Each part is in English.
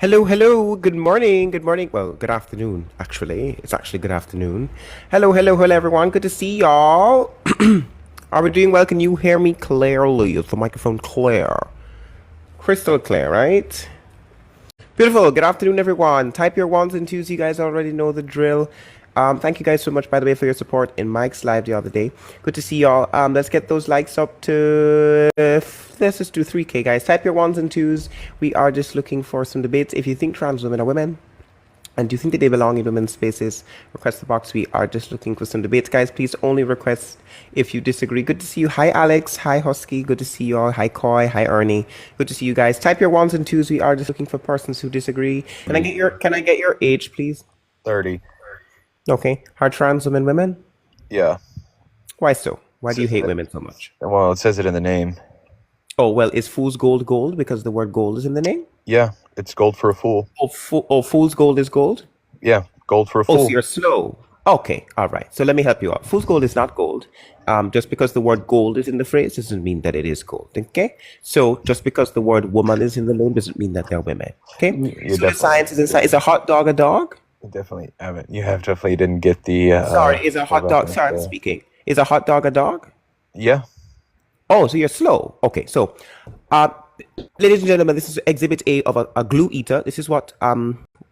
Hello, hello. Good morning. Good morning. Well, good afternoon, actually. It's actually good afternoon. Hello, hello, hello, everyone. Good to see y'all. Are we doing well? Can you hear me clearly? Is the microphone clear? Crystal clear, right? Beautiful. Good afternoon, everyone. Type your ones and twos. You guys already know the drill. Thank you guys so much, by the way, for your support in Mike's live the other day. Good to see y'all. Let's get those likes up to let's just do 3K, guys. Type your ones and twos. We are just looking for some debates. If you think trans women are women, and do you think that they belong in women's spaces? Request the box. We are just looking for some debates, guys. Please only request if you disagree. Good to see you. Hi, Alex. Hi, Husky. Good to see you all. Hi, Coy. Hi, Ernie. Good to see you guys. Type your ones and twos. We are just looking for persons who disagree. Can I get your age, please? 30. Okay. Are trans women women? Yeah. Why so? Why do you Says hate it. women so much? Well, it says it in the name. Oh, well, is fool's gold gold because the word gold is in the name? Yeah, it's gold for a fool. Oh, fool's gold is gold? Yeah, gold for a Oh, so fool. you're slow. Okay, all right. So let me help you out. Fool's gold is not gold. Just because the word gold is in the phrase doesn't mean that it is gold. Okay. So just because the word woman is in the name doesn't mean that they're women. Okay. You So the definitely, science is inside. Is a hot dog a dog? you definitely haven't. You have definitely didn't get the Sorry, is a the hot dog? reference Sorry, I'm there. speaking. Is a hot dog a dog? Yeah. Oh, so you're slow. Okay, so, uh, ladies and gentlemen, this is Exhibit A of a glue eater. This is what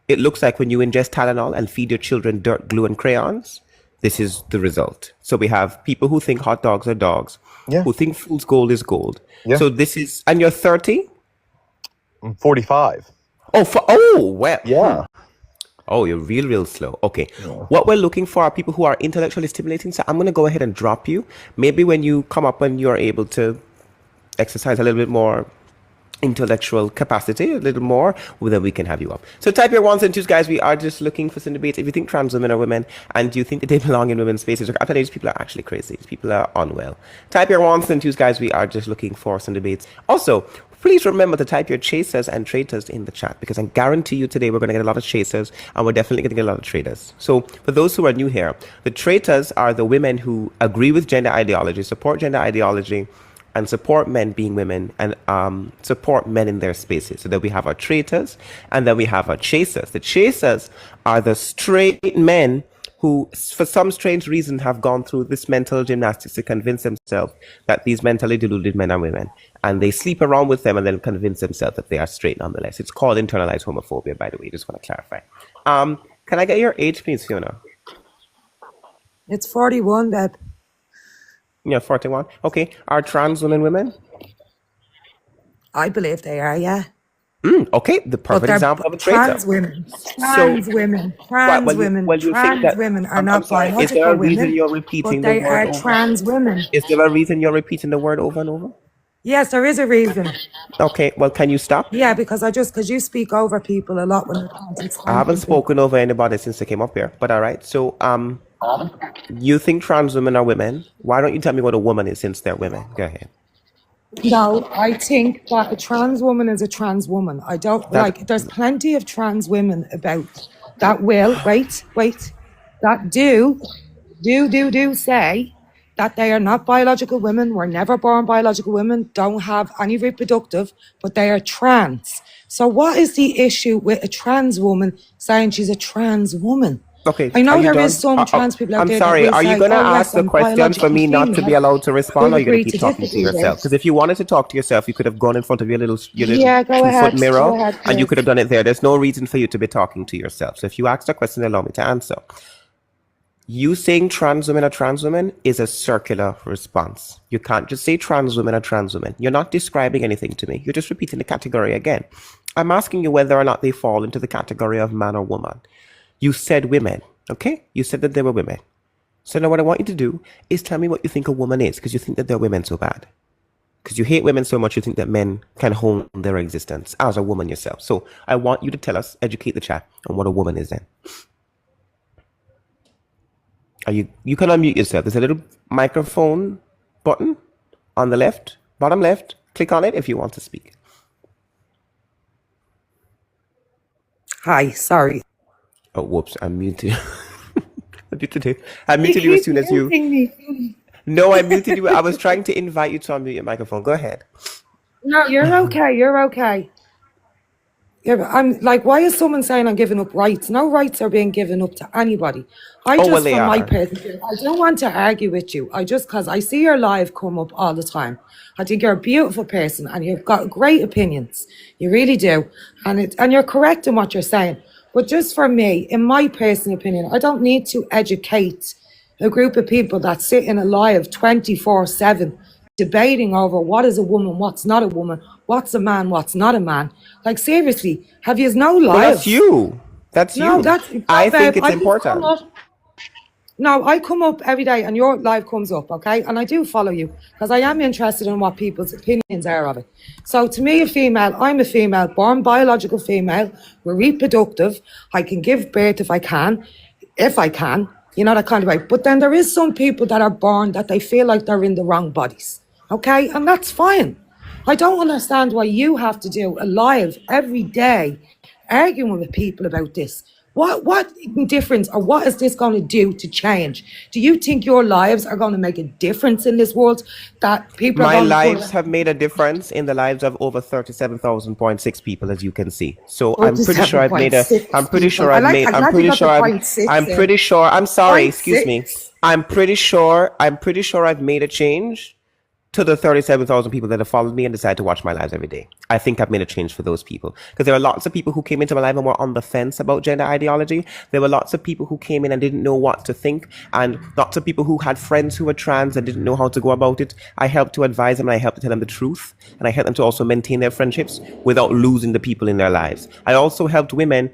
it looks like when you ingest Tylenol and feed your children dirt, glue, and crayons. This is the result. So we have people who think hot dogs are dogs, Yeah. who think fool's gold is gold. Yeah. So this is, and you're 30? I'm 45. Oh, well. Yeah. Oh, you're real, real slow. Okay. Yeah. What we're looking for are people who are intellectually stimulating. So I'm going to go ahead and drop you. Maybe when you come up and you're able to exercise a little bit more intellectual capacity, a little more, well, then we can have you up. So type your ones and twos, guys. We are just looking for some debates. If you think trans women are women and you think that they belong in women's spaces, I'm telling you, these people are actually crazy. These people are unwell. Type your ones and twos, guys. We are just looking for some debates. Also, please remember to type your chasers and traitors in the chat because I guarantee you today we're going to get a lot of chasers and we're definitely going to get a lot of traitors. So for those who are new here, the traitors are the women who agree with gender ideology, support gender ideology, and support men being women and support men in their spaces. So that we have our traitors and then we have our chasers. The chasers are the straight men who, for some strange reason, have gone through this mental gymnastics to convince themselves that these mentally deluded men are women. And they sleep around with them and then convince themselves that they are straight nonetheless. It's called internalized homophobia, by the way. Just want to clarify. Can I get your age, please, Fiona? It's 41, babe. Yeah, 41. Okay. Are trans women? I believe they are, yeah. Okay, the But perfect they're example of a traitor. trans women. So, Trans women. right, Trans women. well, you think Trans that, women are I'm not sorry, is there a biological reason women, you're but repeating the they word are over? trans women. Is there a reason you're repeating the word over and over? Yes, there is a reason. Okay, well, can you stop? Yeah, because you speak over people a lot when they're trying to I explain haven't something. spoken over anybody since I came up here, but all right. So, you think trans women are women? Why don't you tell me what a woman is since they're women? Go ahead. No, I think that a trans woman is a trans woman. I don't That like, there's plenty of trans women about that that do say that they are not biological women, were never born biological women, don't have any reproductive, but they are trans. So what is the issue with a trans woman saying she's a trans woman? okay? I Are know you there is done? some trans people out I'm there that sorry. will Are you say, gonna oh ask yes, the I'm question for biologically me not to be female. allowed to respond, or We'll are you gonna agree keep to talking to disagree yourself? there. Because if you wanted to talk to yourself, you could have gone in front of your little Yeah, go 2 foot ahead. mirror, Go ahead, and you Chris. could have done it there. There's no reason for you to be talking to yourself. So if you asked a question, allow me to answer. You saying trans women are trans women is a circular response. You can't just say trans women are trans women. You're not describing anything to me. You're just repeating the category again. I'm asking you whether or not they fall into the category of man or woman. You said women, okay? You said that they were women. So now what I want you to do is tell me what you think a woman is, because you think that they're women so bad. Because you hate women so much, you think that men can hone their existence as a woman yourself. So I want you to tell us, educate the chat on what a woman is then. You can unmute yourself. There's a little microphone button on the left, bottom left. Click on it if you want to speak. Hi, sorry. Oh, whoops! I muted. I muted you. I You muted you as keep soon as you. muting me. No, I muted you. I was trying to invite you to unmute your microphone. Go ahead. No, you're okay. You're okay. Yeah, but I'm like, why is someone saying I'm giving up rights? No rights are being given up to anybody. I Oh, well, just, they from my are. perspective, I don't want to argue with you. Because I see your live come up all the time. I think you're a beautiful person and you've got great opinions. You really do. And you're correct in what you're saying. But just for me, in my personal opinion, I don't need to educate a group of people that sit in a live 24/7 debating over what is a woman, what's not a woman, what's a man, what's not a man. Like, seriously, have you no Well, that's lives? you. That's No, you. that's no, I think babe. it's I just come important. up. No, I come up every day and your live comes up, okay? And I do follow you because I am interested in what people's opinions are of it. So to me, I'm a female, born biological female. We're reproductive. I can give birth if I can, that kind of way. But then there is some people that are born that they feel like they're in the wrong bodies, okay? And that's fine. I don't understand why you have to do a live every day arguing with people about this. What difference or what is this going to do to change? Do you think your lives are going to make a difference in this world? That people are My going to put lives have made a difference in the lives of over 37,000.6 people, as you can see. So I'm pretty sure I've made a, 37.6 I'm pretty people. sure I've made, I'm I'm glad you pretty got the sure point six I'm in. pretty sure, I'm sorry, Point excuse me. six. I'm pretty sure I've made a change to the 37,000 people that have followed me and decided to watch my lives every day. I think I've made a change for those people. Because there are lots of people who came into my life and were on the fence about gender ideology. There were lots of people who came in and didn't know what to think. And lots of people who had friends who were trans and didn't know how to go about it. I helped to advise them and I helped to tell them the truth. And I helped them to also maintain their friendships without losing the people in their lives. I also helped women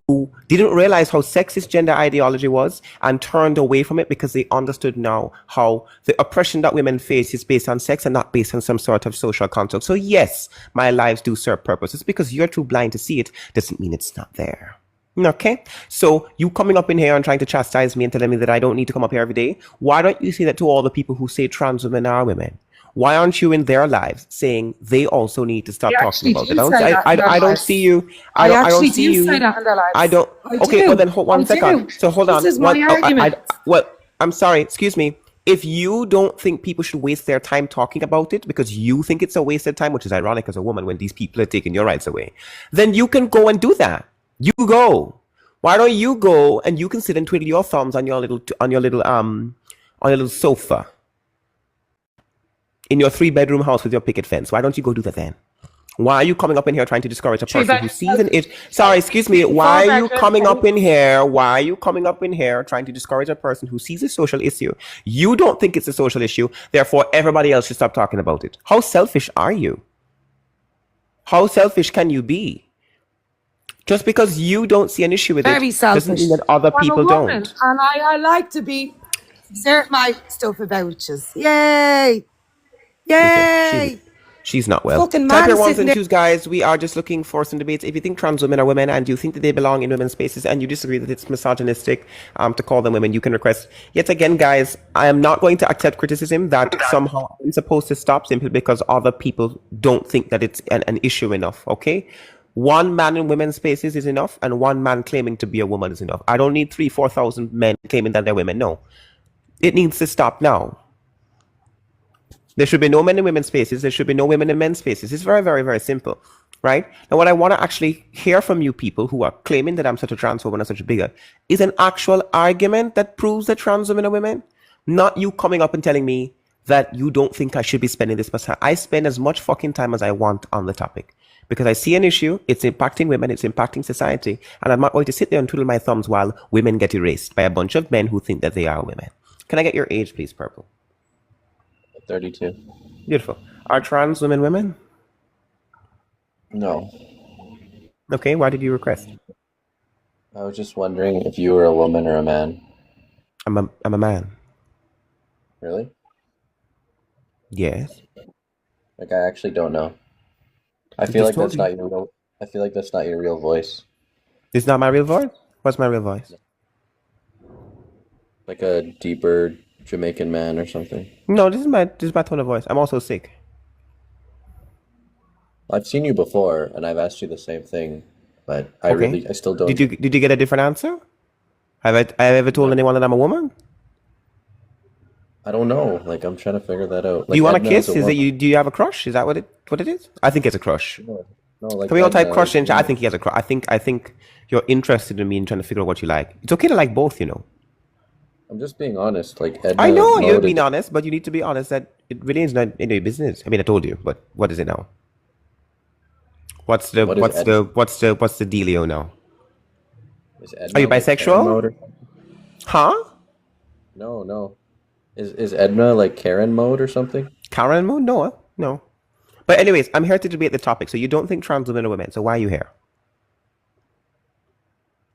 who didn't realize how sexist gender ideology was and turned away from it because they understood now how the oppression that women face is based on sex and not based on some sort of social construct. So yes, my lives do serve purposes. Because you're too blind to see it doesn't mean it's not there. Okay, so you coming up in here and trying to chastise me and telling me that I don't need to come up here every day. Why don't you say that to all the people who say trans women are women? Why aren't you in their lives saying they also need to stop I talking actually about do it? say that in their I don't lives. see you. I I don't actually see do you. say that in their I lives. don't. I Okay, well do. then hold I one second. do. So hold on. This is my argument. Well, I'm sorry. Excuse me. If you don't think people should waste their time talking about it because you think it's a wasted time, which is ironic as a woman when these people are taking your rights away, then you can go and do that. You go. Why don't you go and you can sit and twiddle your thumbs on your little sofa in your 3-bedroom house with your picket fence? Why don't you go do that then? Why are you coming up in here trying to discourage a person who sees an it? Sorry, excuse me. Why are you coming up in here? Why are you coming up in here trying to discourage a person who sees a social issue? You don't think it's a social issue, therefore everybody else should stop talking about it. How selfish are you? How selfish can you be? Just because you don't see an issue with Very it selfish. doesn't mean that other I'm a people woman, don't. and I like to be exert my stuff about you. Yay! Okay, Yay! she's not well. Fucking Type your man ones sitting and there. twos, guys. We are just looking for some debates. If you think trans women are women and you think that they belong in women's spaces and you disagree that it's misogynistic to call them women, you can request. Yet again, guys, I am not going to accept criticism that somehow I'm supposed to stop simply because other people don't think that it's an issue enough, okay? One man in women's spaces is enough, and one man claiming to be a woman is enough. I don't need 3,000-4,000 men claiming that they're women. No. It needs to stop now. There should be no men in women's spaces. There should be no women in men's spaces. It's very, very, very simple, right? And what I want to actually hear from you people who are claiming that I'm such a trans woman and such a bigot is an actual argument that proves that trans women are women. Not you coming up and telling me that you don't think I should be spending this much time. I spend as much fucking time as I want on the topic because I see an issue. It's impacting women. It's impacting society. And I'm not going to sit there and twiddle my thumbs while women get erased by a bunch of men who think that they are women. Can I get your age, please, Purple? 32. Beautiful. Are trans women women? No. Okay, why did you request? I was just wondering if you were a woman or a man. I'm a man. Really? Yes. Like, I actually don't know. I I feel just like that's told not your real, I feel like that's not your real voice. It's not my real voice? What's my real voice? Like a deeper Jamaican man or something. No, this is my tone of voice. I'm also sick. I've seen you before, and I've asked you the same thing, but I Okay. still don't. Did you get a different answer? Have I ever told anyone that I'm a woman? I don't know. Like, I'm trying to figure that out. Do you Like, want a Edna is kiss? a woman. Do you have a crush? Is that what it is? I think it's a crush. No, like Can we all type Edna. crush in chat? I think he has a crush. I think you're interested in me and trying to figure out what you like. It's okay to like both, you know. I'm just being honest. Like I Edna know you're mode. being honest, but you need to be honest that it really is not any business. I mean, I told you, but what is it now? What's the What is what's Ed? the what's the what's the dealio now? Is Are you Edna like Karen mode? bisexual? Huh? No, no. Is Edna like Karen mode or something? Karen Moon? No, no. But anyways, I'm here to debate the topic. So you don't think trans women are women? So why are you here?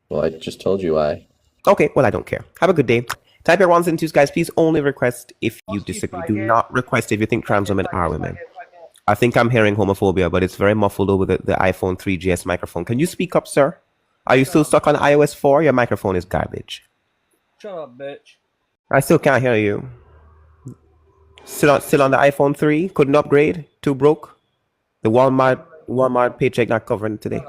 Well, I just told you I. Okay, well I don't care. Have a good day. Type your ones and twos, guys. Please only request if you disagree. Do not request if you think trans women are women. I think I'm hearing homophobia, but it's very muffled over the iPhone 3GS microphone. Can you speak up, sir? Are you still stuck on iOS 4? Your microphone is garbage. Shut up, bitch. I still can't hear you. Still on the iPhone 3? Couldn't upgrade? Too broke? The Walmart paycheck not covering today?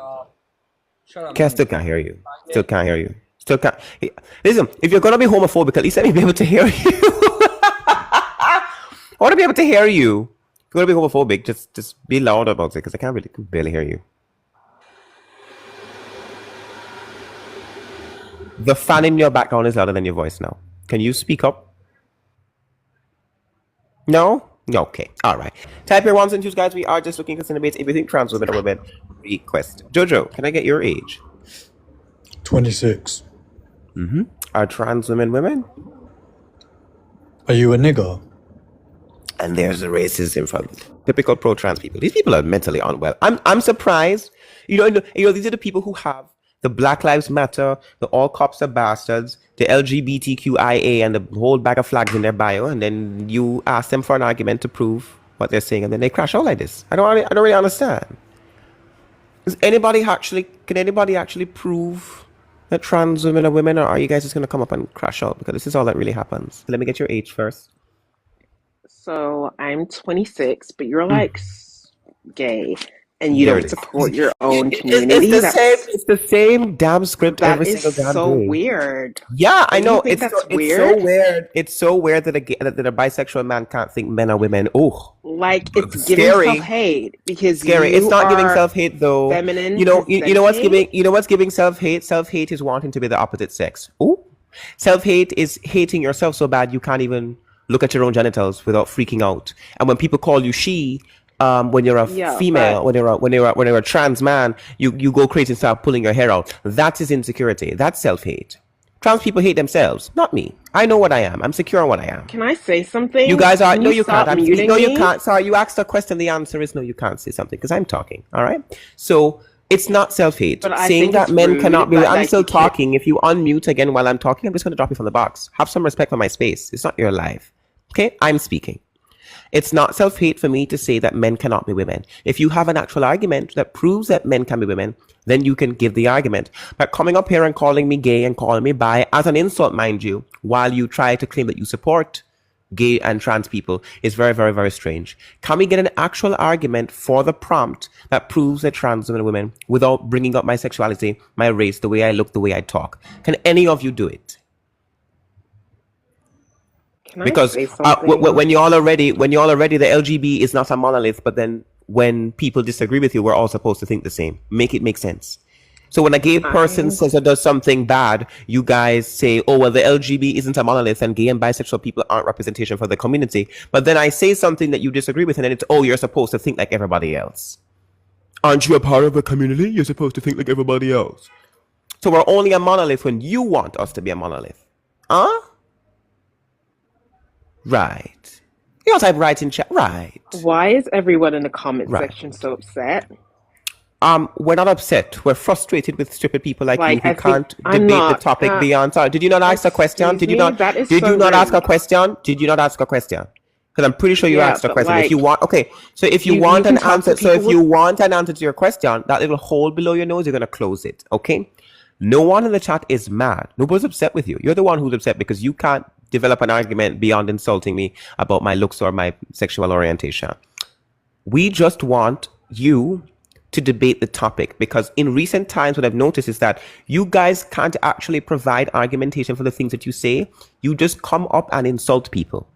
Shut up. Still can't hear you. Still can't hear you. Still can't. Listen, if you're gonna be homophobic, at least let me be able to hear you. I want to be able to hear you. If you're gonna be homophobic, just be loud about it, because I can barely hear you. The fan in your background is louder than your voice now. Can you speak up? No? Okay. All right. Type your ones and twos, guys. We are just looking for debates. If you think trans women are women, request. Jojo, can I get your age? 26. Are trans women women? Are you a nigger? And there's the racism from typical pro-trans people. These people are mentally unwell. I'm surprised. You know, these are the people who have the Black Lives Matter, the all cops are bastards, the LGBTQIA, and the whole bag of flags in their bio, and then you ask them for an argument to prove what they're saying, and then they crash out like this. I don't really understand. Can anybody actually prove that trans women are women, or are you guys just gonna come up and crash out? Because this is all that really happens. Let me get your age first. So I'm 26, but you're like gay, and you There don't it is. support your own community. It's the same damn script That every is single damn so day. weird. Yeah, I Don't know. you think It's that's so weird? weird. It's so weird that a bisexual man can't think men are women. Oh, Like it's giving scary. self-hate because Scary. you It's not giving are self-hate though. feminine. You know what's presenting. giving self-hate? Self-hate is wanting to be the opposite sex. Oh, self-hate is hating yourself so bad you can't even look at your own genitals without freaking out. And when people call you she, when you're a Yeah, female, but when you're a trans man, you go crazy and start pulling your hair out. That is insecurity. That's self-hate. Trans people hate themselves, not me. I know what I am. I'm secure on what I am. can I say something? You guys are Can no, you you can't. stop muting No, you me? can't. Sorry, you asked a question. The answer is no, you can't say something because I'm talking. All right. So it's not self-hate. But I Saying think that it's men rude cannot be. that I'm like still you can't. talking. If you unmute again while I'm talking, I'm just going to drop you from the box. Have some respect for my space. It's not your life. Okay, I'm speaking. It's not self-hate for me to say that men cannot be women. If you have an actual argument that proves that men can be women, then you can give the argument. But coming up here and calling me gay and calling me bi as an insult, mind you, while you try to claim that you support gay and trans people is very, very, very strange. Can we get an actual argument for the prompt that proves that trans women are women without bringing up my sexuality, my race, the way I look, the way I talk? Can any of you do it? Can I Because say something? when you're all already the LGB is not a monolith, but then when people disagree with you, we're all supposed to think the same. Make it make sense. So when a gay person I says or does something bad, you guys say, oh, well, the LGB isn't a monolith and gay and bisexual people aren't representation for the community. But then I say something that you disagree with and then it's, oh, you're supposed to think like everybody else. Aren't you a part of a community? You're supposed to think like everybody else. So we're only a monolith when you want us to be a monolith. Huh? Right. You all type right in chat. Right. Why is everyone in the comment Right. section so upset? We're not upset. We're frustrated with stupid people like you Like, who I think can't I'm debate the not. topic beyond. Sorry, did you not ask a question? Excuse me? That is Did so you not ask a rude. question? Did you not ask a question? Because I'm pretty sure you Yeah, asked a but question. If you like, want, okay. So if you you want can an talk to answer, so if people you with. want an answer to your question, that little hole below your nose, you're gonna close it. Okay. No one in the chat is mad. Nobody's upset with you. You're the one who's upset because you can't develop an argument beyond insulting me about my looks or my sexual orientation. We just want you to debate the topic because in recent times what I've noticed is that you guys can't actually provide argumentation for the things that you say. You just come up and insult people.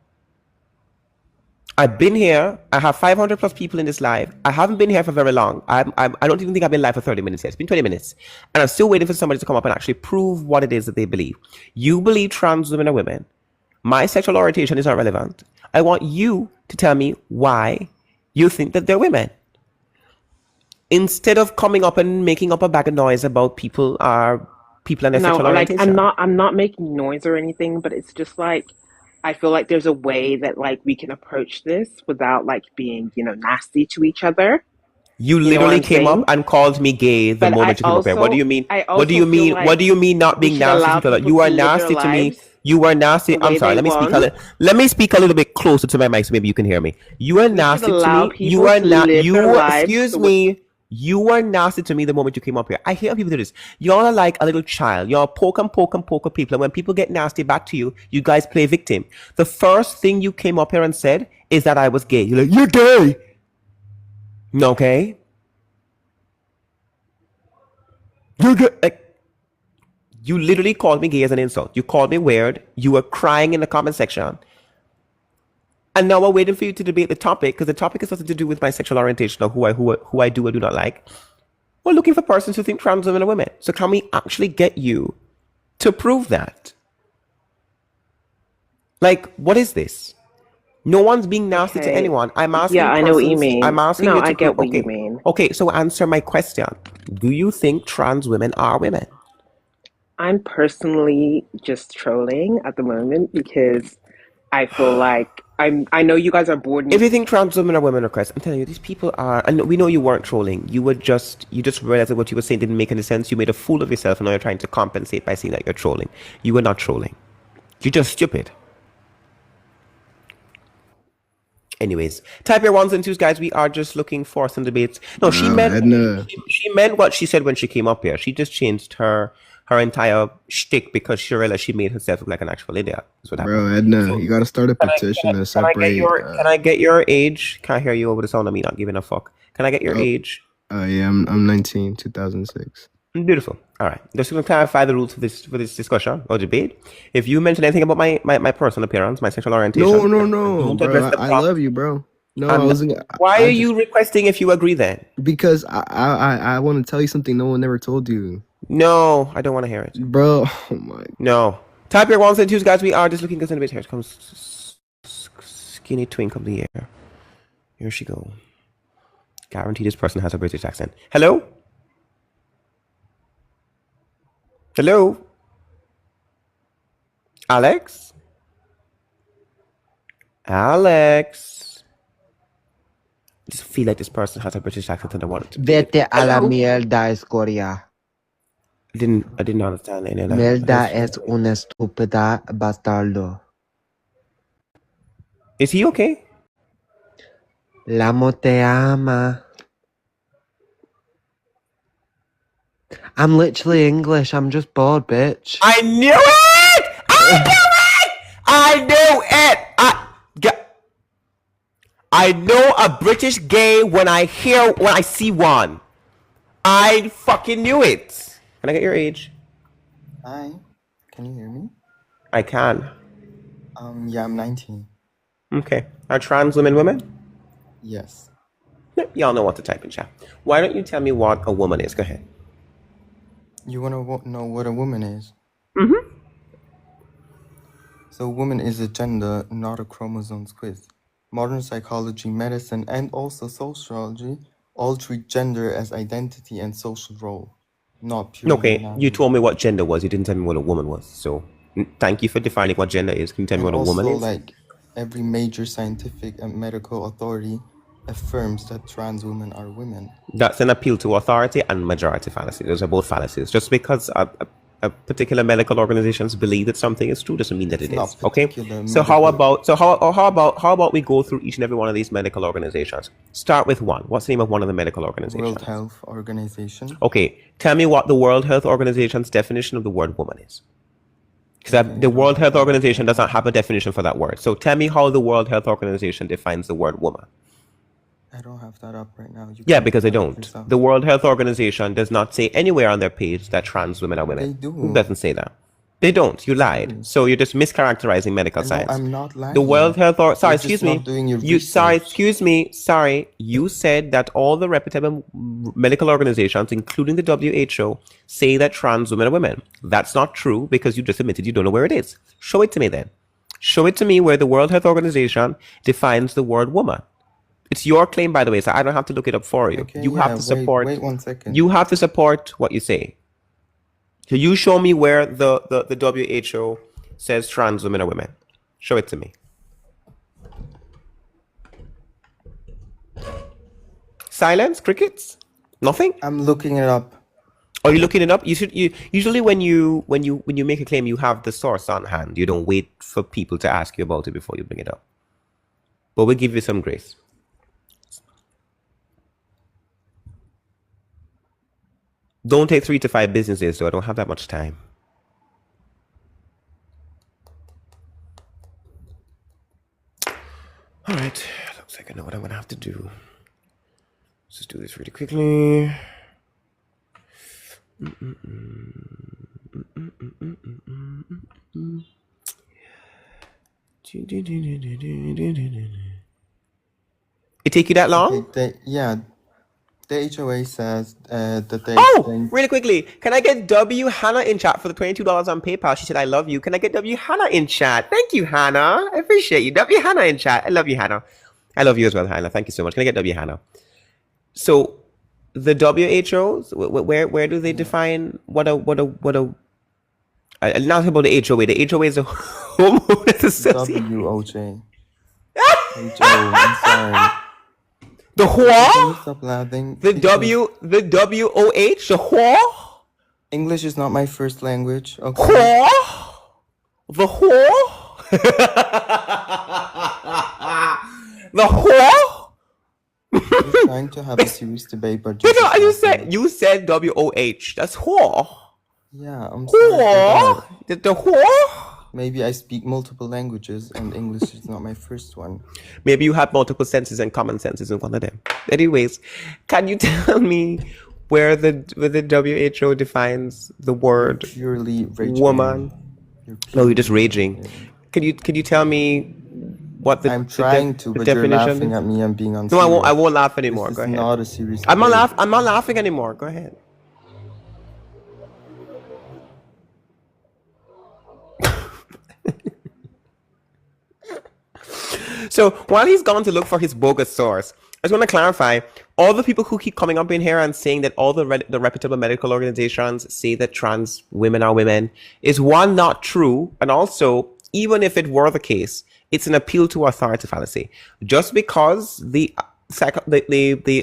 I've been here. I have 500 plus people in this live. I haven't been here for very long. I don't even think I've been live for 30 minutes yet. It's been 20 minutes. And I'm still waiting for somebody to come up and actually prove what it is that they believe. You believe trans women are women. My sexual orientation is not relevant. I want you to tell me why you think that they're women. Instead of coming up and making up a bag of noise about people and their No, sexual like orientation. I'm not making noise or anything, but it's just like I feel like there's a way that like we can approach this without like being, nasty to each other. You You know what literally I'm came up saying? and called me gay the But moment you came up here. What do you mean? I What do also you feel mean? What like do you mean not we being should nasty to allow each other? people You to are live their nasty to me. lives You are the nasty. I'm way sorry. they Let me speak a want. little. Let me speak a little bit closer to my mic so maybe you can hear me. You are We should nasty to allow me. You people are to not. live their You. lives Excuse the way. me. You were nasty to me the moment you came up here. I hear people do this. Y'all are like a little child. Y'all poke and poke and poke at people. And when people get nasty back to you, you guys play victim. The first thing you came up here and said is that I was gay. You're like, you're gay. Okay. You're gay. Like, you literally called me gay as an insult. You called me weird. You were crying in the comment section. And now we're waiting for you to debate the topic because the topic is something to do with my sexual orientation or who I do or do not like. We're looking for persons who think trans women are women. So can we actually get you to prove that? Like, what is this? No one's being nasty to Okay. anyone. I'm Yeah, asking I know what you persons. mean. I'm asking No, you I to prove. get what you Okay, mean. okay. So answer my question. Do you think trans women are women? I'm personally just trolling at the moment because I feel like I know you guys are bored If and you think trans women are women, or Chris, I'm telling you, these people are. And we know you weren't trolling. You just realized that what you were saying didn't make any sense. You made a fool of yourself, and now you're trying to compensate by saying that you're trolling. You were not trolling. You're just stupid. Anyways, type your ones and twos, guys. We are just looking for some debates. No, she Wow, meant Edna. she meant what she said when she came up here. She just changed her entire shtick because she realized she made herself look like an actual idiot. That's what happened. Bro, Edna, So you gotta start a can I petition to can I get separate. your age? Can't hear you over the sound of me not giving a fuck. Can I get your Oh, age? yeah, I'm 19, 2006. Beautiful. All right. Just to clarify the rules for this discussion or debate. If you mention anything about my personal appearance, my sexual orientation, No, don't bro. address the I prompt. love you, bro. No, I I'm not, wasn't. why are I just you requesting if you agree then? because I want to tell you something no one ever told you, No, I don't want to hear it. bro. Oh my. No. Type your ones and twos, guys. We are just looking good in a bit. Here comes skinny twink of the year. Here she go. Guarantee this person has a British accent. Hello? Hello? Alex? Alex? I just feel like this person has a British accent and I want it to be. Vete a la Hello? mierda, escoria. I didn't understand any of that. Melda es una estúpida bastardo. Is he okay? L'amo te ama. I'm literally English. I'm just bored, bitch. I knew it! I knew it! I know a British gay when I see one. I fucking knew it. Can I get your age? Hi, can you hear me? I can. Yeah, I'm 19. Okay. Are trans women? Yes. Yep, y'all know what to type in chat. Why don't you tell me what a woman is? Go ahead. You want to know what a woman is? Mm-hmm. So, woman is a gender, not a chromosomes quiz. Modern psychology, medicine, and also sociology all treat gender as identity and social role, not purely Okay, you anatomy. told me what gender was. You didn't tell me what a woman was. So, thank you for defining what gender is. Can you tell me And what a woman also, is? like, every major scientific and medical authority affirms that trans women are women. That's an appeal to authority and majority fallacy. Those are both fallacies. Just because a particular medical organizations believe that something is true doesn't mean that It's it not is. Okay. particular So how medical. about we go through each and every one of these medical organizations? Start with one. What's the name of one of the medical organizations? World Health Organization. Okay. Tell me what the World Health Organization's definition of the word woman is. Because Okay, I the don't World have Health that up Organization right does not now. have a definition for that word. So tell me how the World Health Organization defines the word woman. I don't have that up right now. You Yeah, can because they look that up don't. yourself. The World Health Organization does not say anywhere on their page that trans women are They women. Who do. doesn't say that? They don't. You lied. So you're just mischaracterizing medical No, science. I'm not lying. The World Health Sorry, You're excuse just me. not doing your You sorry, research. excuse me. Sorry. You said that all the reputable medical organizations, including the WHO, say that trans women are women. That's not true because you just admitted you don't know where it is. Show it to me then. Show it to me where the World Health Organization defines the word woman. It's your claim, by the way, so I don't have to look it up for you. Okay, You yeah, have to support. wait 1 second. You have to support what you say. So you show me where the WHO says trans women are women. Show it to me. Silence, crickets, nothing. I'm looking it up. Are you looking it up? You usually when you make a claim, you have the source on hand. You don't wait for people to ask you about it before you bring it up. But we'll give you some grace. Don't take 3 to 5 business days, though. I don't have that much time. All right. Looks like I know what I'm going to have to do. Let's just do this really quickly. It take you that long? Okay, the HOA says that they Oh, really quickly, can I get W Hannah in chat for the $22 on PayPal? She said, I love you. Can I get W Hannah in chat? Thank you, Hannah. I appreciate you. W Hannah in chat. I love you, Hannah. I love you as well, Hannah. Thank you so much. Can I get W Hannah? So, the WHOs, where do they define what a not about the HOA. The HOA is a homeowners association. WOJ. I'm sorry. The Can you whore? stop laughing? The Because WOH? The whore? English is not my first language. Okay. Whore? The whore? The whore? We're trying to have a serious debate, but You you're know, just laughing. you said WOH. That's whore. Yeah, I'm sorry for Whore? that. The whore? Maybe I speak multiple languages and English is not my first one. Maybe you have multiple senses and common senses in one of them. Anyways, can you tell me where the WHO defines the word Purely raging. woman? No, you're just raging. Can you tell me what the I'm trying to, but you're laughing at me and being unserious. No, I won't laugh anymore. This Go is ahead. not a serious I'm debate. not laughing anymore. Go ahead. So while he's gone to look for his bogus source, I just want to clarify, all the people who keep coming up in here and saying that all the reputable medical organizations say that trans women are women is one, not true, and also, even if it were the case, it's an appeal to authority fallacy. Just because the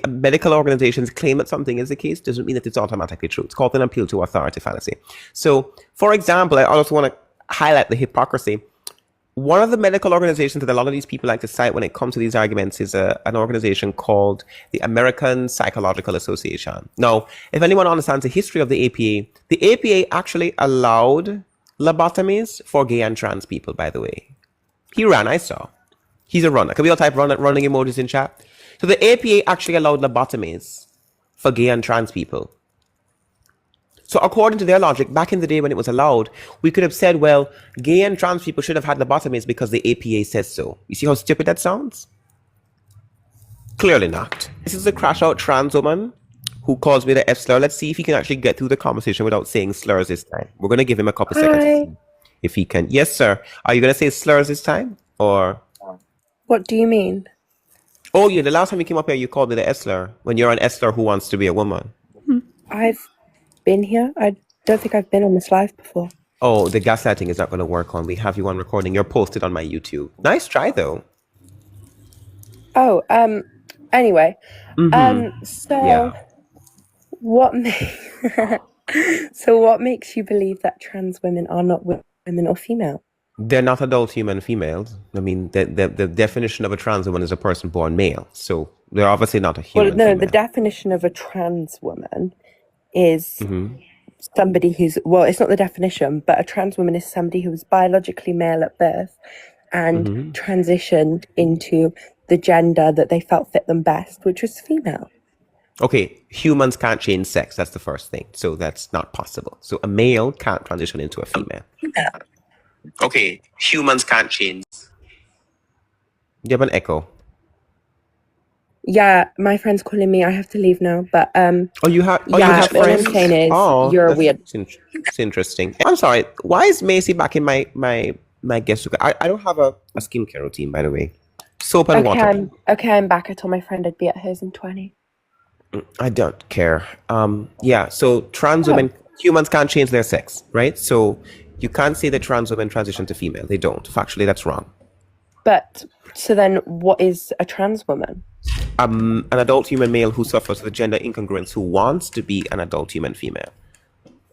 medical organizations claim that something is the case doesn't mean that it's automatically true. It's called an appeal to authority fallacy. So, for example, I also want to highlight the hypocrisy. One of the medical organizations that a lot of these people like to cite when it comes to these arguments is an organization called the American Psychological Association. Now, if anyone understands the history of the APA actually allowed lobotomies for gay and trans people, by the way. He ran, I saw. He's a runner. Can we all type running emojis in chat? So the APA actually allowed lobotomies for gay and trans people. So according to their logic, back in the day when it was allowed, we could have said, well, gay and trans people should have had lobotomies because the APA says so. You see how stupid that sounds? Clearly not. This is a crash out trans woman who calls me the F slur. Let's see if he can actually get through the conversation without saying slurs this time. We're going to give him a couple seconds to see if he can. Yes, sir. Are you going to say slurs this time? Or? What do you mean? Oh, yeah. The last time you came up here, you called me the F slur when you're an F slur who wants to be a woman. I've been here. I don't think I've been on this live before. Oh, the gaslighting is not going to work on. We have you on recording. You're posted on my YouTube. Nice try, though. Oh, anyway. So Yeah. what what makes you believe that trans women are not women or female? They're not adult human females. I mean, the definition of a trans woman is a person born male. So they're obviously not a human Well, no, female. the definition of a trans woman is Mm-hmm. somebody who's, well, it's not the definition, but a trans woman is somebody who was biologically male at birth and Mm-hmm. transitioned into the gender that they felt fit them best, which was female. Okay, humans can't change sex. That's the first thing. So that's not possible. So a male can't transition into a female. Okay, humans can't change. You have an echo. Yeah, my friend's calling me. I have to leave now. But Oh, you have. Oh, yeah, you have all I'm friends. saying is Oh, you're that's weird. it's interesting. I'm sorry. Why is Macy back in my guest? I don't have a skincare routine, by the way. Soap and water. I'm back. I told my friend I'd be at hers in 20. I don't care. Yeah. So trans women, humans can't change their sex, right? So you can't say that trans women transition to female. They don't. Factually, that's wrong. But so then, what is a trans woman? An adult human male who suffers with gender incongruence who wants to be an adult human female,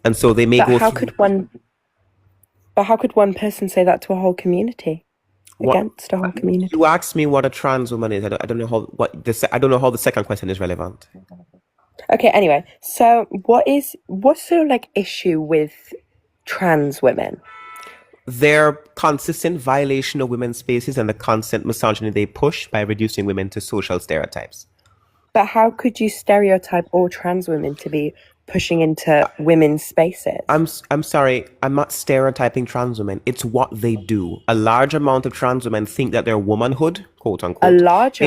and so they may But go. how could one person say that to a whole community? Against a whole community. You asked me what a trans woman is. I don't know I don't know how the second question is relevant. Okay. Anyway, so what's the like issue with trans women? Their consistent violation of women's spaces and the constant misogyny they push by reducing women to social stereotypes. But how could you stereotype all trans women to be pushing into women's spaces? I'm sorry, I'm not stereotyping trans women. It's what they do. A large amount of trans women think that their womanhood, quote unquote, a large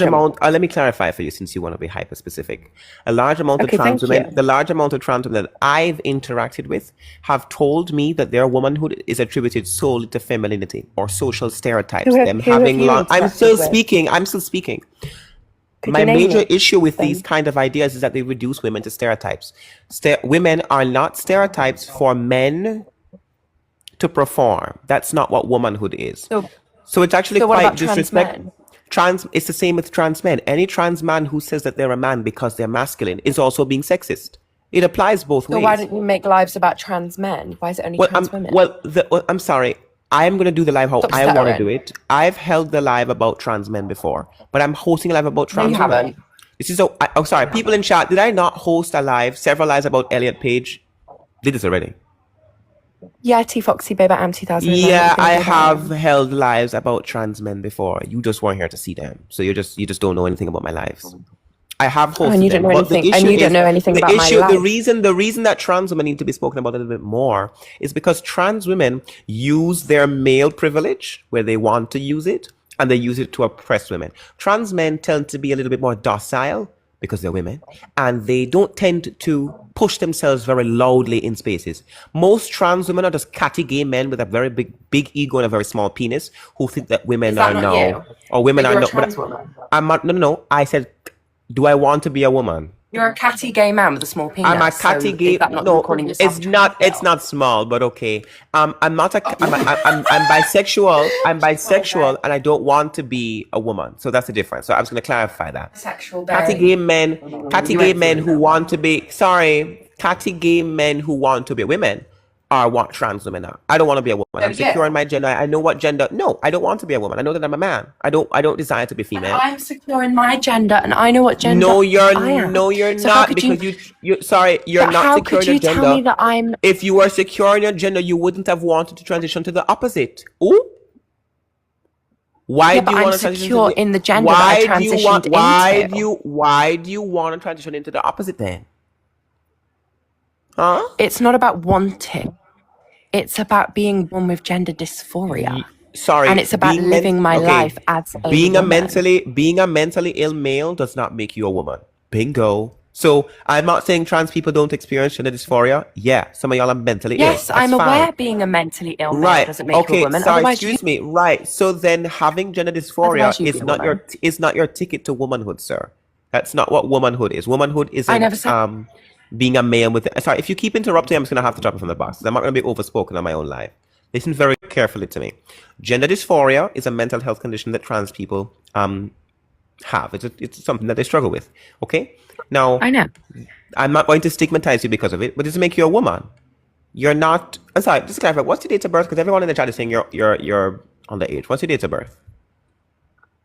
amount. Let me clarify for you, since you want to be hyper specific. A large amount of trans women, the large amount of trans women that I've interacted with, have told me that their womanhood is attributed solely to femininity or social stereotypes. I'm still speaking. My major issue with these kind of ideas is that they reduce women to stereotypes. Women are not stereotypes for men to perform. That's not what womanhood is. So it's actually quite disrespectful. It's the same with trans men. Any trans man who says that they're a man because they're masculine is also being sexist. It applies both ways. So why don't you make lives about trans men? Why is it only trans women? I'm sorry. I'm going to do the live how I want to do it. I've held the live about trans men before, but I'm hosting a live about trans women. Haven't. This is sorry. People in chat, did I not host several lives about Elliot Page? Did this already? Yeah, T Foxy Baby Am 2000. Yeah, I have held lives about trans men before. You just weren't here to see them, so you just don't know anything about my lives. I have hosted and you don't know anything. And you don't know anything about my life. The reason that trans women need to be spoken about a little bit more is because trans women use their male privilege where they want to use it, and they use it to oppress women. Trans men tend to be a little bit more docile because they're women, and they don't tend to push themselves very loudly in spaces. Most trans women are just catty gay men with a very big ego and a very small penis who think that women are now, or women are not. I'm not. No. I said, do I want to be a woman? You're a catty gay man with a small penis. I'm a catty gay. No, it's not. It's not small, but okay. I'm not a. I'm bisexual. I'm bisexual, and I don't want to be a woman. So that's the difference. So I was going to clarify that. Sexual. Catty gay men who want to be. Sorry, catty gay men who want to be women are what trans women are. I don't want to be a woman. I'm secure in my gender. I know what gender. No, I don't want to be a woman. I know that I'm a man. I don't desire to be female. I'm secure in my gender, and I know what gender. No, you're I am. no, you're So not, because you're sorry, you're not secure in your gender. How could you tell me that I'm? If you were secure in your gender, you wouldn't have wanted to transition to the opposite. Ooh. Why do you want to transition secure in the gender that I transitioned into? Why do you want to transition into the opposite then? Huh? It's not about wanting. It's about being born with gender dysphoria. Sorry, and it's about living my life as a woman. Being a mentally ill male does not make you a woman. Bingo. So I'm not saying trans people don't experience gender dysphoria. Yeah, some of y'all are mentally ill. Yes, I'm aware being a mentally ill male doesn't make you a woman. Sorry, excuse me. Right. So then having gender dysphoria is not your ticket to womanhood, sir. That's not what womanhood is. Womanhood isn't being a male with. Sorry, if you keep interrupting, I'm just gonna have to drop it from the box. I'm not gonna be overspoken on my own live. Listen very carefully to me. Gender dysphoria is a mental health condition that trans people have. It's something that they struggle with. Okay. Now, I know. I'm not going to stigmatize you because of it, but does it make you a woman? You're not. I'm sorry. Just to clarify, what's your date of birth? Because everyone in the chat is saying you're underage. What's your date of birth?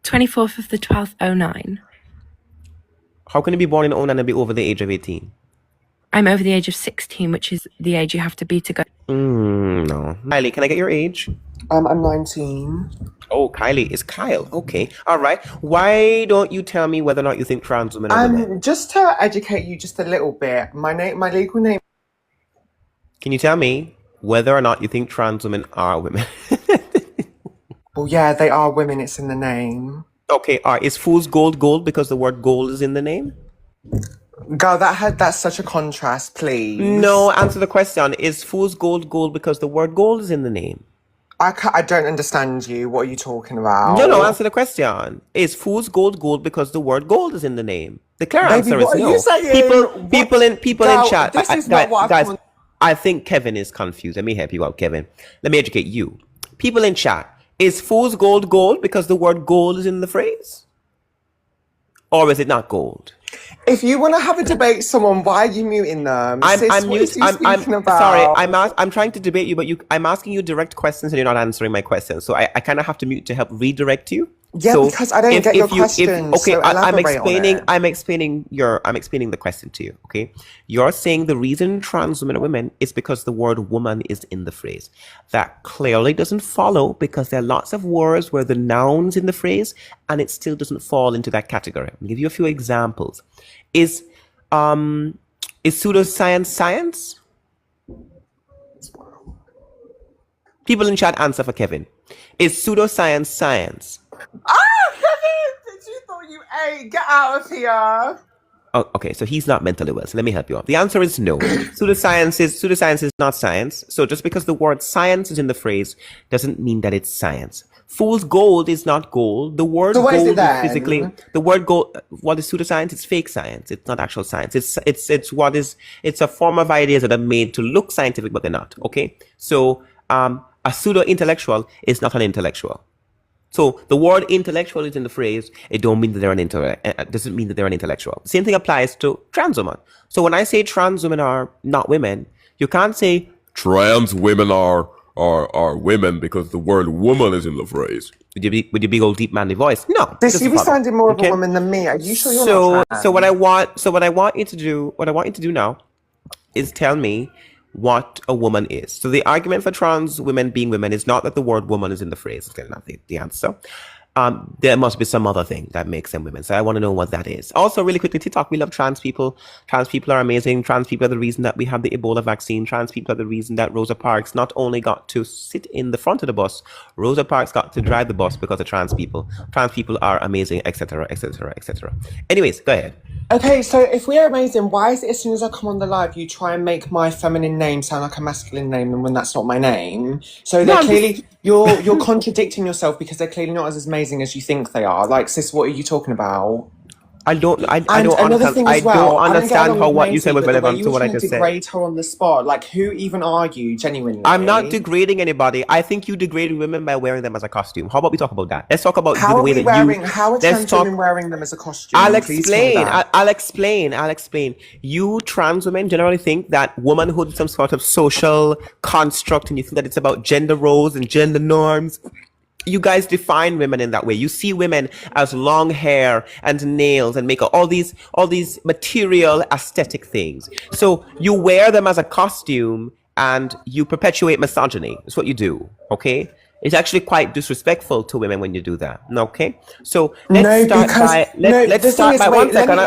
24th of the 12th, 09. How can you be born in 09 and be over the age of 18? I'm over the age of 16, which is the age you have to be to go. No. Kylie, can I get your age? I'm 19. Oh, Kylie is Kyle. Okay. All right. Why don't you tell me whether or not you think trans women are women? Just to educate you just a little bit, my legal name. Can you tell me whether or not you think trans women are women? Well, yeah, they are women. It's in the name. Okay. All right. Is fool's gold gold because the word gold is in the name? Girl, that's such a contrast, please. No, answer the question. Is fool's gold gold because the word gold is in the name? I don't understand you. What are you talking about? No, answer the question. Is fool's gold gold because the word gold is in the name? The clear answer is what no. are you saying? People in Girl, chat. this is not what guys, I've I think Kevin is confused. Let me help you out, Kevin. Let me educate you. People in chat. Is fool's gold gold because the word gold is in the phrase? Or is it not gold? If you want to have a debate with someone, why are you muting them? Sis, what is you speaking about? Sorry, I'm trying to debate you, but I'm asking you direct questions and you're not answering my questions. So I kind of have to mute to help redirect you. Yeah, so because I don't get your question. Okay, so I'm explaining. I'm explaining the question to you. Okay, you're saying the reason trans women are women is because the word woman is in the phrase. That clearly doesn't follow because there are lots of words where the noun's in the phrase and it still doesn't fall into that category. I'll give you a few examples. Is pseudoscience science? People in chat answer for Kevin. Is pseudoscience science? Kevin, did you thought you ate? Get out of here. Oh, okay, so he's not mentally well. So let me help you out. The answer is no. Pseudoscience is not science. So just because the word science is in the phrase doesn't mean that it's science. Fool's gold is not gold. The word So what is gold it then? is physically the word gold. What is pseudoscience? It's fake science. It's not actual science. It's a form of ideas that are made to look scientific, but they're not. Okay, so a pseudo intellectual is not an intellectual. So the word intellectual is in the phrase. It don't mean that they're doesn't mean that they're an intellectual. Same thing applies to trans women. So when I say trans women are not women, you can't say trans women are women because the word woman is in the phrase. With your big old deep manly voice. No. This you be sounding more of a woman than me. Are you sure you're not trans? So what I want you to do now is tell me what a woman is. So the argument for trans women being women is not that the word woman is in the phrase. It's not the answer. There must be some other thing that makes them women. So I want to know what that is. Also, really quickly, TikTok, we love trans people. Trans people are amazing. Trans people are the reason that we have the Ebola vaccine. Trans people are the reason that Rosa Parks not only got to sit in the front of the bus, Rosa Parks got to drive the bus because of trans people. Trans people are amazing, etc., etc., etc. Anyways, go ahead. Okay, so if we are amazing, why is it as soon as I come on the live, you try and make my feminine name sound like a masculine name, and when that's not my name? So they're clearly you're contradicting yourself because they're clearly not as amazing as you think they are. Like, sis, what are you talking about? I don't understand how what you said was relevant to what I just said. Degrade her on the spot. Like, who even are you, genuinely? I'm not degrading anybody. I think you degraded women by wearing them as a costume. How about we talk about that? Let's talk about the way that you... How are trans women wearing them as a costume? I'll explain. You trans women generally think that womanhood is some sort of social construct, and you think that it's about gender roles and gender norms. You guys define women in that way. You see women as long hair and nails and makeup, all these material aesthetic things. So you wear them as a costume and you perpetuate misogyny. That's what you do, okay? It's actually quite disrespectful to women when you do that. Okay? So let's start by one second.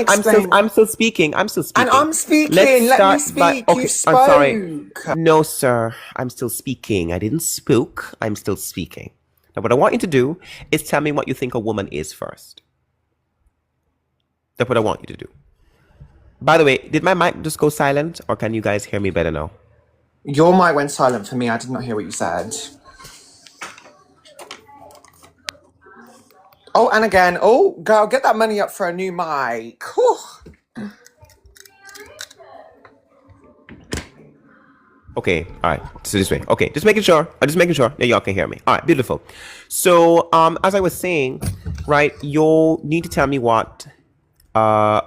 I'm still speaking. And I'm speaking. Let me speak. Okay, you spoke. I'm sorry. No, sir. I'm still speaking. I didn't spook. I'm still speaking. Now, what I want you to do is tell me what you think a woman is first. That's what I want you to do. By the way, did my mic just go silent, or can you guys hear me better now? Your mic went silent for me. I did not hear what you said. Oh, and again. Oh, girl, get that money up for a new mic. Whew. Okay, all right. So this way. Okay, just making sure. I'm just making sure that y'all can hear me. All right, beautiful. So, as I was saying, right, you'll need to tell me what a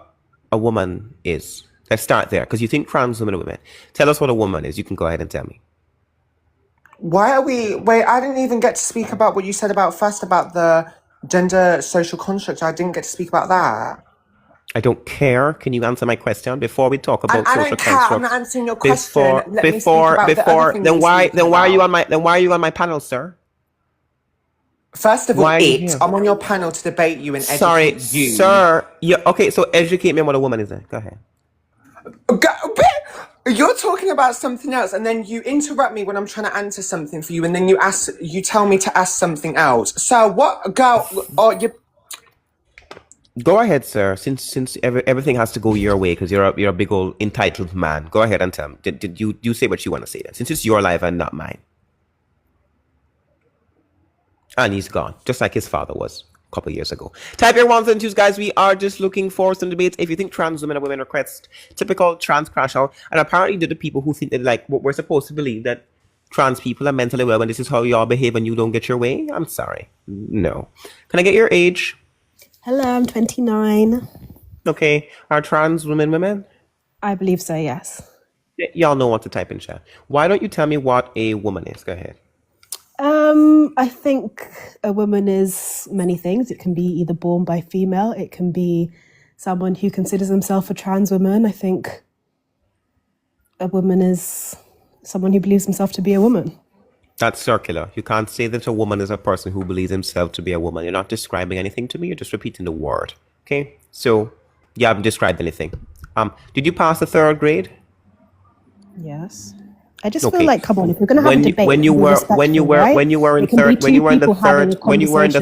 woman is. Let's start there, because you think trans women are women. Tell us what a woman is. You can go ahead and tell me. Why are we... Wait, I didn't even get to speak about what you said about the gender social construct. I didn't get to speak about that. I don't care. Can you answer my question before we talk And about I social don't care. I'm constructs? not answering your question. Let me speak about the other thing that Then you're why speaking are you about. on my panel, sir? First of all, Why are you here? I'm on your panel to debate you and Sorry, educate you. sir. Yeah, okay, so educate me on what a woman is then. Go ahead. You're talking about something else, and then you interrupt me when I'm trying to answer something for you, and then you tell me to ask something else. So what, girl? Oh, you. Go ahead, sir. Since everything has to go your way because you're a big old entitled man. Go ahead and tell me. Did you say what you want to say then? Since it's your life and not mine. And he's gone, just like his father was a couple of years ago. Type your ones and twos, guys. We are just looking for some debates. If you think trans women are women request, typical trans crash out. And apparently, they're the people who think that, like, what we're supposed to believe that trans people are mentally well and this is how y'all behave and you don't get your way. I'm sorry. No. Can I get your age? Hello, I'm 29. Okay. Are trans women? I believe so, yes. Y'all know what to type in chat. Why don't you tell me what a woman is? Go ahead. I think a woman is many things. It can be either born by female, it can be someone who considers themselves a trans woman. I think a woman is someone who believes himself to be a woman. That's circular. You can't say that a woman is a person who believes himself to be a woman. You're not describing anything to me. You're just repeating the word. Okay? So, you haven't described anything. Did you pass the 3rd grade? Yes. I just feel like, come on, if you're going to have a debate, when you were in the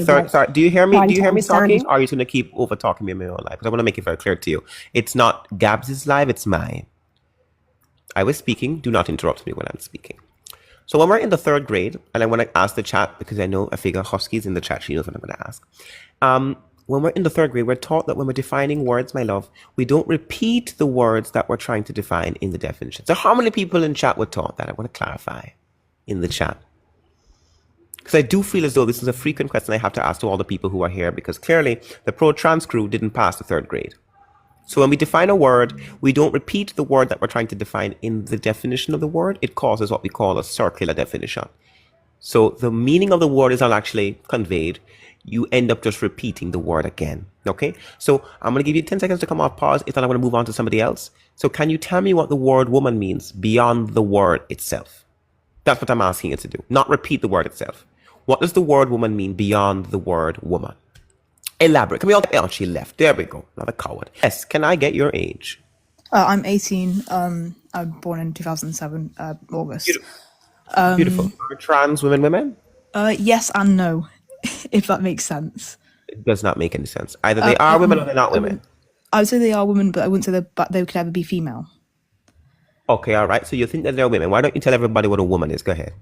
third. Sorry, do you hear me? Do you hear me talking? Or are you going to keep over talking me in my own life? Because I want to make it very clear to you. It's not Gabs' live. It's mine. I was speaking. Do not interrupt me when I'm speaking. So when we're in the 3rd grade, and I want to ask the chat because I figure Husky's in the chat. She knows what I'm going to ask. When we're in the 3rd grade, we're taught that when we're defining words, my love, we don't repeat the words that we're trying to define in the definition. So how many people in chat were taught that? I want to clarify in the chat. Because I do feel as though this is a frequent question I have to ask to all the people who are here, because clearly the pro-trans crew didn't pass the 3rd grade. So when we define a word, we don't repeat the word that we're trying to define in the definition of the word. It causes what we call a circular definition. So the meaning of the word is not actually conveyed. You end up just repeating the word again. Okay? So I'm going to give you 10 seconds to come off pause. If not, I'm going to move on to somebody else. So can you tell me what the word woman means beyond the word itself? That's what I'm asking you to do. Not repeat the word itself. What does the word woman mean beyond the word woman? Elaborate. Can we all... Oh, she left. There we go. Not a coward. Yes. Can I get your age? I'm 18. I'm born in 2007, August. Beautiful. Are trans women? Yes and no, if that makes sense. It does not make any sense. Either they are women or they're not women. I would say they are women, but I wouldn't say that they could ever be female. Okay, all right. So you think that they're women. Why don't you tell everybody what a woman is? Go ahead.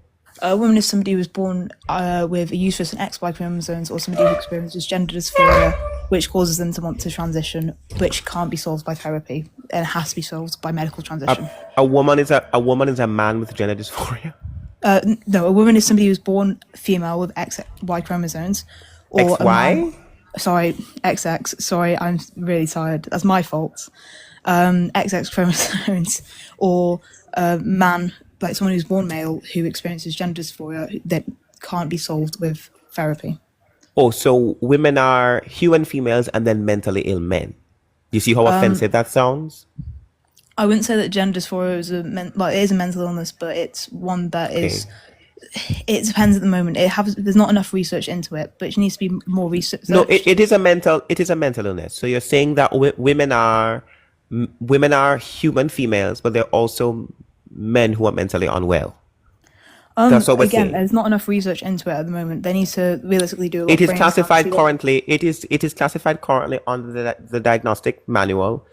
A woman is somebody who was born with a uterus and XY chromosomes, or somebody who experiences gender dysphoria, which causes them to want to transition, which can't be solved by therapy and has to be solved by medical transition. A woman is a man with gender dysphoria. No, a woman is somebody who's born female with XY chromosomes, or XY. Sorry, XX. Sorry, I'm really tired. That's my fault. XX chromosomes, or a man, like someone who's born male who experiences gender dysphoria that can't be solved with therapy. Oh, so women are human females and then mentally ill men. You see how offensive that sounds? I wouldn't say that gender dysphoria is it is a mental illness, but it's one that is. It depends at the moment. There's not enough research into it, but it needs to be more research. No, it is a mental illness. So you're saying that women are human females, but they're also men who are mentally unwell. That's what we're saying. There's not enough research into it at the moment. They need to realistically do a lot. It is classified currently. It is classified currently under the diagnostic manual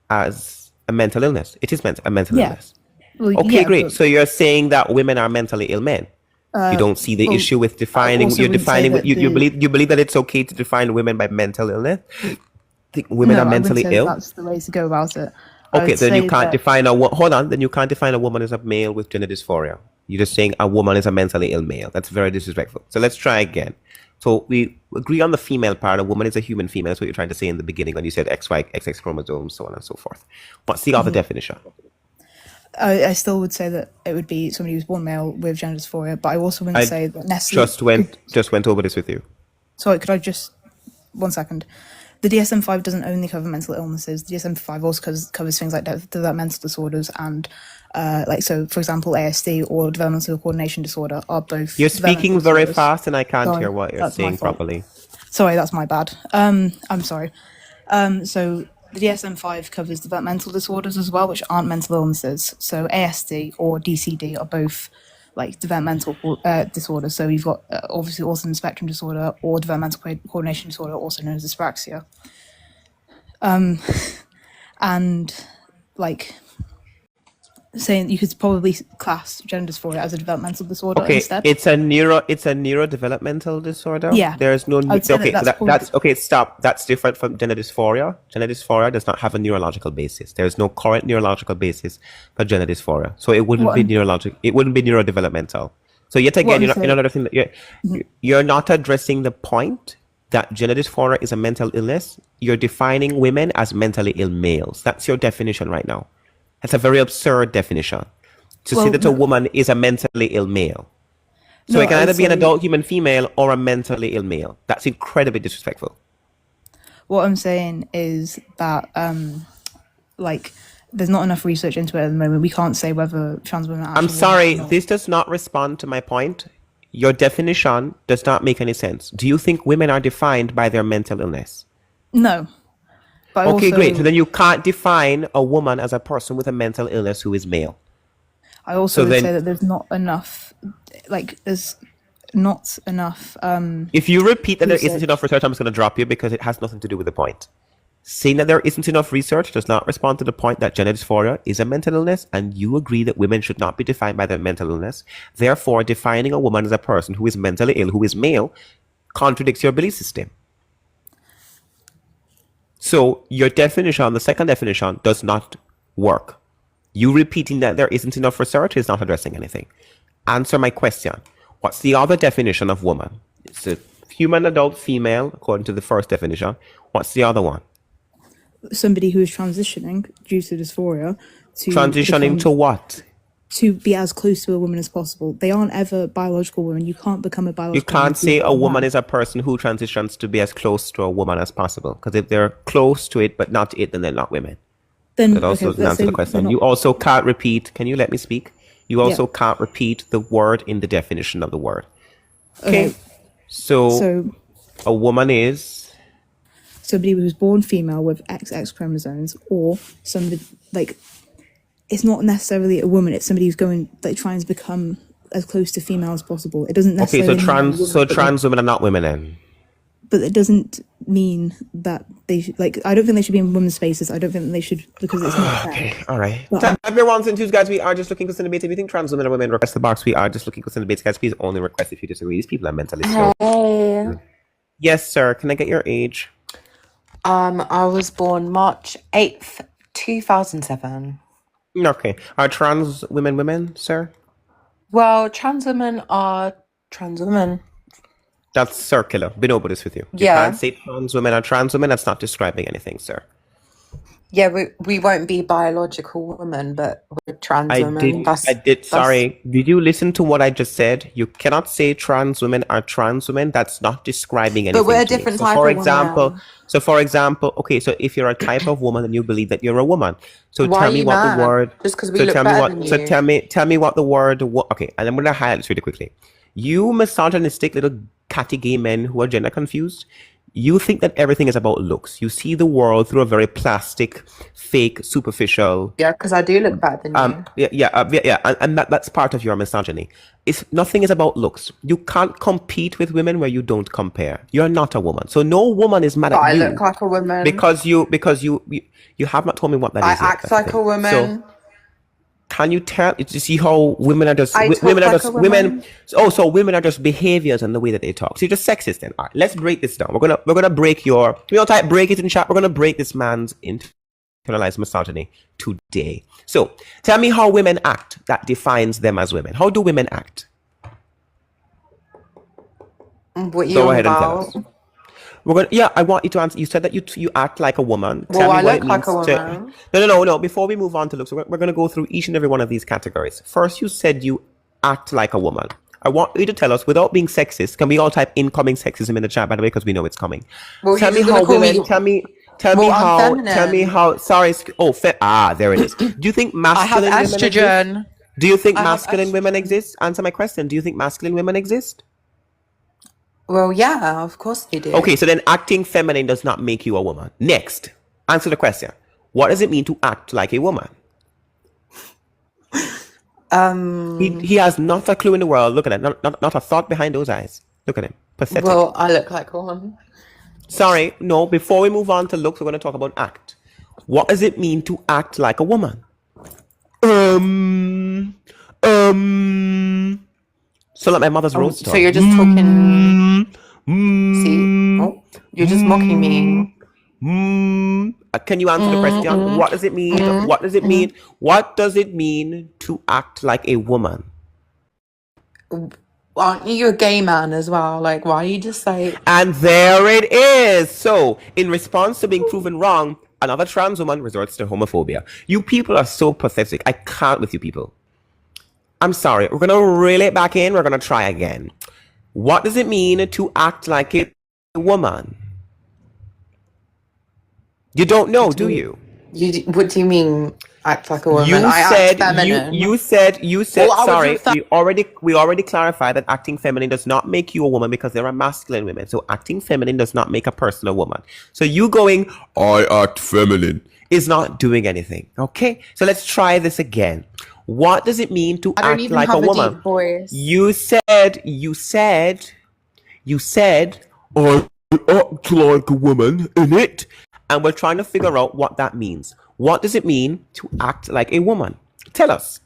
as a mental illness. It is a mental illness. Well, okay, great. So you're saying that women are mentally ill men. You don't see the issue with defining. You believe that it's okay to define women by mental illness. Think women are mentally ill. That's the way to go about it. Okay, then you can't define Then you can't define a woman as a male with gender dysphoria. You're just saying a woman is a mentally ill male. That's very disrespectful. So let's try again. So we agree on the female part. A woman is a human female. That's what you're trying to say in the beginning when you said XY, XX chromosomes, so on and so forth. What's the other definition? I still would say that it would be somebody who's born male with gender dysphoria, but I also wouldn't say that necessarily. Just went over this with you. Sorry, could I just 1 second? The DSM-5 doesn't only cover mental illnesses. The DSM-5 also covers things like developmental disorders and, so for example, ASD or developmental coordination disorder are both. You're speaking very fast, and I can't Sorry, hear what you're that's my saying fault. properly. Sorry, that's my bad. I'm sorry. So the DSM-5 covers developmental disorders as well, which aren't mental illnesses. So ASD or DCD are both like developmental disorders. So you've got obviously autism spectrum disorder or developmental coordination disorder, also known as dyspraxia. And like saying you could probably class gender dysphoria as a developmental disorder Okay, instead. it's a neurodevelopmental disorder. Yeah, There's no I would say okay. that's Okay. Stop. That's different from gender dysphoria. Gender dysphoria does not have a neurological basis. There is no current neurological basis for gender dysphoria, so it wouldn't be neurologic. It wouldn't be neurodevelopmental. So yet again, another thing that you're not addressing the point that gender dysphoria is a mental illness. You're defining women as mentally ill males. That's your definition right now. That's a very absurd definition to say that a woman is a mentally ill male. So it can either be an adult human female or a mentally ill male. That's incredibly disrespectful. What I'm saying is that there's not enough research into it at the moment. We can't say whether trans women are I'm sorry, this does not respond to my point. Your definition does not make any sense. Do you think women are defined by their mental illness? No. But okay, great. So then you can't define a woman as a person with a mental illness who is male. I also would say that there's not enough, there's not enough. If you repeat that there isn't enough research, I'm just going to drop you because it has nothing to do with the point. Saying that there isn't enough research does not respond to the point that gender dysphoria is a mental illness, and you agree that women should not be defined by their mental illness. Therefore, defining a woman as a person who is mentally ill, who is male, contradicts your belief system. So your definition, the second definition, does not work. You repeating that there isn't enough research is not addressing anything. Answer my question. What's the other definition of woman? It's a human adult female, according to the first definition. What's the other one? Somebody who is transitioning due to dysphoria to transitioning to what? To be as close to a woman as possible. They aren't ever biological women. You can't become a biological woman. You can't say a woman is a person who transitions to be as close to a woman as possible. Because if they're close to it but not it, then they're not women. Then that also doesn't answer the question. You also can't repeat. Can you let me speak? You also can't repeat the word in the definition of the word. Okay. So a woman is somebody who was born female with XX chromosomes, or somebody it's not necessarily a woman. It's somebody who's trying to become as close to female as possible. It doesn't necessarily. Okay, so trans women are not women then. But it doesn't mean that they should, I don't think they should be in women's spaces. I don't think they should, because it's not fair. Okay, all right. Everyone, and twos, guys, we are just looking for debate. If you think trans women are women, request the box. We are just looking for debate, guys. Please only request if you disagree. These people are mentally ill. Hey. Yes, sir. Can I get your age? I was born March 8th, 2007. Okay. Are trans women, sir? Well, trans women are trans women. That's circular. Been over this with you. You can't say trans women are trans women. That's not describing anything, sir. Yeah, we won't be biological women, but we're trans women. Sorry. Did you listen to what I just said? You cannot say trans women are trans women. That's not describing anything. But we're a different type of woman. So for example, okay, so if you're a type of woman, then you believe that you're a woman. So Why tell are me you what mad? the word. Just because we look better than you. So tell me what the word. Okay, and I'm gonna highlight this really quickly. You misogynistic little catty gay men who are gender confused. You think that everything is about looks. You see the world through a very plastic, fake, superficial. Yeah, because I do look better than you. And that's part of your misogyny. Nothing is about looks. You can't compete with women where you don't compare. You're not a woman, so no woman is mad at you. I look like a woman because you have not told me what that is. I act like a woman. So, can you tell? You see how women are just women are like just women. Oh, so women are just behaviors and the way that they talk. So you're just sexist then. All right, let's break this down. We're gonna break your. We all type break it in chat. We're gonna break this man's internalized misogyny today. So tell me how women act that defines them as women. How do women act? What you Go ahead about? and tell us. I want you to answer. You said that you act like a woman. Well, I look like a woman. No. Before we move on to looks, we're going to go through each and every one of these categories. First, you said you act like a woman. I want you to tell us, without being sexist, can we all type incoming sexism in the chat, by the way, because we know it's coming. Well, Tell you're me just gonna how call women, me. tell Well, me I'm feminine. how, sorry, there it is. Do you think I have masculine women exist? estrogen. Do you think I have masculine women estrogen. exist? Answer my question. Do you think masculine women exist? Well, yeah, of course they do. Okay, so then acting feminine does not make you a woman. Next, answer the question. What does it mean to act like a woman? He has not a clue in the world. Look at him. Not a thought behind those eyes. Look at him. Pathetic. Well, I look like one. Sorry, no. Before we move on to looks, we're going to talk about act. What does it mean to act like a woman? So like my mother's roast. So you're just talking. See, you're just mocking me. Can you answer the question? What does it mean? What does it mean? What does it mean to act like a woman? Aren't you a gay man as well? Like, why are you just like... And there it is. So, in response to being proven wrong, another trans woman resorts to homophobia. You people are so pathetic. I can't with you people. I'm sorry. We're going to reel it back in. We're going to try again. What does it mean to act like a woman? You don't know, do you? What do you mean, act like a woman? You I said act feminine. you said Well, sorry. We already clarified that acting feminine does not make you a woman because there are masculine women. So acting feminine does not make a person a woman. So you going, I act feminine, is not doing anything. Okay? So let's try this again. What does it mean to I don't act even like have a a woman? deep voice. You said I act like a woman, innit? and we're trying to figure out what that means. What does it mean to act like a woman? Tell us.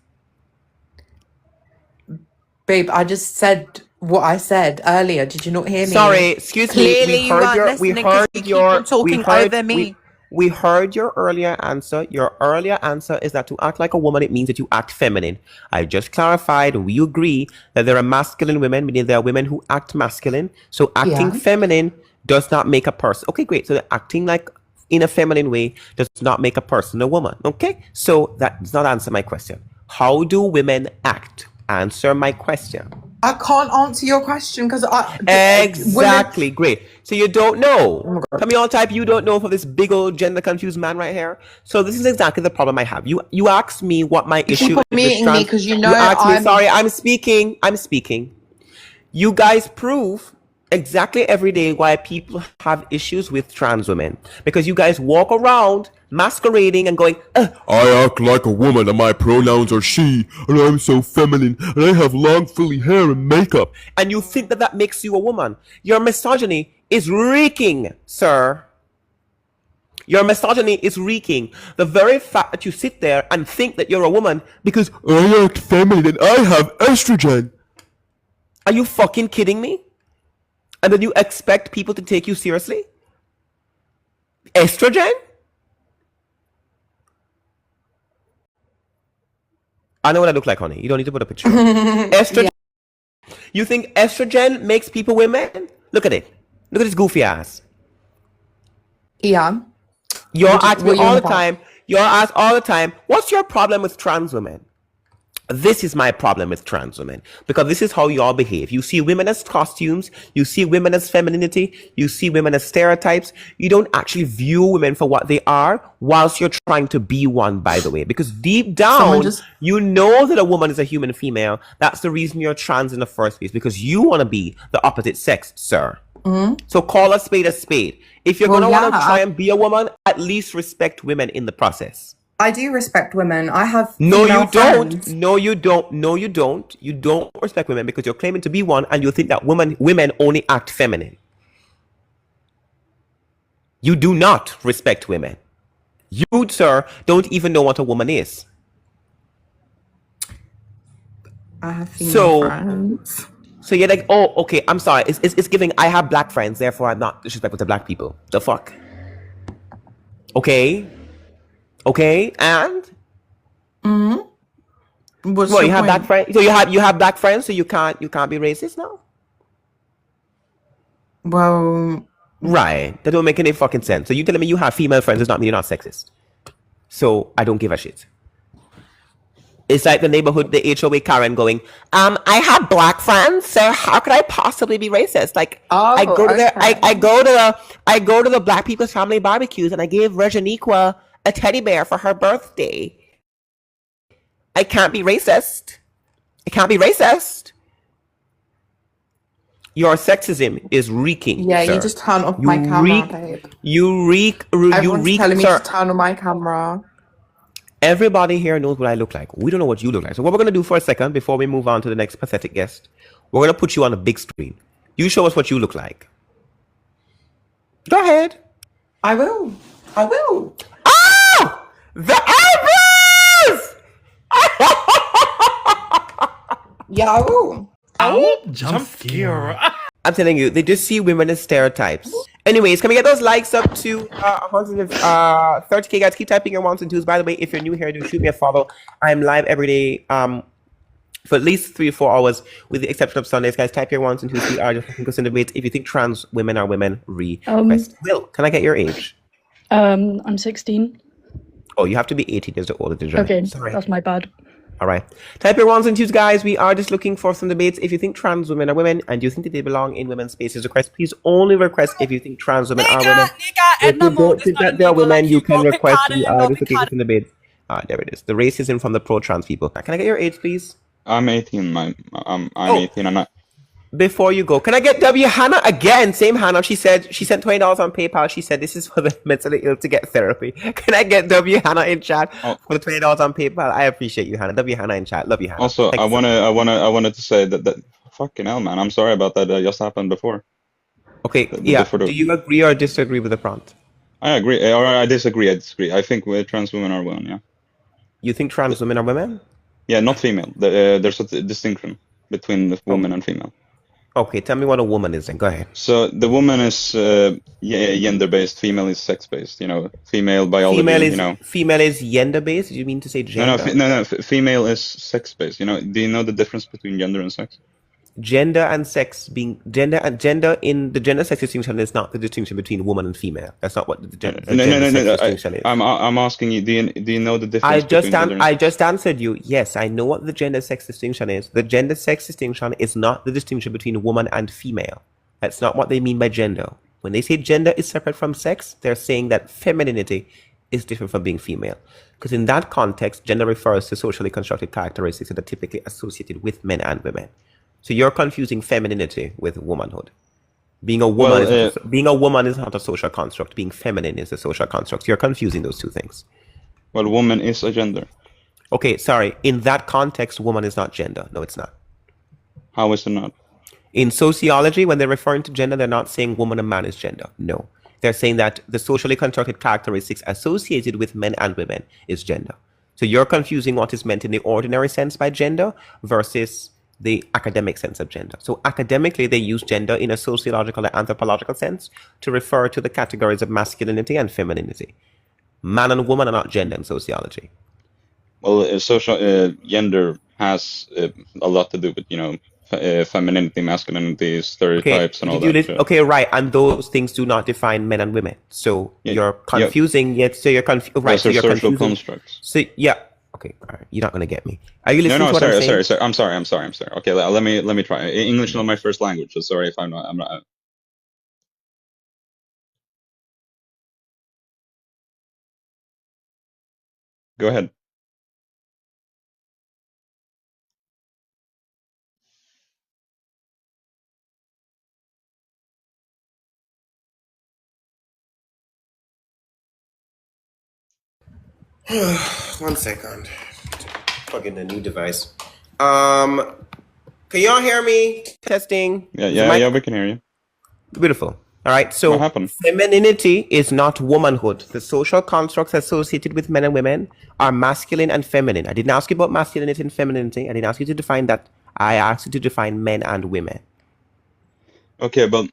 Babe, I just said what I said earlier. Did you not hear me? Sorry, excuse me. Clearly you weren't listening because you keep on talking over me. We heard your earlier answer. Your earlier answer is that to act like a woman, it means that you act feminine. I just clarified. We agree that there are masculine women, meaning there are women who act masculine. So acting feminine does not make a person. Okay, great. So acting like in a feminine way does not make a person a woman. Okay? So that does not answer my question. How do women act? Answer my question. I can't answer your question because Exactly. Great. So you don't know. Tell me all type you don't know for this big old gender confused man right here. So this is exactly the problem I have. You asked me what my issue keep is. muting me because you know Sorry, I'm speaking. You guys prove exactly every day why people have issues with trans women. Because you guys walk around masquerading and going, I act like a woman and my pronouns are she, and I'm so feminine, and I have long fully hair and makeup. And you think that that makes you a woman. Your misogyny is reeking, sir. Your misogyny is reeking. The very fact that you sit there and think that you're a woman because I act feminine and I have estrogen. Are you fucking kidding me? And then you expect people to take you seriously? Estrogen? I know what I look like, honey. You don't need to put a picture. Estrogen? Yeah. You think estrogen makes people women? Look at it. Look at this goofy ass. Yeah. You're asking all the time. You're asked all the time, what's your problem with trans women? This is my problem with trans women because this is how you all behave. You see women as costumes. You see women as femininity. You see women as stereotypes. You don't actually view women for what they are whilst you're trying to be one, by the way, because deep down, you know that a woman is a human female. That's the reason you're trans in the first place, because you want to be the opposite sex, sir. So call a spade a spade. If you're going to want to try and be a woman, at least respect women in the process. I do respect women. I have No, you friends. don't. No, you don't. No, you don't. You don't respect women because you're claiming to be one and you think that women only act feminine. You do not respect women. You, sir, don't even know what a woman is. I have female friends. So you're like, oh, okay, I'm sorry. It's giving, I have black friends, therefore I'm not disrespectful to black people. The fuck? Okay? Okay, and well, you have black friends. So you have black friends, so you can't be racist now. Well, right, that don't make any fucking sense. So you telling me you have female friends does not mean you're not sexist. So I don't give a shit. It's like the neighborhood, the HOA Karen going, I have black friends, so how could I possibly be racist? Like, I Oh, go to the, okay. I go to the Black People's Family barbecues, and I gave Reginiqua a teddy bear for her birthday. I can't be racist. I can't be racist. Your sexism is reeking. Yeah, sir. you just turn off You my camera, reek. babe. You reek. Everyone's telling me sir. to turn on my camera. Everybody here knows what I look like. We don't know what you look like. So what we're going to do for a second before we move on to the next pathetic guest, we're going to put you on a big screen. You show us what you look like. Go ahead. I will. I will. Oh! The eyebrows! Yeah, I will. Jump scare. I'm telling you, they just see women as stereotypes. Anyways, can we get those likes up to 130k, guys? Keep typing your ones and twos. By the way, if you're new here, do shoot me a follow. I'm live every day for at least 3 or 4 hours, with the exception of Sundays. Guys, type your ones and twos. We are just discussing debates. If you think trans women are women, request. Will, can I get your age? I'm 16. Oh, you have to be 18 years older to join. Okay, Sorry. that's my bad. All right. Type your ones and twos, guys. We are just looking for some debates. If you think trans women are women and you think that they belong in women's spaces, request. Please only request if you think trans women are women. If you don't think that they're women, you can request. We are just looking for some debates. There it is. The racism from the pro-trans people. Can I get your age, please? I'm 18. I'm 18. I'm not. Before you go, can I get W Hannah again? Same Hannah. She said she sent $20 on PayPal. She said this is for the mentally ill to get therapy. Can I get W Hannah in chat for the $20 on PayPal? I appreciate you, Hannah. W Hannah in chat. Love you, Hannah. Also, Thank I you. wanted to say that fucking hell, man. I'm sorry about that. That just happened before. Okay, yeah. Do you agree or disagree with the prompt? I agree, or I disagree. I disagree. I think trans women are women. Yeah. You think trans women are women? Yeah, not female. There's a distinction between the woman and female. Okay, tell me what a woman is then. Go ahead. So the woman is gender-based. Female is sex-based. You know, female biology. Female is gender-based. You mean to say gender? No. Female is sex-based. You know, do you know the difference between gender and sex? Gender and sex being gender in the gender sex distinction is not the distinction between woman and female. That's not what the gender sex distinction is. I'm asking you. Do you know the difference? I just answered you. Yes, I know what the gender sex distinction is. The gender sex distinction is not the distinction between woman and female. That's not what they mean by gender. When they say gender is separate from sex, they're saying that femininity is different from being female. Because in that context, gender refers to socially constructed characteristics that are typically associated with men and women. So you're confusing femininity with womanhood. Being a woman is not a social construct. Being feminine is a social construct. You're confusing those two things. Well, woman is a gender. Okay, sorry. In that context, woman is not gender. No, it's not. How is it not? In sociology, when they're referring to gender, they're not saying woman and man is gender. No. They're saying that the socially constructed characteristics associated with men and women is gender. So you're confusing what is meant in the ordinary sense by gender versus the academic sense of gender. So academically, they use gender in a sociological and anthropological sense to refer to the categories of masculinity and femininity. Man and woman are not gender in sociology. Well, gender has a lot to do with, femininity, masculinity, stereotypes, and all that shit. Okay, right. And those things do not define men and women. So you're confusing, so you're confusing. Right, so you're social confusing. constructs. So, yeah. Okay, all right. You're not gonna get me. Are you listening to what I'm saying? I'm sorry. Okay, let me try. English is not my first language, so sorry if I'm not. Go ahead. One second. Plug in the new device. Can y'all hear me? Testing. Yeah, we can hear you. Beautiful. All right. So what happened? Femininity is not womanhood. The social constructs associated with men and women are masculine and feminine. I didn't ask you about masculinity and femininity. I didn't ask you to define that. I asked you to define men and women. Okay, wait.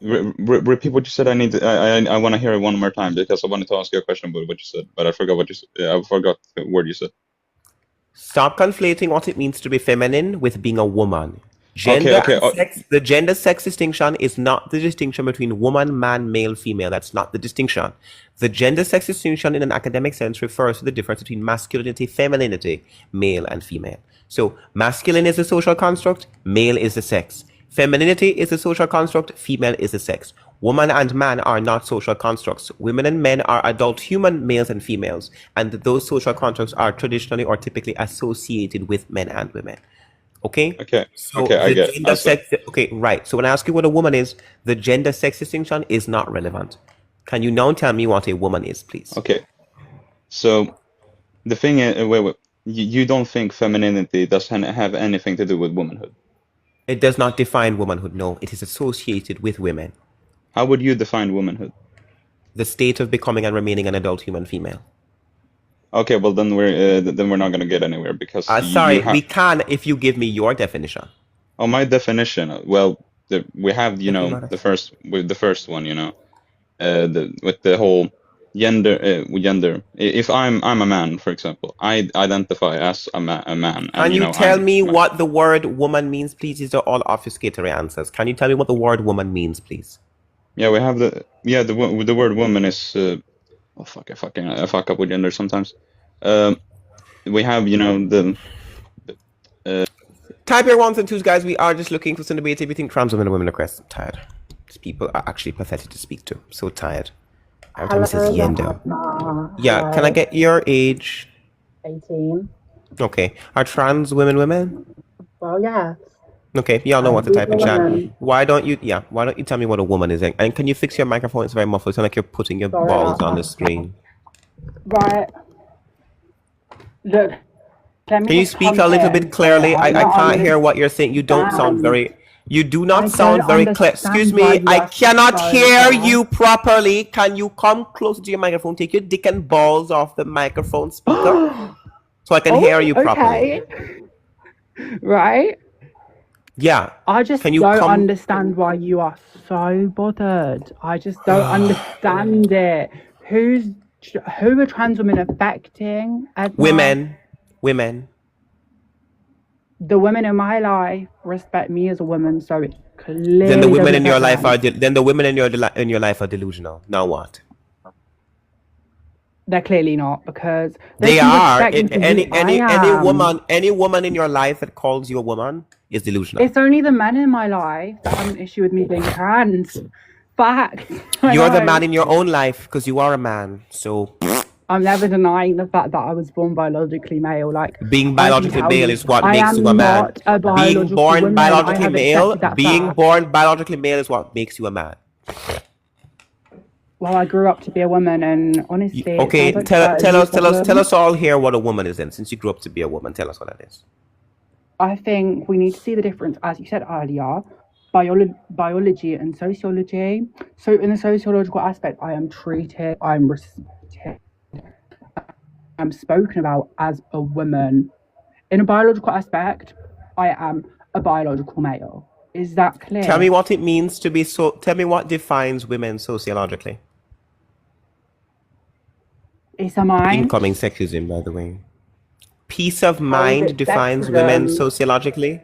Repeat what you said. I want to hear it one more time because I wanted to ask you a question about what you said, but I forgot what you said. I forgot the word you said. Stop conflating what it means to be feminine with being a woman. Gender Okay. and sex, the gender sex distinction is not the distinction between woman, man, male, female. That's not the distinction. The gender sex distinction in an academic sense refers to the difference between masculinity, femininity, male and female. So masculine is the social construct, male is the sex. Femininity is the social construct, female is the sex. Woman and man are not social constructs. Women and men are adult human males and females, and those social constructs are traditionally or typically associated with men and women. Okay? So I the get it. gender sex, okay, right. So when I ask you what a woman is, the gender sex distinction is not relevant. Can you now tell me what a woman is, please? Okay. So the thing is, wait. You don't think femininity doesn't have anything to do with womanhood? It does not define womanhood, no. It is associated with women. How would you define womanhood? The state of becoming and remaining an adult human female. Okay, well then we're not gonna get anywhere because Sorry, we can if you give me your definition. Oh, my definition. Well, we have the first one. With the whole gender. If I'm a man, for example, I identify as a man. Can you tell me what the word woman means, please? These are all obfuscatory answers. Can you tell me what the word woman means, please? Yeah, we have the word woman is oh fuck, I fuck up with gender sometimes. We have type your ones and twos, guys. We are just looking for some debate. If you think trans women and women are crest, I'm tired. These people are actually pathetic to speak to. So tired. Every time it says yendo. Yeah, can I get your age? 18. Okay. Are trans women? Well, yeah. Okay, y'all know what to type in chat. Why don't you tell me what a woman is? And can you fix your microphone? It's very muffled. It's not like you're putting your balls on the screen. Right. Look. Can you speak a little bit clearly? I can't hear what you're saying. You don't sound very... You do not sound very clear. Excuse me, I cannot hear you properly. Can you come closer to your microphone? Take your dick and balls off the microphone speaker so I can hear you properly. Right? Yeah. I just don't understand why you are so bothered. I just don't understand it. Who are trans women affecting? Edna? Women. The women in my life respect me as a woman, so it clearly Then the women in your life are delusional. Now what? They're clearly not, because they are. Any woman in your life that calls you a woman is delusional. It's only the men in my life that have an issue with me being trans. Fact. You're the man in your own life because you are a man. So I'm never denying the fact that I was born biologically male. Like being biologically male is what makes you a man. Being born biologically male is what makes you a man. Well, I grew up to be a woman, and honestly, okay. Tell us all here what a woman is. Then, since you grew up to be a woman, tell us what that is. I think we need to see the difference, as you said earlier, biology and sociology. So, in the sociological aspect, I am treated, I'm respected, I'm spoken about as a woman. In a biological aspect, I am a biological male. Is that clear? Tell me what it means to be so. Tell me what defines women sociologically. It's a mind. Incoming sexism, by the way. Peace of mind defines women sociologically.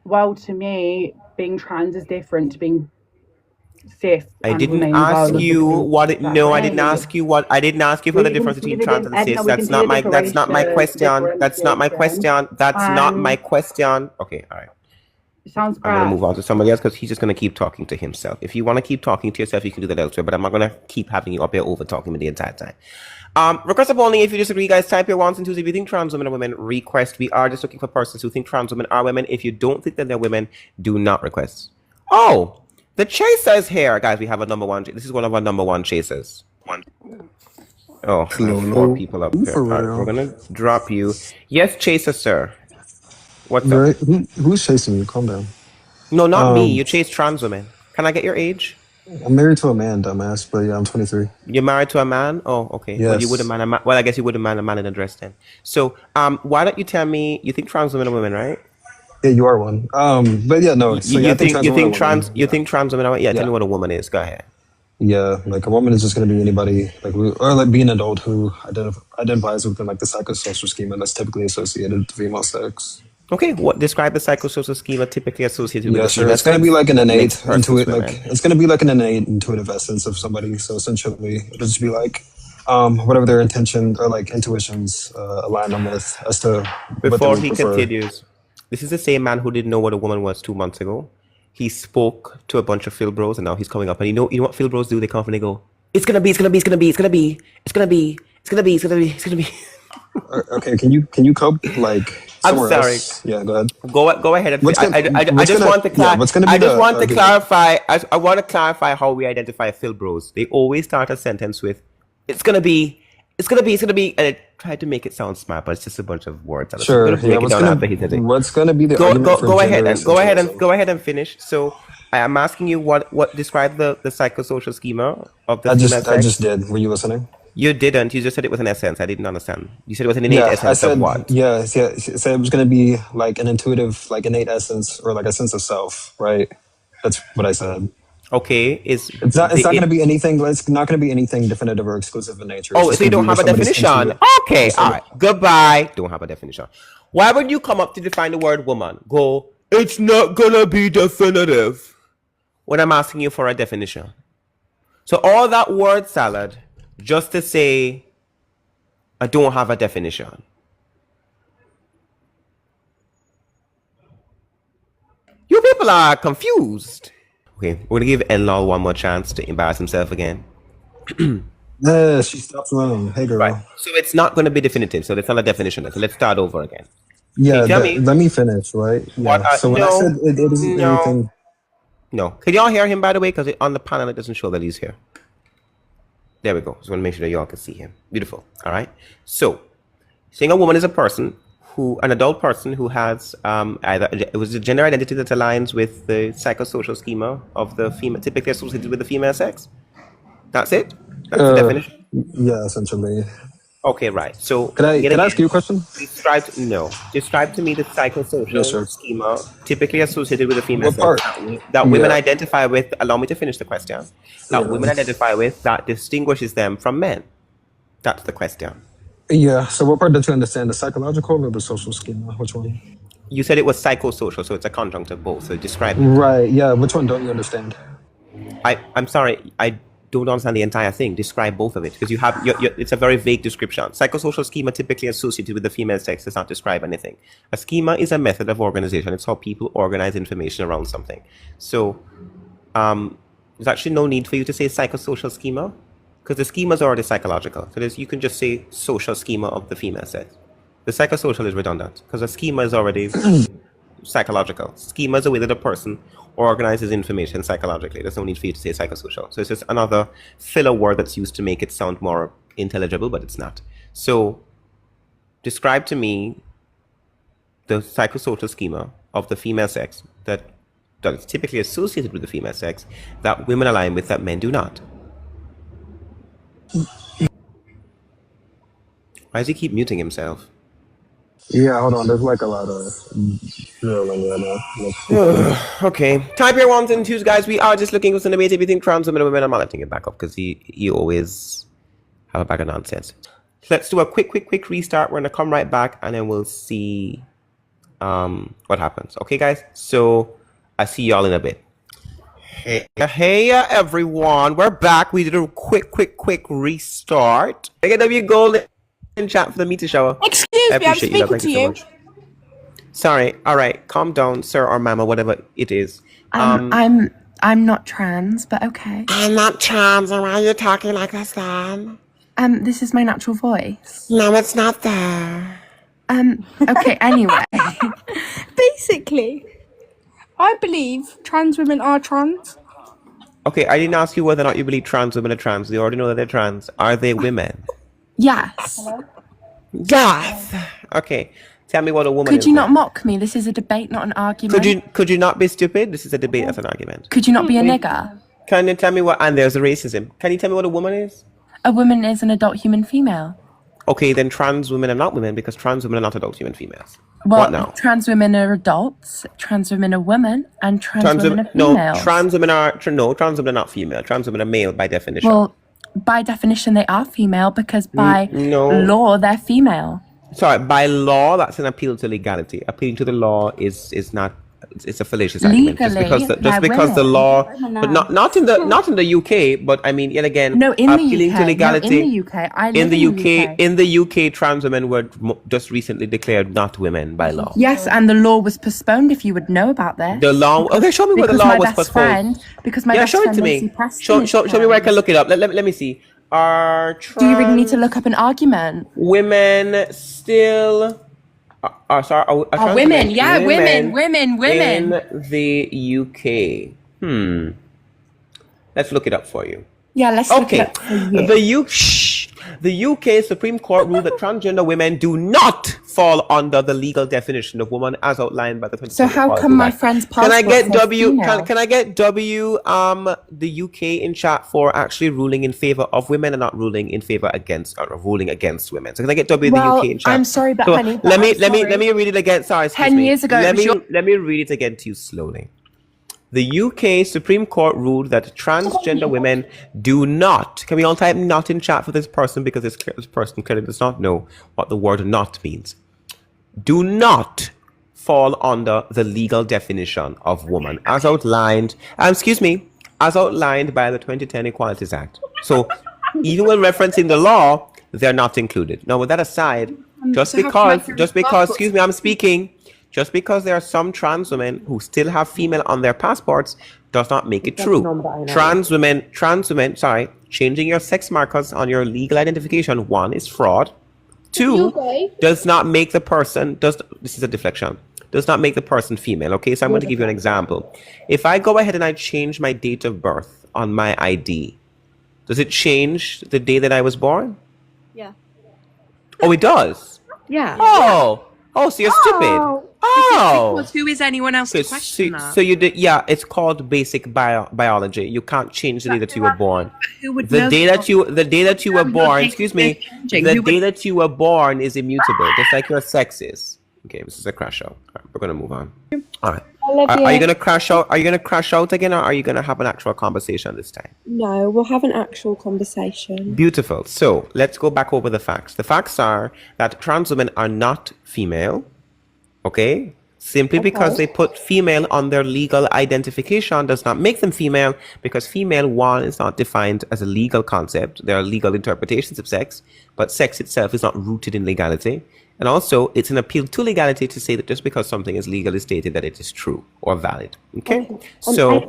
Well, to me, being trans is different to being cis. I didn't ask you what it. No, I didn't ask you what. I didn't ask you for the difference between trans and cis. That's not my question. That's not my question. Okay, all right. Sounds I'm going to move on to somebody else because he's just going to keep talking to himself. If you want to keep talking to yourself, you can do that elsewhere, but I'm not going to keep having you up here over talking me the entire time. Request of only if you disagree, guys. Type your ones and twos if you think trans women are women. Request. We are just looking for persons who think trans women are women. If you don't think that they're women, do not request. Oh, the chaser is here. Guys, we have a number one. This is one of our number one chasers. Oh, four people up here. Right, we're going to drop you. Yes, chaser, sir. What's up? Who's chasing you? Calm down. No, not me. You chase trans women. Can I get your age? I'm married to a man, dumbass, but yeah, I'm 23. You're married to a man? Oh, okay. Yes. Well, you wouldn't man. Well, I guess you wouldn't man a man in a dress then. So, why don't you tell me? You think trans women are women, right? Yeah, you are one. But yeah, no. So you think trans women are women? Yeah, tell me what a woman is. Go ahead. Yeah, like a woman is just going to be anybody, or be an adult who identifies within like the psychosocial schema that's typically associated with the female sex. Okay, what describe the psychosocial schema typically associated with the Yes, sir. female It's going to sex? be like an innate Mixed versus intuitive, women. like it's going to be like an innate intuitive essence of somebody. So essentially, it'll just be like whatever their intention or like intuitions align them with as to what they Before would he prefer. continues, this is the same man who didn't know what a woman was 2 months ago. He spoke to a bunch of Phil bros, and now he's coming up. And you know what Phil bros do? They come up and they go, "It's gonna be, it's gonna be, it's gonna be, it's gonna be, it's gonna be, it's gonna be, it's gonna be, it's gonna be." Okay, can you cope like I'm somewhere sorry. else? Yeah, go ahead. Go ahead. What's gonna, I what's just gonna, want to yeah, what's gonna be I just the want to argument? clarify. I want to clarify how we identify Phil bros. They always start a sentence with, "It's gonna be, it's gonna be, it's gonna be," and I try to make it sound smart, but it's just a bunch of words. And Sure. I'm gonna break Yeah. it down after he said it. What's gonna be the Go argument go for go ahead gender and go essentialism? ahead and finish. So I am asking you what describe the psychosocial schema of the I female just sex. did. Were you listening? You didn't. You just said it was an essence. I didn't understand. You said it was an innate Yeah, I essence of said what? yeah. Yeah, so it was gonna be like an intuitive, like innate essence or like a sense of self, right? That's what I said. Okay, is It's not. It's the not going to be anything. It's not going to be anything definitive or exclusive in nature. It's oh, just so you going to don't be have what a somebody's definition? intuitive. Okay, Just all somebody- right. Goodbye. Don't have a definition. Why would you come up to define the word woman? Go, it's not gonna be definitive. When I'm asking you for a definition. So all that word salad just to say I don't have a definition. You people are confused. Okay, we're gonna give Enlal one more chance to embarrass himself again. Yeah, she stops running. Hey, girl. Right. So it's not going to be definitive. So that's not a definition. So let's start over again. Yeah, Can you tell me let me finish, right? what? Yeah. So when I said it isn't anything. No. Can y'all hear him, by the way? Because on the panel, it doesn't show that he's here. There we go. Just want to make sure that y'all can see him. Beautiful. All right. So saying a woman is a person an adult person who has either it was a gender identity that aligns with the psychosocial schema of the female, typically associated with the female sex. That's it. That's the definition. Yeah, essentially. Okay, right. So Can I ask you a question? Describe to me the psychosocial Yes, sir. schema typically associated with the female What sex part? that women Yeah. identify with. Allow me to finish the question. That Yeah. women identify with that distinguishes them from men. That's the question. Yeah. So what part did you understand? The psychological or the social schema? Which one? You said it was psychosocial, so it's a conjunct of both. So describe it. Right. Yeah. Which one don't you understand? I'm sorry. I don't understand the entire thing. Describe both of it because you have it's a very vague description. Psychosocial schema typically associated with the female sex does not describe anything. A schema is a method of organization. It's how people organize information around something. So there's actually no need for you to say psychosocial schema because the schema is already psychological. So you can just say social schema of the female sex. The psychosocial is redundant because the schema is already psychological. Schema is a way that a person organizes information psychologically. There's no need for you to say psychosocial. So it's just another filler word that's used to make it sound more intelligible, but it's not. So describe to me the psychosocial schema of the female sex that is typically associated with the female sex that women align with that men do not. Why does he keep muting himself? Yeah. Hold on. There's like a lot of drilling right now. Okay. Type your ones and twos, guys. We are just looking for some debate between trans women and women. I'm not letting it back up because he always have a bag of nonsense. Let's do a quick restart. We're gonna come right back and then we'll see what happens. Okay, guys. So I see y'all in a bit. Hey everyone, we're back. We did a quick restart. Again, W Gold in chat for the meter shower. Excuse me, I'm speaking Thank to you so you. much. Sorry. All right, calm down, sir or mama, whatever it is. I'm not trans, but okay. I'm not trans, and why are you talking like this then? This is my natural voice. No, it's not there. Okay, anyway. Basically, I believe trans women are trans. Okay, I didn't ask you whether or not you believe trans women are trans. You already know that they're trans. Are they women? Yes. Yes. Okay. Tell me what a woman is. Could you not mock me? This is a debate, not an argument. Could you not be stupid? This is a debate, that's an argument. Could you not be a nigger? Can you tell me what? And there's a racism. Can you tell me what a woman is? A woman is an adult human female. Okay, then trans women are not women because trans women are not adult human females. Well, What now? trans women are adults, trans women are women, and trans women are females. trans women are trans women are not female. Trans women are male by definition. Well, by definition, they are female because by law, they're female. Sorry, by law, that's an appeal to legality. Appealing to the law is not. It's a fallacious argument. Legally, Just because the women. law, Women but now. not in the UK. But I mean, yet again, No, in the appealing UK. to legality. No, in the UK. I live In the in the UK, UK. in the UK, trans women were just recently declared not women by law. Yes, and the law was postponed. If you would know about this. The law. Okay, show me where the Because law my was best postponed. because my Yeah, best show it friend to Lucy me. Preston is Show me where I can trans. look it up. Let me see. Are Do you really need to trans look up an argument? women still? Sorry, are trans women, yeah, women in the UK? Let's look it up for you. Yeah, let's look it Okay, up for you. the UK Supreme Court ruled that transgender women do not fall under the legal definition of woman as outlined by the 2020 So how Equality come my Act. friend's Can I passport get says W? female? Can I get W? The UK in chat for actually ruling in favor of women and not ruling in favor against or ruling against women. So can I get W? The Well, UK in chat? I'm sorry, but So honey, but let me I'm let me read it again. Sorry, excuse 10 me. years ago, it Let was me read it again to you slowly. The UK Supreme Court ruled that transgender women do not. Can we all type "not" in chat for this person because this person clearly does not know what the word "not" means. Do not fall under the legal definition of woman as outlined. As outlined by the 2010 Equalities Act. So even when referencing the law, they're not included. Now, with that aside, just because, excuse me, I'm speaking. Just because there are some trans women who still have female on their passports does not make it true. Trans women, sorry, changing your sex markers on your legal identification, one, is fraud. Two, does not make the person, this is a deflection, does not make the person female, okay? So I'm going to give you an example. If I go ahead and I change my date of birth on my ID, does it change the day that I was born? Yeah. Oh, it does? Yeah. Oh, so you're stupid. Because who is anyone else to Okay, question that? so you did, yeah, it's called basic biology. You can't change the day that you were born. Who would The know day that you were born, excuse me, changing? the Who day that you were born is immutable, just like your sex is. Okay, this is a crash out. All right, we're gonna move on. All right. Are you gonna crash out? Are you gonna crash out again, or are you gonna have an actual conversation this time? No, we'll have an actual conversation. Beautiful. So let's go back over the facts. The facts are that trans women are not female. Okay. Simply because they put female on their legal identification does not make them female, because female, one, is not defined as a legal concept. There are legal interpretations of sex, but sex itself is not rooted in legality. And also, it's an appeal to legality to say that just because something is legally stated that it is true or valid. Okay? So,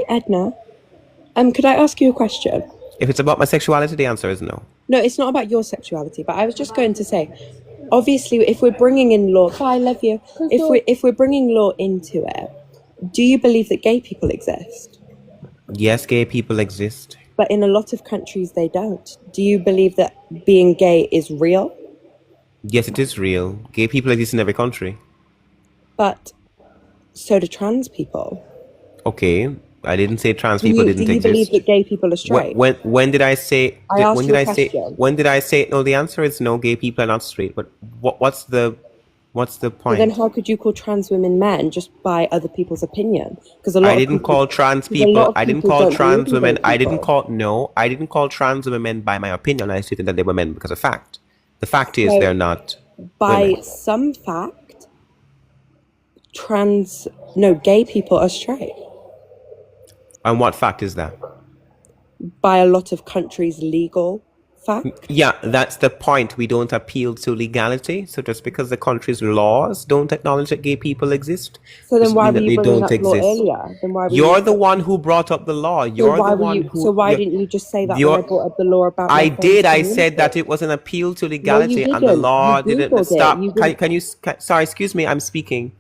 Edna, could I ask you a question? if it's about my sexuality, the answer is no. No, it's not about your sexuality, but I was just going to say, obviously, if we're bringing in law, I love you. If we're bringing law into it, do you believe that gay people exist? Yes, gay people exist. But in a lot of countries, they don't. Do you believe that being gay is real? Yes, it is real. Gay people exist in every country. But so do trans people. Okay, I didn't say trans people didn't Do you believe exist. that gay people are straight? When did I say? I asked When you did a I say? question. When did I say? No, the answer is no. Gay people are not straight. But what's the So point? then how could you call trans women men just by other people's opinion? Because a lot I of didn't people, call trans 'cause a lot people. of I didn't people call don't trans believe in women. gay I didn't people. call. I didn't call trans women men by my opinion. I stated that they were men because of fact. The fact is So they're not by women. some fact, gay people are straight. And what fact is that? By a lot of countries' legal fact. Yeah, that's the point. We don't appeal to legality. So just because the country's laws don't acknowledge that gay people exist, So then doesn't why mean were that you they bringing don't up law exist. earlier? Then why were You're you? the one who brought up the law. So You're why the were one you? who. So why you're- didn't you just say that when you're- I brought up the law about my I friend's did. I said that community? it was an appeal to No, you legality, and the didn't. law You didn't googled it. stop. You Can you? Sorry, excuse me. I'm speaking.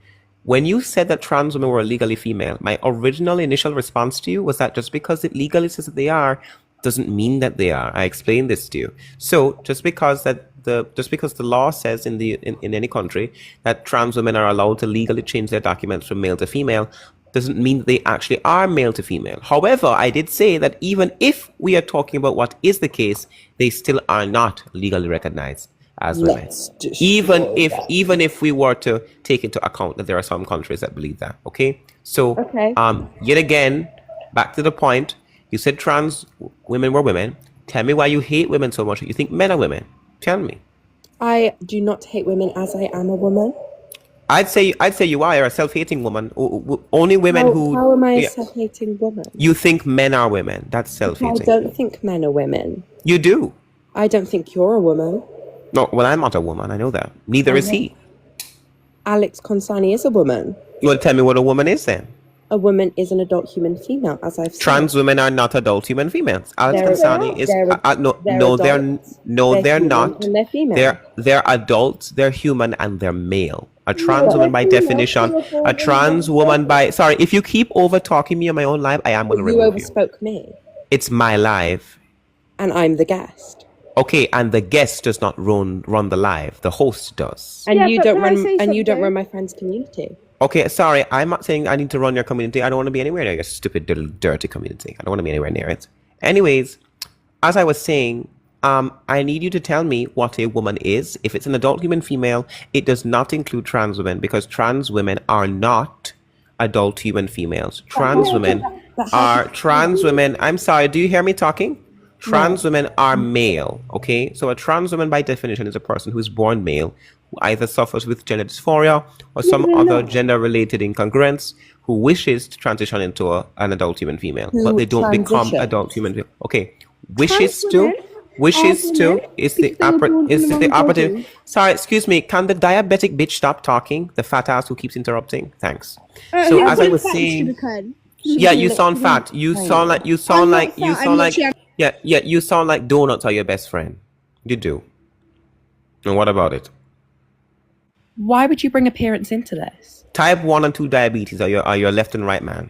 When you said that trans women were legally female, my original initial response to you was that just because it legally says that they are, doesn't mean that they are. I explained this to you. So just because the law says in any country that trans women are allowed to legally change their documents from male to female, doesn't mean that they actually are male to female. However, I did say that even if we are talking about what is the case, they still are not legally recognized as women. Even if we were to take into account that there are some countries that believe that. Okay. So yet again, back to the point. You said trans women were women. Tell me why you hate women so much. You think men are women. Tell me. I do not hate women as I am a woman. I'd say you are a self-hating woman. Only women who. How am I a self-hating woman? You think men are women. That's I self-hating. don't think men are women. You do. I don't think you're a woman. No, well, I'm not a woman. I know that. Neither is he. Alex Consani is a woman. You want to tell me what a woman is then? A woman is an adult human female, as I've said. Trans women are not adult human females. Alex Consani is they're not. And they're female. They're adults. They're human and they're male. A trans woman by definition. A trans woman by if you keep over talking me on my own live, I am going to remove you. You overspoke me. It's my live. And I'm the guest. Okay, and the guest does not run the live. The host does. And you don't run my friend's community. Okay, sorry, I'm not saying I need to run your community. I don't want to be anywhere near your stupid little dirty community. I don't want to be anywhere near it. Anyways, as I was saying, I need you to tell me what a woman is. If it's an adult human female, it does not include trans women because trans women are not adult human females. Trans women are I'm sorry, do you hear me talking? Trans women are male, okay? So a trans woman by definition is a person who is born male, who either suffers with gender dysphoria or some other gender-related incongruence, who wishes to transition into an adult human female, but they don't become adult human female. Okay, wishes to is the operative. Sorry, excuse me, can the diabetic bitch stop talking? The fat ass who keeps interrupting? Thanks. So as I was saying, yeah, you sound fat. You sound like you sound like donuts are your best friend. You do. And what about it? Why would you bring appearance into this? Type 1 and 2 diabetes are your left and right man.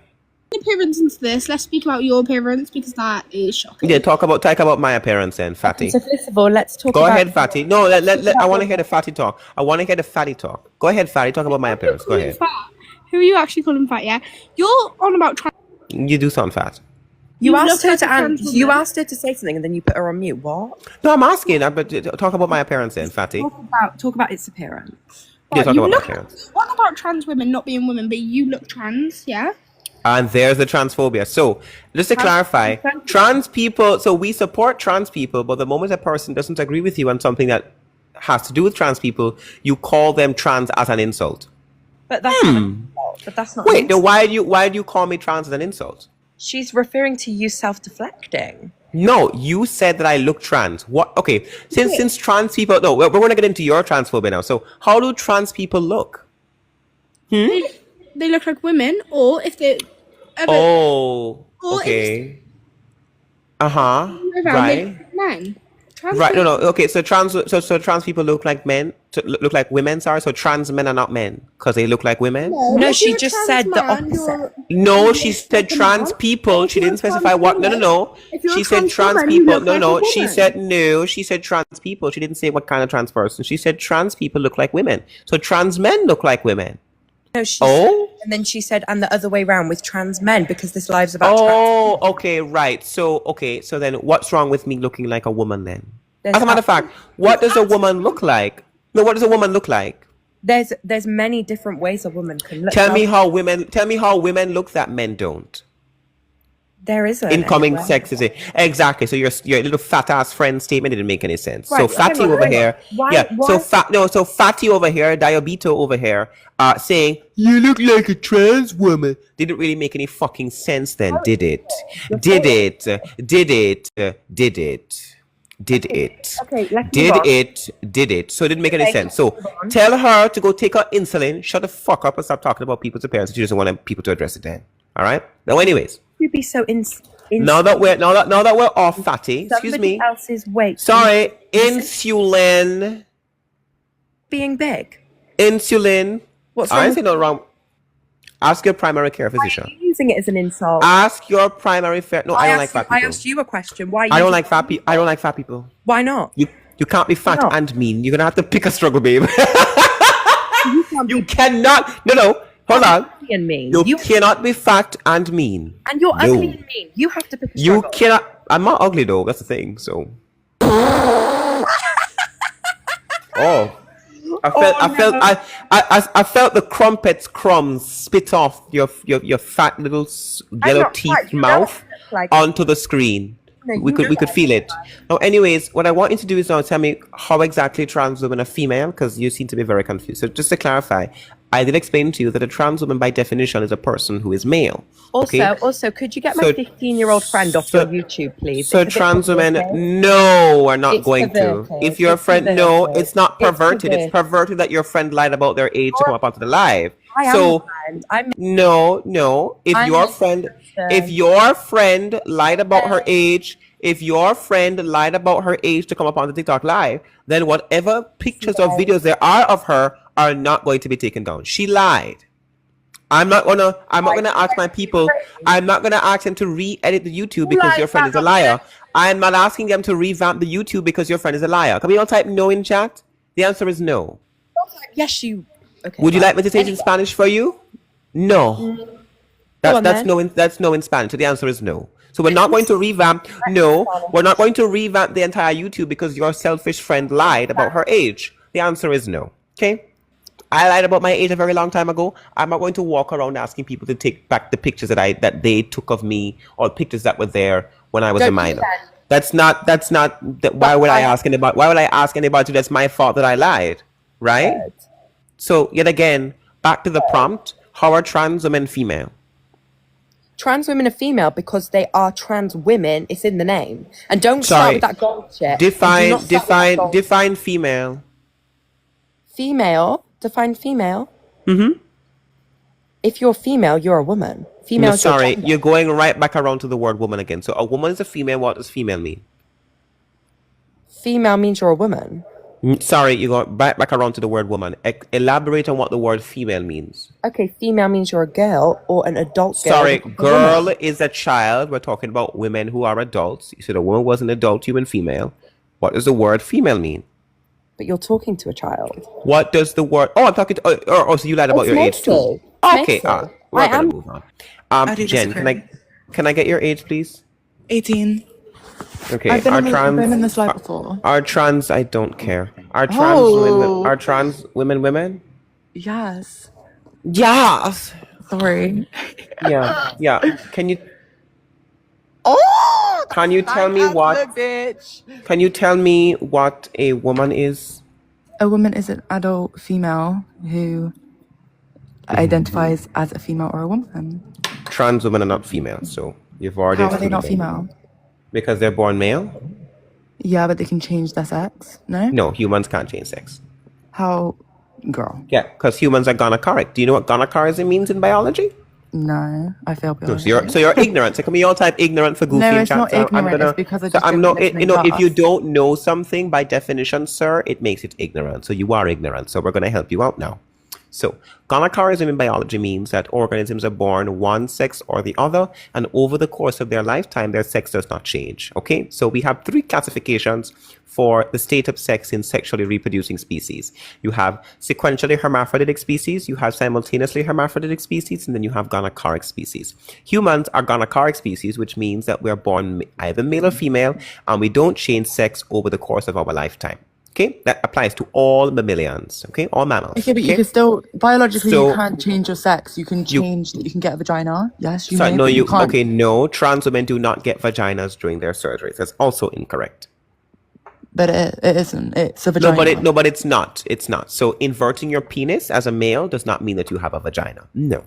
Appearance into this. Let's speak about your appearance because that is shocking. Yeah, talk about my appearance then, fatty. Okay, so first of all, let's talk Go about... ahead, fatty. No, I want to hear the fatty talk. I want to hear the fatty talk. Go ahead, fatty. Talk about my appearance. Go ahead. Fat. Who are you actually calling fat, yeah? You're on about trans... You do sound fat. You asked her to say something and then you put her on mute. What? No, I'm asking. But talk about my appearance then, fatty. Talk about its appearance. Yeah, talk about my appearance. What about trans women not being women, but you look trans, yeah? And there's the transphobia. So, just to clarify, trans people, so we support trans people, but the moment a person doesn't agree with you on something that has to do with trans people, you call them trans as an insult. But that's not an insult. But that's not Wait, then why do you call me trans as an insult? She's referring to you self-deflecting. No, you said that I look trans. What? Okay, since trans people, no, we're going to get into your transphobia now. So, how do trans people look? They look like women, or if they... okay. Right. Men. Right. No. Okay. So trans people look like men. Look like women. Sorry. So trans men are not men because they look like women. No, she just said the opposite. No, she said trans people. She didn't specify what. No. She said trans people. No. She said no. She said trans people. She didn't say what kind of trans person. She said trans people look like women. So trans men look like women. No, and then she said, and the other way around with trans men because this live's about trans. Okay, right. So then what's wrong with me looking like a woman then? As a matter of fact, what does a woman look like? No, what does a woman look like? There's many different ways a woman can look. Tell me how women look that men don't. There isn't. Incoming sexism. Exactly. So your little fat ass friend statement didn't make any sense. Right, so fatty over here. Why? So fatty over here, diabito over here, saying you look like a trans woman didn't really make any fucking sense then, did it? Did it? So it didn't make any sense. So tell her to go take her insulin, shut the fuck up and stop talking about people's appearance. She doesn't want people to address it then. All right? Now anyways. You'd be so now that we're off fatty, excuse me. Else's weight. Sorry, insulin. Being big. Insulin. What's I wrong? ain't saying no wrong. Ask your primary care physician. Why are you using it as an insult? Ask your primary No, I don't like fat people. I asked you a question. Why? I don't like fat people. I don't like fat people. Why not? You can't be fat and mean. You're gonna have to pick a struggle, babe. You cannot. No. Hold on. And mean. You cannot be fat and mean. And you're ugly and mean. You have to pick a struggle. You cannot. I'm not ugly though. That's the thing. So. I felt the crumpets crumbs spit off your fat little yellow teeth mouth onto the screen. we could feel it. Now, anyways, what I want you to do is now tell me how exactly trans women are female, because you seem to be very confused. So just to clarify, I did explain to you that a trans woman by definition is a person who is male. Also, could you get my 15-year-old friend off your YouTube, please? So trans women, no, we're not going to. If your friend, no, it's not perverted. It's perverted that your friend lied about their age to come up onto the live. So no. If your friend lied about her age, if your friend lied about her age to come up onto TikTok live, then whatever pictures or videos there are of her are not going to be taken down. She lied. I'm not gonna ask my people. I'm not gonna ask them to re-edit the YouTube because your friend is a liar. I'm not asking them to revamp the YouTube because your friend is a liar. Can we all type no in chat? The answer is no. Yes, you. Okay, Would you like me to say it in Spanish for you? No. That's no in Spanish. So the answer is no. So we're not going to revamp. No, we're not going to revamp the entire YouTube because your selfish friend lied about her age. The answer is no. Okay. I lied about my age a very long time ago. I'm not going to walk around asking people to take back the pictures that they took of me or pictures that were there when I was a minor. That's not. Why would I ask anybody? Why would I ask anybody to? That's my fault that I lied, right? So yet again, back to the prompt. How are trans women female? Trans women are female because they are trans women. It's in the name. And don't start with that gold shit. Define female. Female. Define female. Mm-hmm. If you're female, you're a woman. Female. No, sorry, you're going right back around to the word woman again. So a woman is a female. What does female mean? Female means you're a woman. Sorry, you go right back around to the word woman. Elaborate on what the word female means. Okay, female means you're a girl or an adult girl. Sorry, girl is a child. We're talking about women who are adults. You said a woman was an adult, human female. What does the word female mean? But you're talking to a child. What does the word... Oh, I'm talking to... Oh, so you lied about your age too. Okay, we're going to move on. Jen, can I get your age, please? 18. Okay, I've been in this live before. Are trans... I don't care. Are trans women? Yes. Yes! Sorry. Yeah. Can you... Oh! Can you tell me what... Can you tell me what a woman is? A woman is an adult female who identifies as a female or a woman. Trans women are not female, so you've already... How are they not female? Because they're born male? Yeah, but they can change their sex, no? No, humans can't change sex. How? Girl. Yeah, because humans are gonochoric. Do you know what gonochorism means in biology? No, I fail biology. No, so you're ignorant. So can we all type ignorant for goofy? No, it's not ignorant. It's because I just I'm not. If you don't know something by definition, sir, it makes it ignorant. So you are ignorant. So we're going to help you out now. So gonochorism in biology means that organisms are born one sex or the other, and over the course of their lifetime, their sex does not change. Okay, so we have three classifications for the state of sex in sexually reproducing species. You have sequentially hermaphroditic species, you have simultaneously hermaphroditic species, and then you have gonochoric species. Humans are gonochoric species, which means that we're born either male or female, and we don't change sex over the course of our lifetime. Okay, that applies to all mammalians. Okay, all mammals. Okay, but you can still biologically you can't change your sex. You can change that you can get a vagina. Yes, you sorry, may, no, you can't. Okay, no. Trans women do not get vaginas during their surgeries. That's also incorrect. But it isn't. It's a vagina. No, but it's not. It's not. So inverting your penis as a male does not mean that you have a vagina. No.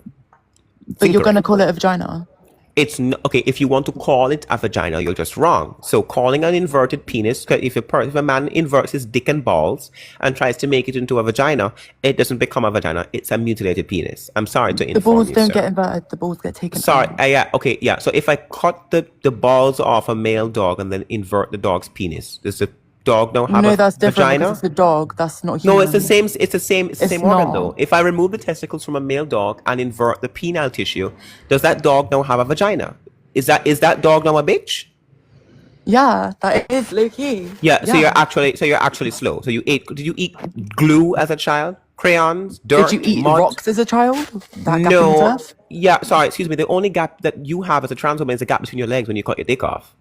But you're going to call it a vagina. It's okay. If you want to call it a vagina, you're just wrong. So calling an inverted penis, if a man inverts his dick and balls and tries to make it into a vagina, it doesn't become a vagina. It's a mutilated penis. I'm sorry to inform you, the balls don't sir. get inverted. The balls get taken. Sorry. Yeah. So if I cut the balls off a male dog and then invert the dog's penis, does the dog now have no, a that's different vagina? because it's a dog. That's not human. No, it's the same. It's the same organ not. though. If I remove the testicles from a male dog and invert the penile tissue, does that dog now have a vagina? Is that dog now a bitch? Yeah, that is low key. Yeah. So you're actually slow. So did you eat glue as a child? Crayons, dirt, Did you eat mud? rocks as a child? That gap in No. turf? Yeah. Sorry. Excuse me. The only gap that you have as a trans woman is a gap between your legs when you cut your dick off.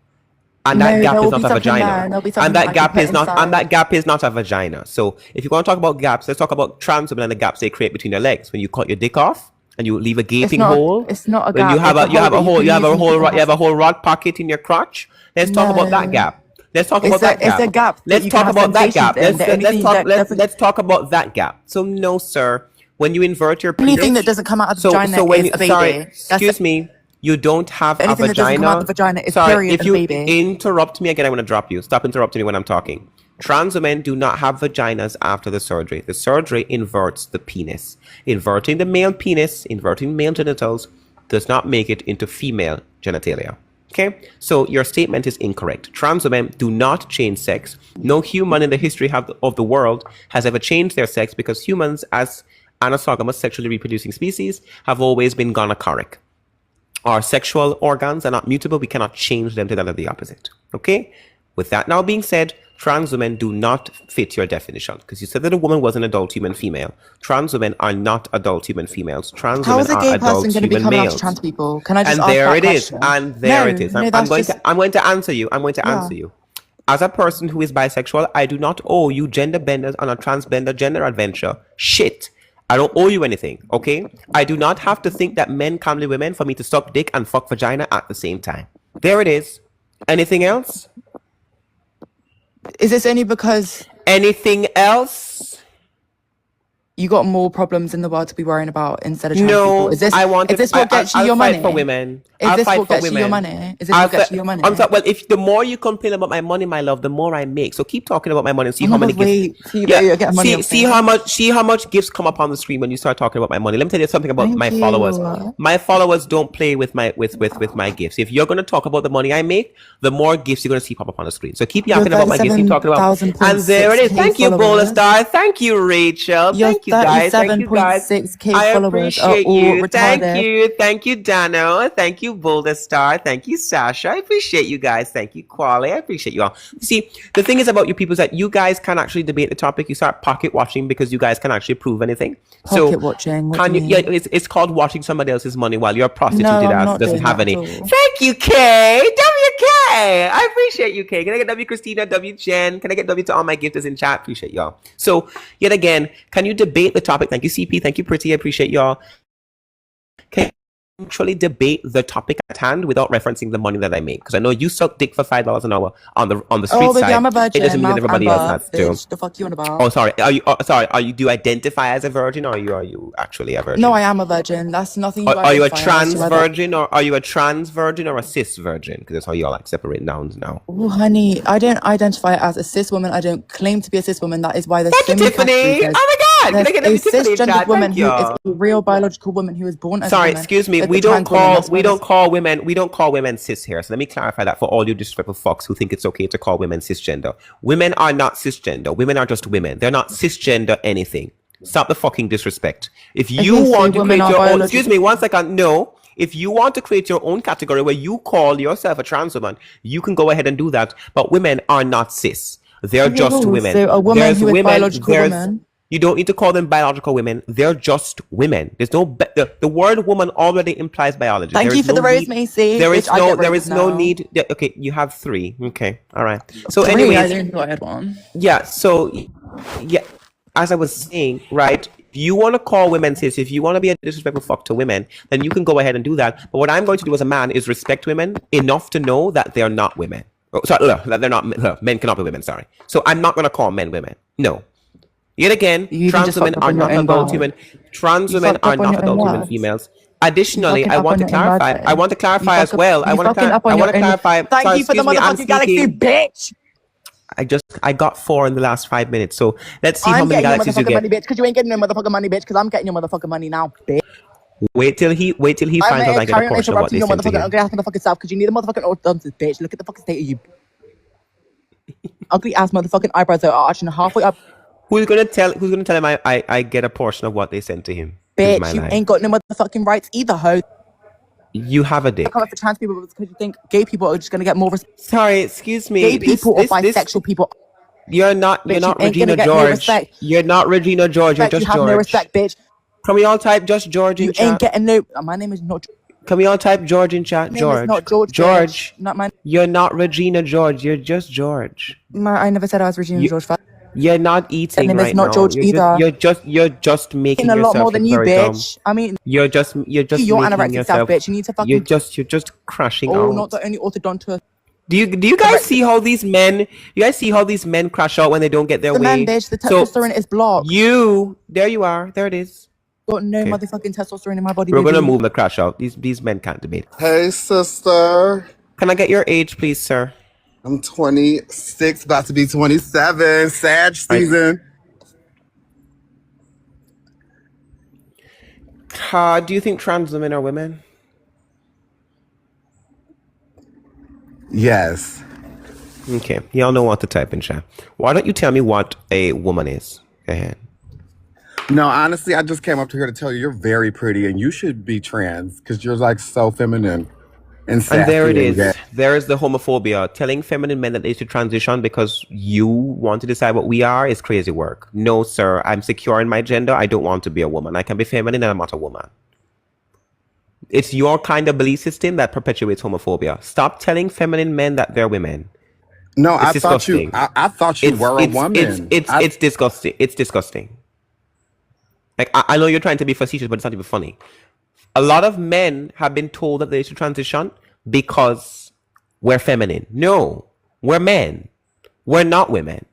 And that gap is not a vagina. And that gap is not a vagina. So if you want to talk about gaps, let's talk about trans women and the gaps they create between their legs when you cut your dick off. and you leave a gaping not- hole. it's not a When you gap, have it's you a have a hole that hole, you you can have a use and whole you can you have a have- whole rod pocket in your crotch. Let's talk about that No. gap. Let's talk It's about that a- it's gap. a gap that Let's you can talk have about that sensations gap. in. The only thing that doesn't- Let's talk about that gap. So no, sir. When you invert your The only penis, thing that doesn't come out of the vagina when is you, a baby. sorry, That's excuse me. You don't have The a only thing that doesn't vagina. come out of the vagina is Sorry, period if and you baby. interrupt me again, I'm going to drop you. Stop interrupting me when I'm talking. Trans women do not have vaginas after the surgery. The surgery inverts the penis. Inverting the male penis, inverting male genitals, does not make it into female genitalia. Okay, so your statement is incorrect. Trans women do not change sex. No human in the history of the world has ever changed their sex because humans, as anasogamous sexually reproducing species, have always been gonochoric. Our sexual organs are not mutable. We cannot change them to that of the opposite. Okay? With that now being said, trans women do not fit your definition because you said that a woman was an adult human female. Trans women are not adult human females. Trans How women is a are gay adult person going to be human coming males. after trans people? Can I just And ask there that it is. question? And there No, it is. no, I'm that's going just... to answer you. I'm going to Yeah. answer you. As a person who is bisexual, I do not owe you gender benders on a transgender gender adventure. Shit. I don't owe you anything, okay? I do not have to think that men can be women for me to suck dick and fuck vagina at the same time. There it is. Anything else? Is this only because... Anything else? You got more problems in the world to be worrying about instead of trans No, people. Is this what gets you your money? I'll fight for women. Is I'll this fight what for gets you your women. money? Is this what gets you your money? I'm sorry, well, if the more you complain about my money, my love, the more I make. So keep talking about my money and see how many gifts. See, there you're getting money. See how much gifts come up on the screen when you start talking about my money. Let me tell you something about my followers. My followers don't play with my my gifts. If you're gonna talk about the money I make, the more gifts you're gonna see pop up on the screen. So keep yapping about my gifts. Keep talking about. And there it is. Thank you, Bola Star. Thank you, Rachel. Thank you guys. Thank you guys. 37.6K I followers are appreciate all you. retarded. Thank you, Dano. Thank you, Boulder Star. Thank you, Sasha. I appreciate you guys. Thank you, Quali. I appreciate you all. See, the thing is about you people is that you guys can actually debate the topic. You start pocket watching because you guys can actually prove anything. Pocket watching. What Can do you? you Yeah, mean? it's called watching somebody else's money while you're prostituted No, I'm ass not doesn't doing have that any. at all. Thank you, K. WK. I appreciate you, K. Can I get W Christina, W Jen? Can I get W to all my gifters in chat? Appreciate y'all. So yet again, can you debate the topic? Thank you, CP. Thank you, Pretty. I appreciate y'all. Can you actually debate the topic at hand without referencing the money that I make? Because I know you suck dick for $5 an hour on the street Oh, baby, side. I'm a virgin. It doesn't mean that everybody else has to. Bitch, the fuck you on about? Oh, sorry. Are you? Sorry. Are you? Do you identify as a virgin, or are you actually a virgin? No, I am a virgin. That's nothing. Are you a identify as, trans whether- virgin, or are you a trans virgin or a cis virgin? Because that's how you all like separate nouns now. Oh, honey, I don't identify as a cis woman. I don't claim to be a cis woman. That is why there's Thank so you, many Tiffany. categories. Oh my God! Can I get There's W a Tiffany in cisgendered chat? woman Thank who is you. a real biological woman who is born as a Sorry, woman. excuse me. There's We the don't trans woman, call that's why we don't call women cis here. So let me clarify that for all you disrespectful fucks who think it's okay to call women cisgender. Women are not cisgender. Women are just women. They're not cisgender anything. Stop the fucking disrespect. If you Okay, so want to women create are your own, biological- excuse me, 1 second. No. If you want to create your own category where you call yourself a trans woman, you can go ahead and do that. But women are not cis. They're Okay, just cool. women. So a woman There's who is women, biological there's- woman. You don't need to call them biological women. They're just women. There's no the word woman already implies biology. Thank There you is for no the rose, need- Macy. There Bitch, is I no get there roses is no now. need. Okay, you have 3. Okay, all right. So, 3? anyways, I didn't know I had one. yeah. So, yeah, as I was saying, right. If you want to call women cis, if you want to be a disrespectful fuck to women, then you can go ahead and do that. But what I'm going to do as a man is respect women enough to know that they are not women. Oh, sorry, that they're not men cannot be women. Sorry. So I'm not going to call men women. No. Yet again, You trans just women fucked up are on your not own adult words. human. Trans You women fucked are up on not your own adult human words. females. Additionally, You I fucking want to up on your own clarify. words. I want to clarify You as fuck up- well. I you want to fucking up on I your want to own- clarify. Thank Sorry, you for the excuse me, I'm motherfucking galaxy, speaking. bitch. I got 4 in the last 5 minutes. So let's see how I'm many getting your galaxies you motherfucking get. money, bitch, because you ain't getting no motherfucking money, bitch, because I'm getting your motherfucking money now, bitch. Wait till he I'm finds out I get a carrying on portion of what interrupting they your sent to motherfucking him. ugly ass motherfucking self because you need a motherfucking orthodontist, bitch. Look at the fucking state of you. Ugly ass motherfucking eyebrows that are arching halfway up. Who's gonna tell him I get a portion of what they sent to him? This is my Bitch, you lie. ain't got no motherfucking rights either, ho. You have a dick. Come up for trans people because you think gay people are just gonna get more respect. Sorry, excuse me. Gay people or bisexual people. You're not Bitch, you ain't Regina gonna get no George. respect. You're not Regina George. You're Respect, you just have George. no respect, bitch. Can we all type just George in You chat? ain't getting no. My name is not. Can we all type George in chat? My name is George. not George. George. Bitch. Not my. You're not Regina George. You're just George. I never said I was Regina You- George. You're not eating And then there's right not now. George either. You're just Eating making a lot yourself more than look you, very dumb. bitch. I mean, You're just your making anorexic self, yourself. bitch. You need to You're fucking. just crashing Oh, out. not the only orthodontist. Do you guys see how these men? You guys see how these men crash out when they don't get their The way? man, bitch. The testosterone is blocked. There you are. There it is. Got no Okay. motherfucking testosterone in my body. We're gonna baby. move the crash out. These men can't debate. Hey, sister. Can I get your age, please, sir? I'm 26, about to be 27. Sag season. Do you think trans women are women? Yes. Okay. Y'all know what to type in chat. Why don't you tell me what a woman is? Go ahead. No, honestly, I just came up to here to tell you you're very pretty and you should be trans because you're like so feminine and sassy. And there it and is. gay. There is the homophobia. Telling feminine men that they should transition because you want to decide what we are is crazy work. No, sir. I'm secure in my gender. I don't want to be a woman. I can be feminine and I'm not a woman. It's your kind of belief system that perpetuates homophobia. Stop telling feminine men that they're women. No, It's disgusting. I thought you were a woman. It's disgusting. It's disgusting. Like I know you're trying to be facetious, but it's not even funny. A lot of men have been told that they should transition because we're feminine. No, we're men. We're not women.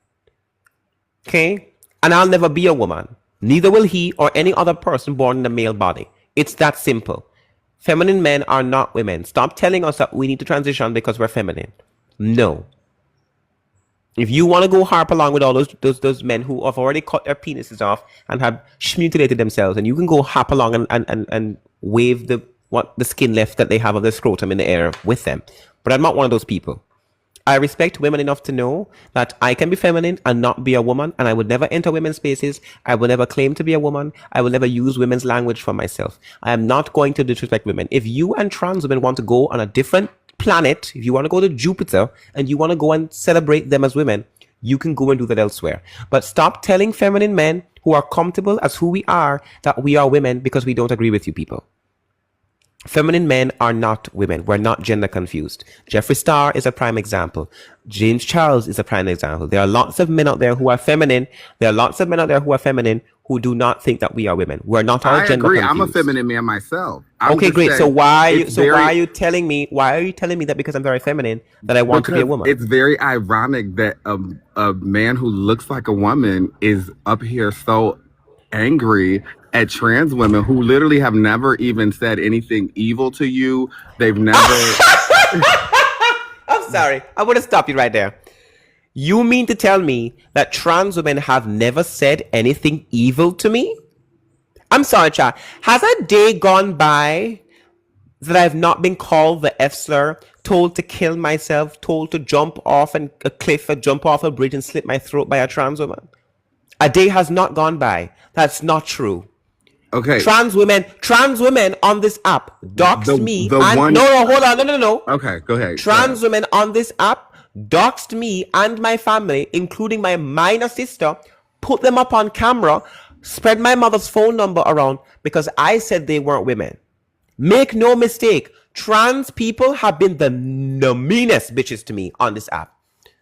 Okay? And I'll never be a woman. Neither will he or any other person born in a male body. It's that simple. Feminine men are not women. Stop telling us that we need to transition because we're feminine. No. If you want to go harp along with all those men who have already cut their penises off and have mutilated themselves, and you can go harp along and wave the skin left that they have of their scrotum in the air with them. But I'm not one of those people. I respect women enough to know that I can be feminine and not be a woman, and I would never enter women's spaces. I will never claim to be a woman. I will never use women's language for myself. I am not going to disrespect women. If you and trans women want to go on a different planet, if you want to go to Jupiter and you want to go and celebrate them as women, you can go and do that elsewhere. But stop telling feminine men who are comfortable as who we are that we are women because we don't agree with you people. Feminine men are not women. We're not gender confused. Jeffree Star is a prime example. James Charles is a prime example. There are lots of men out there who are feminine. There are lots of men out there who are feminine who do not think that we are women. We're not all I gender agree. confused. I'm a feminine man myself. I'm Okay, just great. saying, So why it's very- are you telling me that because I'm very feminine that I want to be a because woman? It's very ironic that a man who looks like a woman is up here so angry at trans women who literally have never even said anything evil to you. They've never. I'm sorry. I want to stop you right there. You mean to tell me that trans women have never said anything evil to me? I'm sorry, child. Has a day gone by that I've not been called the F slur, told to kill myself, told to jump off a cliff or jump off a bridge and slit my throat by a trans woman? A day has not gone by. That's not true. Okay. Trans women on this app doxed me. the And, one- no, hold on. No. Okay, go ahead. Trans women on this app doxed me and my family, including my minor sister, put them up on camera, spread my mother's phone number around because I said they weren't women. Make no mistake, trans people have been the meanest bitches to me on this app.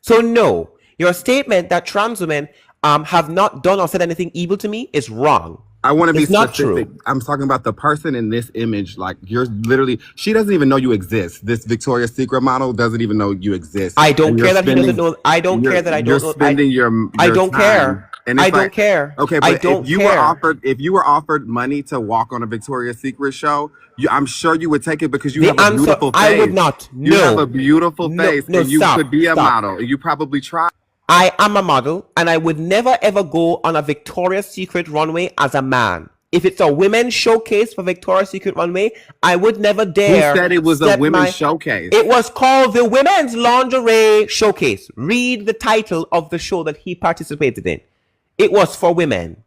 So no, your statement that trans women have not done or said anything evil to me is wrong. I want to be It's not specific. true. I'm talking about the person in this image. Like, you're literally, she doesn't even know you exist. This Victoria's Secret model doesn't even know you exist. I don't And care you're that he doesn't spending- know. I don't care that I You're don't know. spending your I don't time. care. And it's I don't like, care. Okay, I but don't if you care. were offered money to walk on a Victoria's Secret show, I'm sure you would take it because you The have a answer, beautiful face. I would not. You No. have a beautiful No, face, no, and you stop, could be a stop. model. And you probably try. I am a model, and I would never ever go on a Victoria's Secret runway as a man. If it's a women's showcase for Victoria's Secret runway, I would never dare. Who said it was a step women's showcase? It was called the Women's Lingerie Showcase. Read the title of the show that he participated in. It was for women.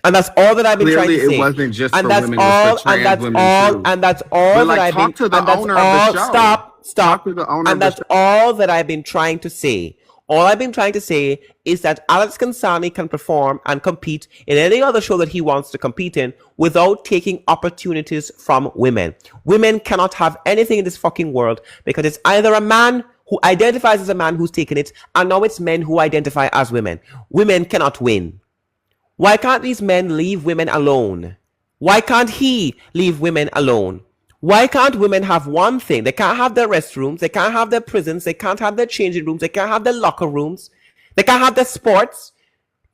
And that's all that I've been Clearly, trying to say. it wasn't just and for that's women, all, it was for and trans that's women all, too. and that's all But, that like, I've talk been. to the and that's owner of the all. show. Stop. Talk to the owner of And the that's show. all that I've been trying to say. All I've been trying to say is that Alex Kansani can perform and compete in any other show that he wants to compete in without taking opportunities from women. Women cannot have anything in this fucking world because it's either a man who identifies as a man who's taken it, and now it's men who identify as women. Women cannot win. Why can't these men leave women alone? Why can't he leave women alone? Why can't women have one thing? They can't have their restrooms, they can't have their prisons, they can't have their changing rooms, they can't have their locker rooms, they can't have their sports.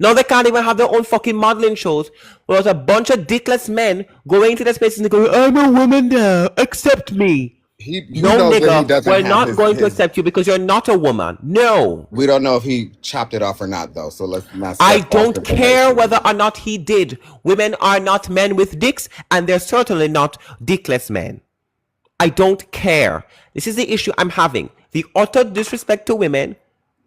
No, they can't even have their own fucking modeling shows. Whereas a bunch of dickless men going to their spaces and go, I'm a woman now, accept me. No, nigga, we're not going to accept you because you're not a woman. No. We don't know if he chopped it off or not, though. So let's not. I don't care whether or not he did. Women are not men with dicks, and they're certainly not dickless men. I don't care. This is the issue I'm having. The utter disrespect to women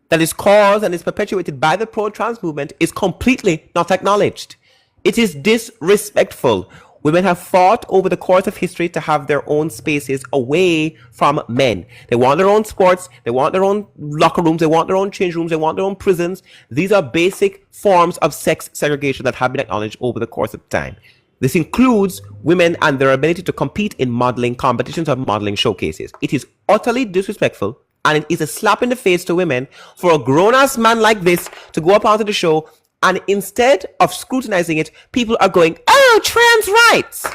that is caused and is perpetuated by the pro-trans movement is completely not acknowledged. It is disrespectful. Women have fought over the course of history to have their own spaces away from men. They want their own sports, they want their own locker rooms, they want their own change rooms, they want their own prisons. These are basic forms of sex segregation that have been acknowledged over the course of time. This includes women and their ability to compete in modeling competitions or modeling showcases. It is utterly disrespectful, and it is a slap in the face to women for a grown-ass man like this to go up onto the show, and instead of scrutinizing it, people are going, oh, trans rights.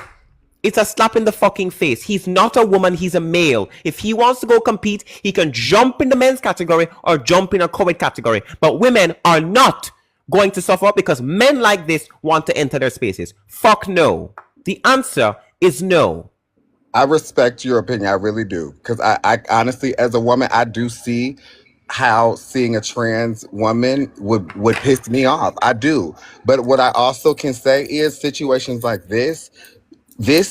It's a slap in the fucking face. He's not a woman, he's a male. If he wants to go compete, he can jump in the men's category or jump in a co-ed category. But women are not going to suffer because men like this want to enter their spaces. Fuck no. The answer is no. I respect your opinion. I really do. Because I honestly, as a woman, I do see how seeing a trans woman would piss me off. I do. But what I also can say is situations like this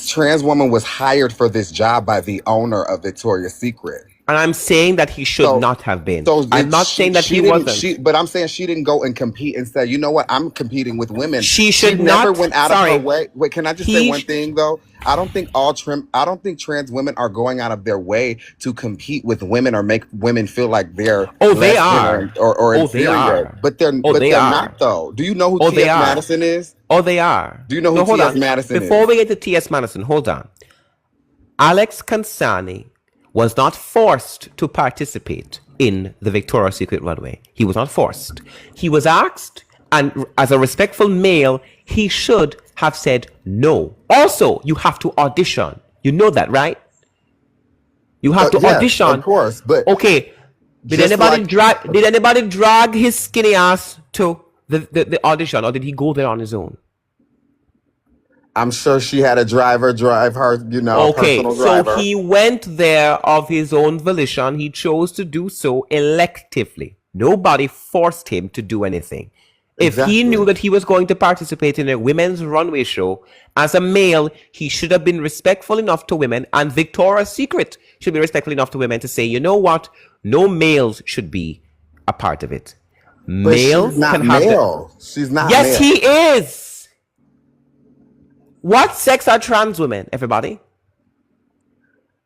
trans woman was hired for this job by the owner of Victoria's Secret. And I'm saying that he should not have been. I'm not saying that he wasn't. But I'm saying she didn't go and compete and say, you know what, I'm competing with women. She should never not. went out of her way. Wait, can I just say one thing though? I don't think trans women are going out of their way to compete with women or make women feel like they're they are or inferior. They are. But they're not though. Do you know who T.S. Madison is? Oh, they are. Do you know who T.S. Madison is? Before we get to T.S. Madison, hold on. Alex Kansani was not forced to participate in the Victoria's Secret runway. He was not forced. He was asked, and as a respectful male, he should have said no. Also, you have to audition. You know that, right? You have to audition. Of course, but okay. Did anybody drag his skinny ass to the audition, or did he go there on his own? I'm sure she had a driver drive her, personal driver. So he went there of his own volition. He chose to do so electively. Nobody forced him to do anything. Exactly. If he knew that he was going to participate in a women's runway show, as a male, he should have been respectful enough to women, and Victoria's Secret should be respectful enough to women to say, you know what? No males should be a part of it. But males can have she's not Yes, male. he is. What sex are trans women, everybody?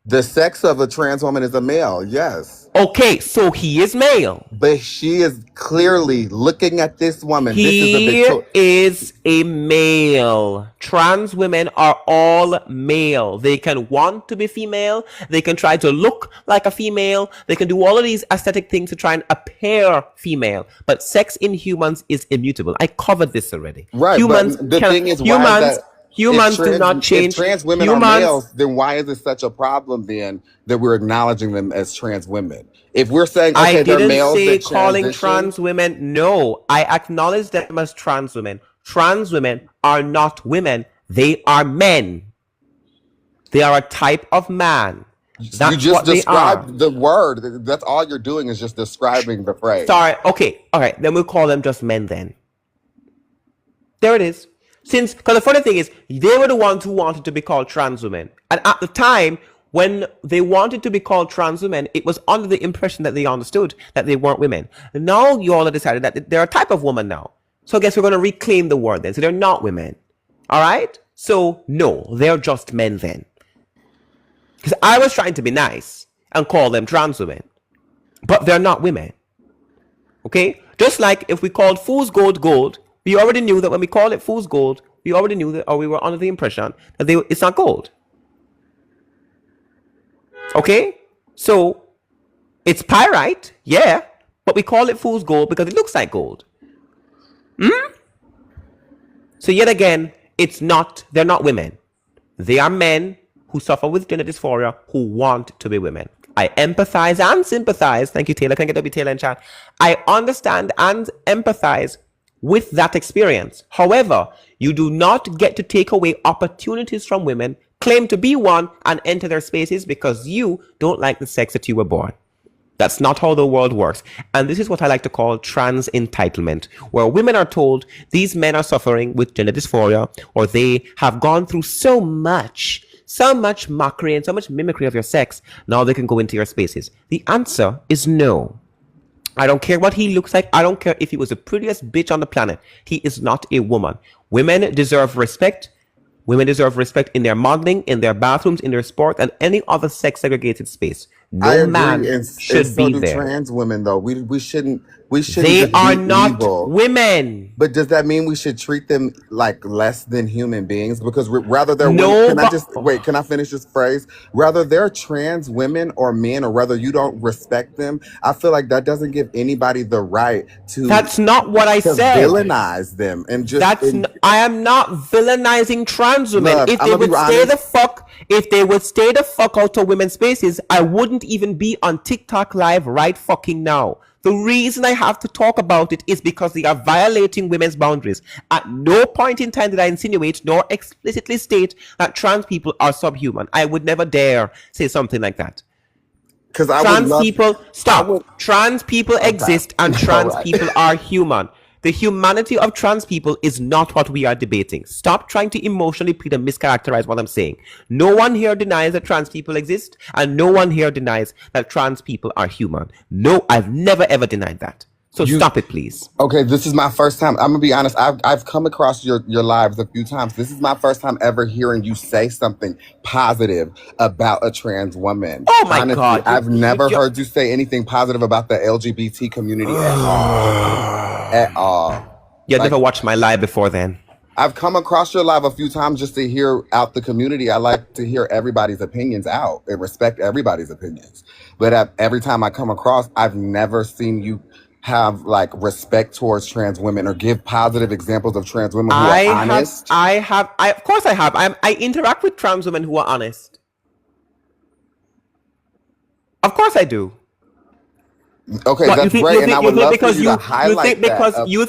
The sex of a trans woman is a male, yes. Okay, so he is male. But she is clearly looking at this woman. He is a male. Trans women are all male. They can want to be female. They can try to look like a female. They can do all of these aesthetic things to try and appear female. But sex in humans is immutable. I covered this already. Right, humans but the thing is, why is that? Humans do not change. If trans women are males, then why is it such a problem then that we're acknowledging them as trans women? If we're saying, okay, they're males, I didn't say calling transition, trans women. No, I acknowledge them as trans women. Trans women are not women. They are men. They are a type of man. That's you just described the word. That's all you're doing is just describing the phrase. Sorry. Okay. All right. Then we'll call them just men then. There it is. Because the funny thing is, they were the ones who wanted to be called trans women. And at the time, when they wanted to be called trans women, it was under the impression that they understood that they weren't women. And now you all have decided that they're a type of woman now. So I guess we're going to reclaim the word then. So they're not women. All right? So no, they're just men then. Because I was trying to be nice and call them trans women. But they're not women. Okay? Just like if we called fool's gold gold, we already knew that when we call it fool's gold, we already knew that, or we were under the impression that it's not gold. Okay? So, It's pyrite, yeah, but we call it fool's gold because it looks like gold. So yet again, they're not women. They are men who suffer with gender dysphoria who want to be women. I empathize and sympathize. Thank you, Taylor. Can I get W Taylor in chat? I understand and empathize with that experience. However, you do not get to take away opportunities from women, claim to be one, and enter their spaces because you don't like the sex that you were born. That's not how the world works. And this is what I like to call trans entitlement, where women are told these men are suffering with gender dysphoria, or they have gone through so much mockery and so much mimicry of your sex, now they can go into your spaces. The answer is no. I don't care what he looks like. I don't care if he was the prettiest bitch on the planet. He is not a woman. Women deserve respect. Women deserve respect in their modeling, in their bathrooms, in their sport, and any other sex segregated space. I No agree, man and should so be do there. trans women though. We shouldn't They just are be not evil. women. But does that mean we should treat them like less than human beings? Because rather they're No, women. Can I but just wait? Can I finish this phrase? Rather they're trans women or men, or whether you don't respect them, I feel like that doesn't give anybody the right to that's not what I said. villainize them and just. I am not villainizing trans women. Look, If I'm they gonna be would stay honest. the fuck out of women's spaces, I wouldn't even be on TikTok live right fucking now. The reason I have to talk about it is because they are violating women's boundaries. At no point in time did I insinuate nor explicitly state that trans people are subhuman. I would never dare say something like that. Because I Trans would love. people, stop. Trans people exist and trans Alright. people are human. The humanity of trans people is not what we are debating. Stop trying to emotionally plead and mischaracterize what I'm saying. No one here denies that trans people exist, and no one here denies that trans people are human. No, I've never ever denied that. So stop it, please. Okay, this is my first time. I'm gonna be honest. I've come across your lives a few times. This is my first time ever hearing you say something positive about a trans woman. Oh my Honestly, God. I've never heard you say anything positive about the LGBT community at all. At all. You never watched my live before then. I've come across your live a few times just to hear out the community. I like to hear everybody's opinions out and respect everybody's opinions. But every time I come across, I've never seen you have like respect towards trans women or give positive examples of trans women who are honest. Of course I have. I interact with trans women who are honest. Of course I do. Okay, What, that's great, and I would love for you to highlight that. You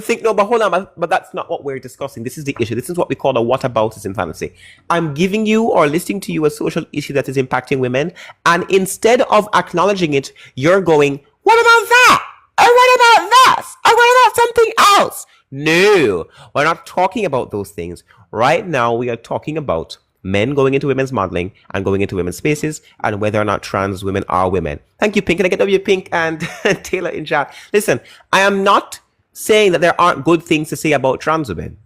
think no, but hold on, but that's not what we're discussing. This is the issue. This is what we call a whataboutism fallacy. I'm giving you or listing to you a social issue that is impacting women, and instead of acknowledging it, you're going, "What about that? Or what about this? Or what about something else?" No, we're not talking about those things. Right now, we are talking about men going into women's modeling and going into women's spaces and whether or not trans women are women. Thank you, Pink. Can I get W Pink and Taylor in chat? Listen, I am not saying that there aren't good things to say about trans women.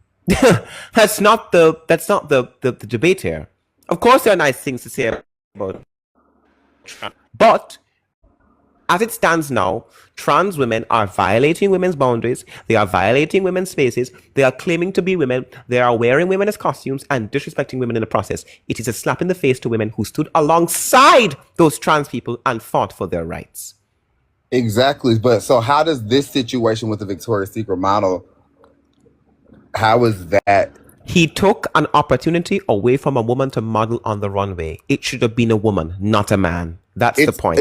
That's not the debate here. Of course there are nice things to say about trans, but as it stands now, trans women are violating women's boundaries. They are violating women's spaces. They are claiming to be women. They are wearing women as costumes and disrespecting women in the process. It is a slap in the face to women who stood alongside those trans people and fought for their rights. Exactly. But so how does this situation with the Victoria's Secret model, how is that? He took an opportunity away from a woman to model on the runway. It should have been a woman, not a man. That's the point.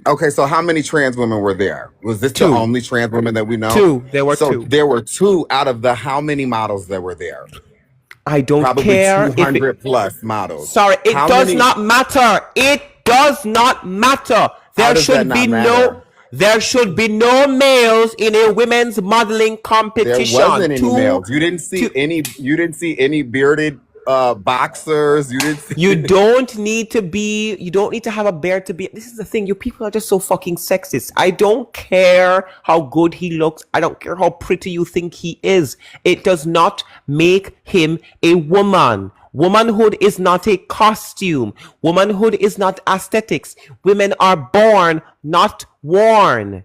Okay, so how many trans women were there? Was this the only trans women that we know? Two. There were two. There were two out of the how many models that were there? I don't Probably care. 200 plus models. Sorry, it does not matter. It does not matter. There should be no males in a women's modeling competition. There wasn't any males. You didn't see any. You didn't see any bearded boxers. You didn't see. You don't need to have a beard to be. This is the thing. You people are just so fucking sexist. I don't care how good he looks. I don't care how pretty you think he is. It does not make him a woman. Womanhood is not a costume. Womanhood is not aesthetics. Women are born, not worn.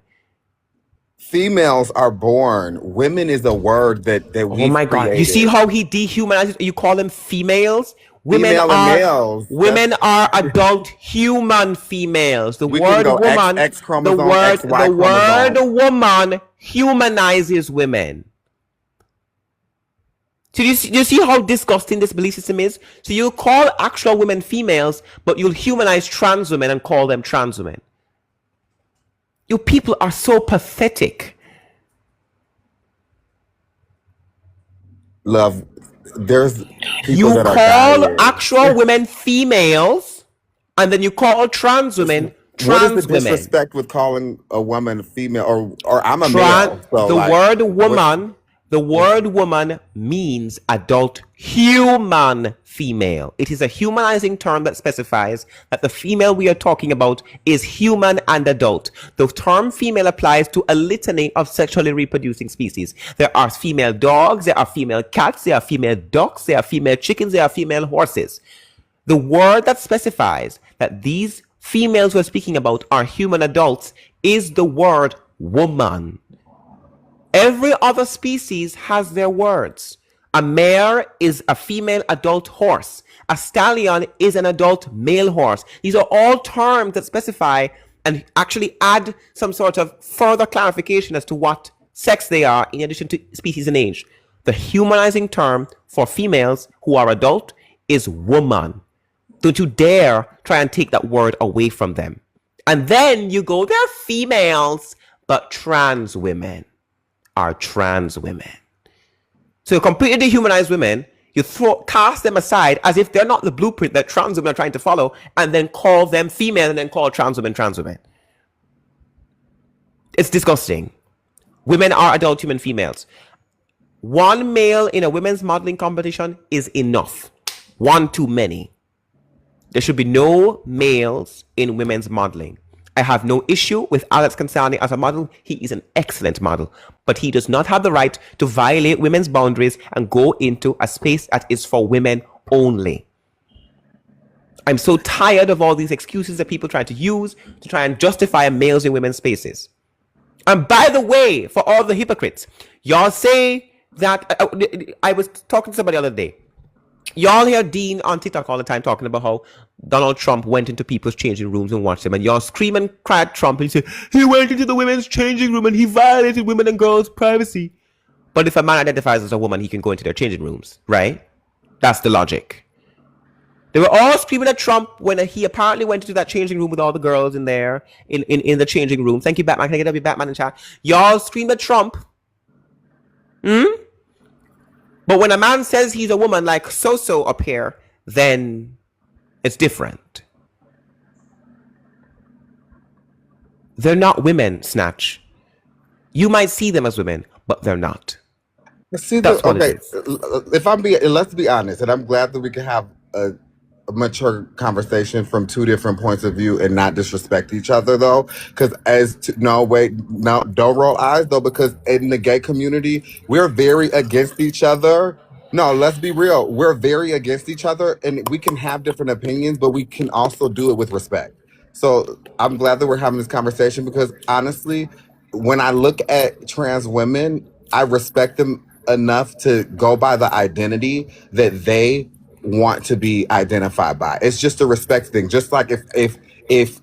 Females are born. Women is a word that we. Oh my God! You see how he dehumanizes? You call them females. female and males. Women are adult human females. The We can word go woman, XX chromosome, XY the word chromosome. woman humanizes women. So you see how disgusting this belief system is? So you call actual women females, but you'll humanize trans women and call them trans women. You people are so pathetic. Love, there's people You that are call dying. actual women females, and then you call trans women What is the trans women. disrespect with calling a woman female or I'm a male? So The like, word woman, the word woman means adult human female. It is a humanizing term that specifies that the female we are talking about is human and adult. The term female applies to a litany of sexually reproducing species. There are female dogs, there are female cats, there are female ducks, there are female chickens, there are female horses. The word that specifies that these females we're speaking about are human adults is the word woman. Every other species has their words. A mare is a female adult horse. A stallion is an adult male horse. These are all terms that specify and actually add some sort of further clarification as to what sex they are in addition to species and age. The humanizing term for females who are adult is woman. Don't you dare try and take that word away from them. And then you go, they're females, but trans women are trans women. So you completely dehumanize women, you cast them aside as if they're not the blueprint that trans women are trying to follow, and then call them female and then call trans women trans women. It's disgusting. Women are adult human females. One male in a women's modeling competition is enough. One too many. There should be no males in women's modeling. I have no issue with Alex Consani as a model. He is an excellent model, but he does not have the right to violate women's boundaries and go into a space that is for women only. I'm so tired of all these excuses that people try to use to try and justify males in women's spaces. And by the way, for all the hypocrites, y'all say that I was talking to somebody the other day. Y'all hear Dean on TikTok all the time talking about how Donald Trump went into people's changing rooms and watched them, and y'all scream and cry at Trump and say he went into the women's changing room and he violated women and girls' privacy. But if a man identifies as a woman, he can go into their changing rooms, right? That's the logic. They were all screaming at Trump when he apparently went into that changing room with all the girls in there, in the changing room. Thank you, Batman. Can I get up your Batman in chat? Y'all screamed at Trump. But when a man says he's a woman like so-so up here, then it's different. They're not women, Snatch. You might see them as women, but they're not. See, That's what okay, it is. let's be honest, and I'm glad that we can have a mature conversation from two different points of view and not disrespect each other though, because don't roll eyes though, because in the gay community we're very against each other. No, let's be real, we're very against each other, and we can have different opinions, but we can also do it with respect. So I'm glad that we're having this conversation, because honestly, when I look at trans women, I respect them enough to go by the identity that they want to be identified by. It's just a respect thing. Just like if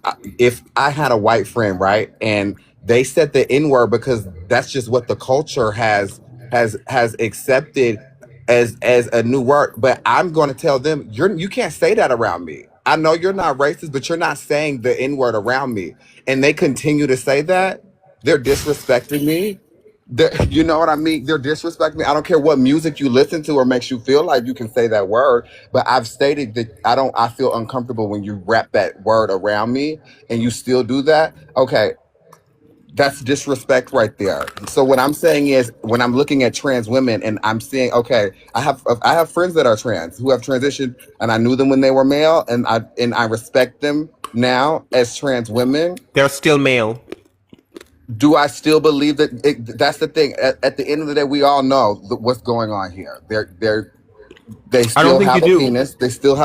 I had a white friend, right, and they said the N-word because that's just what the culture has accepted as a new word, but I'm going to tell them you can't say that around me. I know you're not racist, but you're not saying the N-word around me. And they continue to say that. They're disrespecting me. You know what I mean? They're disrespecting me. I don't care what music you listen to or makes you feel like you can say that word, but I've stated that I feel uncomfortable when you wrap that word around me and you still do that. Okay, that's disrespect right there. So what I'm saying is, when I'm looking at trans women and I'm seeing, okay, I have friends that are trans who have transitioned, and I knew them when they were male, and I respect them now as trans women. They're still male. Do I still believe that? That's the thing. At the end of the day, we all know what's going on here. They still have a penis. They still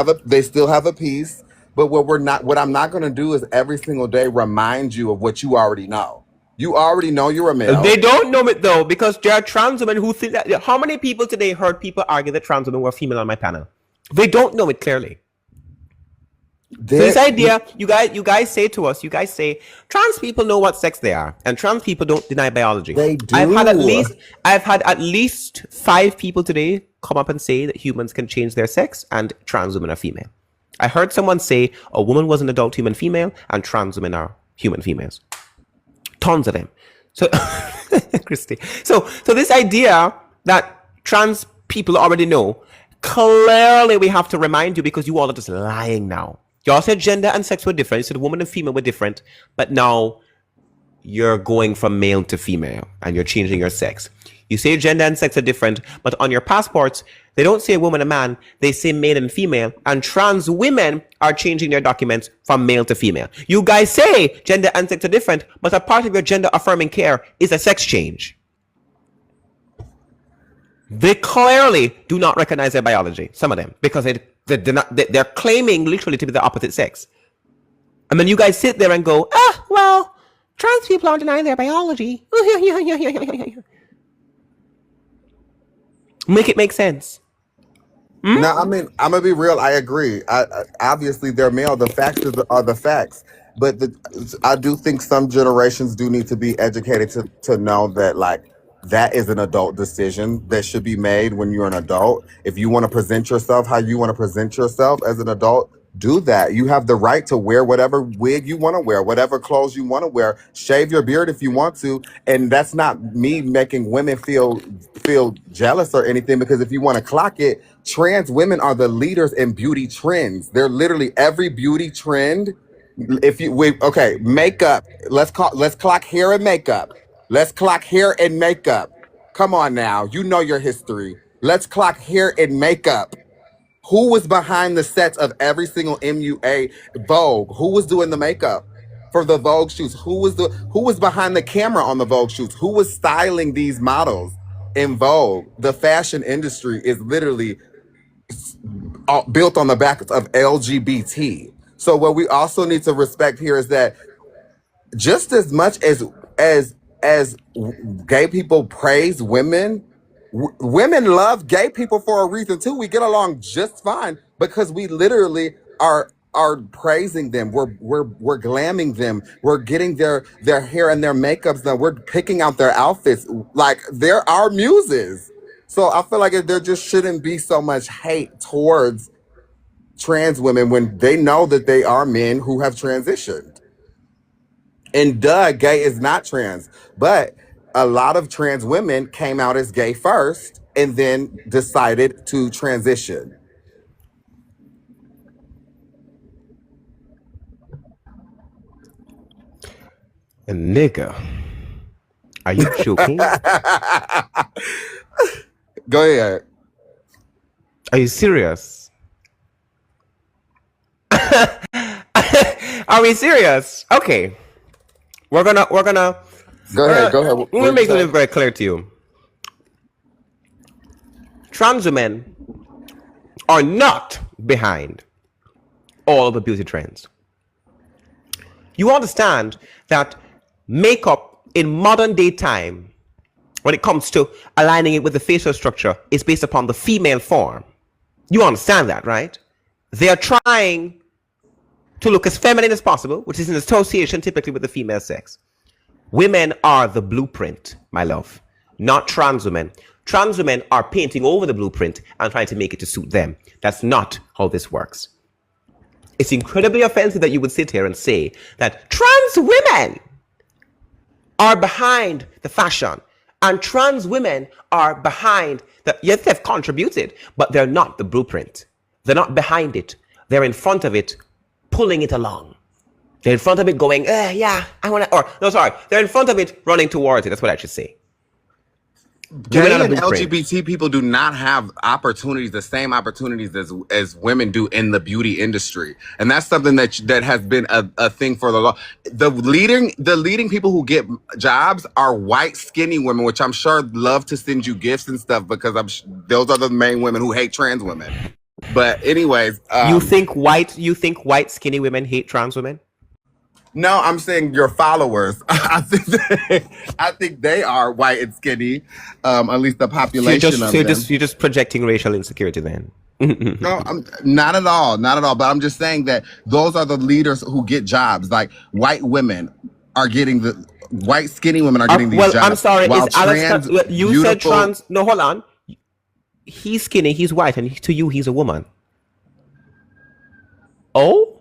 have a piece. But what I'm not going to do is every single day remind you of what you already know. You already know you're a male. They don't know it though, because there are trans women who think that. How many people today heard people argue that trans women were female on my panel? They don't know it clearly. So this idea, you guys say to us, you guys say trans people know what sex they are, and trans people don't deny biology. They do. I've had at least 5 people today come up and say that humans can change their sex and trans women are female. I heard someone say a woman was an adult human female and trans women are human females. Tons of them. So, Christy. So this idea that trans people already know, clearly we have to remind you because you all are just lying now. Y'all said gender and sex were different. You said woman and female were different, but now you're going from male to female and you're changing your sex. You say gender and sex are different, but on your passports, they don't say woman and man, they say male and female, and trans women are changing their documents from male to female. You guys say gender and sex are different, but a part of your gender affirming care is a sex change. They clearly do not recognize their biology, some of them, because they're claiming literally to be the opposite sex. And then you guys sit there and go, well, trans people aren't denying their biology. Make it make sense. No, I mean, I'm gonna be real. I agree. Obviously they're male. The facts are the facts. But I do think some generations do need to be educated to know that like that is an adult decision that should be made when you're an adult. If you want to present yourself how you want to present yourself as an adult, do that. You have the right to wear whatever wig you want to wear, whatever clothes you want to wear. Shave your beard if you want to. And that's not me making women feel jealous or anything, because if you want to clock it, trans women are the leaders in beauty trends. They're literally every beauty trend. Makeup. Let's clock hair and makeup. Let's clock hair and makeup. Come on now. You know your history. Let's clock hair and makeup. Who was behind the sets of every single MUA Vogue? Who was doing the makeup for the Vogue shoots? Who was behind the camera on the Vogue shoots? Who was styling these models in Vogue? The fashion industry is literally built on the back of LGBT. So what we also need to respect here is that just as much as gay people praise women, women love gay people for a reason too. We get along just fine because we literally are praising them. We're glamming them. We're getting their hair and their makeups done. We're picking out their outfits. Like they're our muses. So I feel like there just shouldn't be so much hate towards trans women when they know that they are men who have transitioned. And gay is not trans, but a lot of trans women came out as gay first and then decided to transition. And nigga, are you joking? Go ahead. Are you serious? Are we serious? Okay. We're gonna Go ahead. Let me make it very clear to you. Trans women are not behind all of the beauty trends. You understand that makeup in modern day time, when it comes to aligning it with the facial structure, is based upon the female form. You understand that, right? They are trying to look as feminine as possible, which is in association typically with the female sex. Women are the blueprint, my love, not trans women. Trans women are painting over the blueprint and trying to make it to suit them. That's not how this works. It's incredibly offensive that you would sit here and say that trans women are behind the fashion and trans women are behind yes, they've contributed, but they're not the blueprint. They're not behind it. They're in front of it, pulling it along. They're in front of it going, yeah, I want to, they're in front of it running towards it. That's what I should say. Gay and LGBT people do not have opportunities, the same opportunities as women do in the beauty industry, and that's something that has been a thing for the long. The leading people who get jobs are white, skinny women, which I'm sure love to send you gifts and stuff because those are the main women who hate trans women. But anyways, you think white skinny women hate trans women? No, I'm saying your followers. I think they are white and skinny. At least the population of them. You're just projecting racial insecurity then. No, not at all, not at all. But I'm just saying that those are the leaders who get jobs. Like white women are getting white skinny women are getting these Well, I'm jobs, sorry. while Is Alex? trans You said beautiful. trans. No, hold on. He's skinny. He's white, and to you, he's a woman. Oh.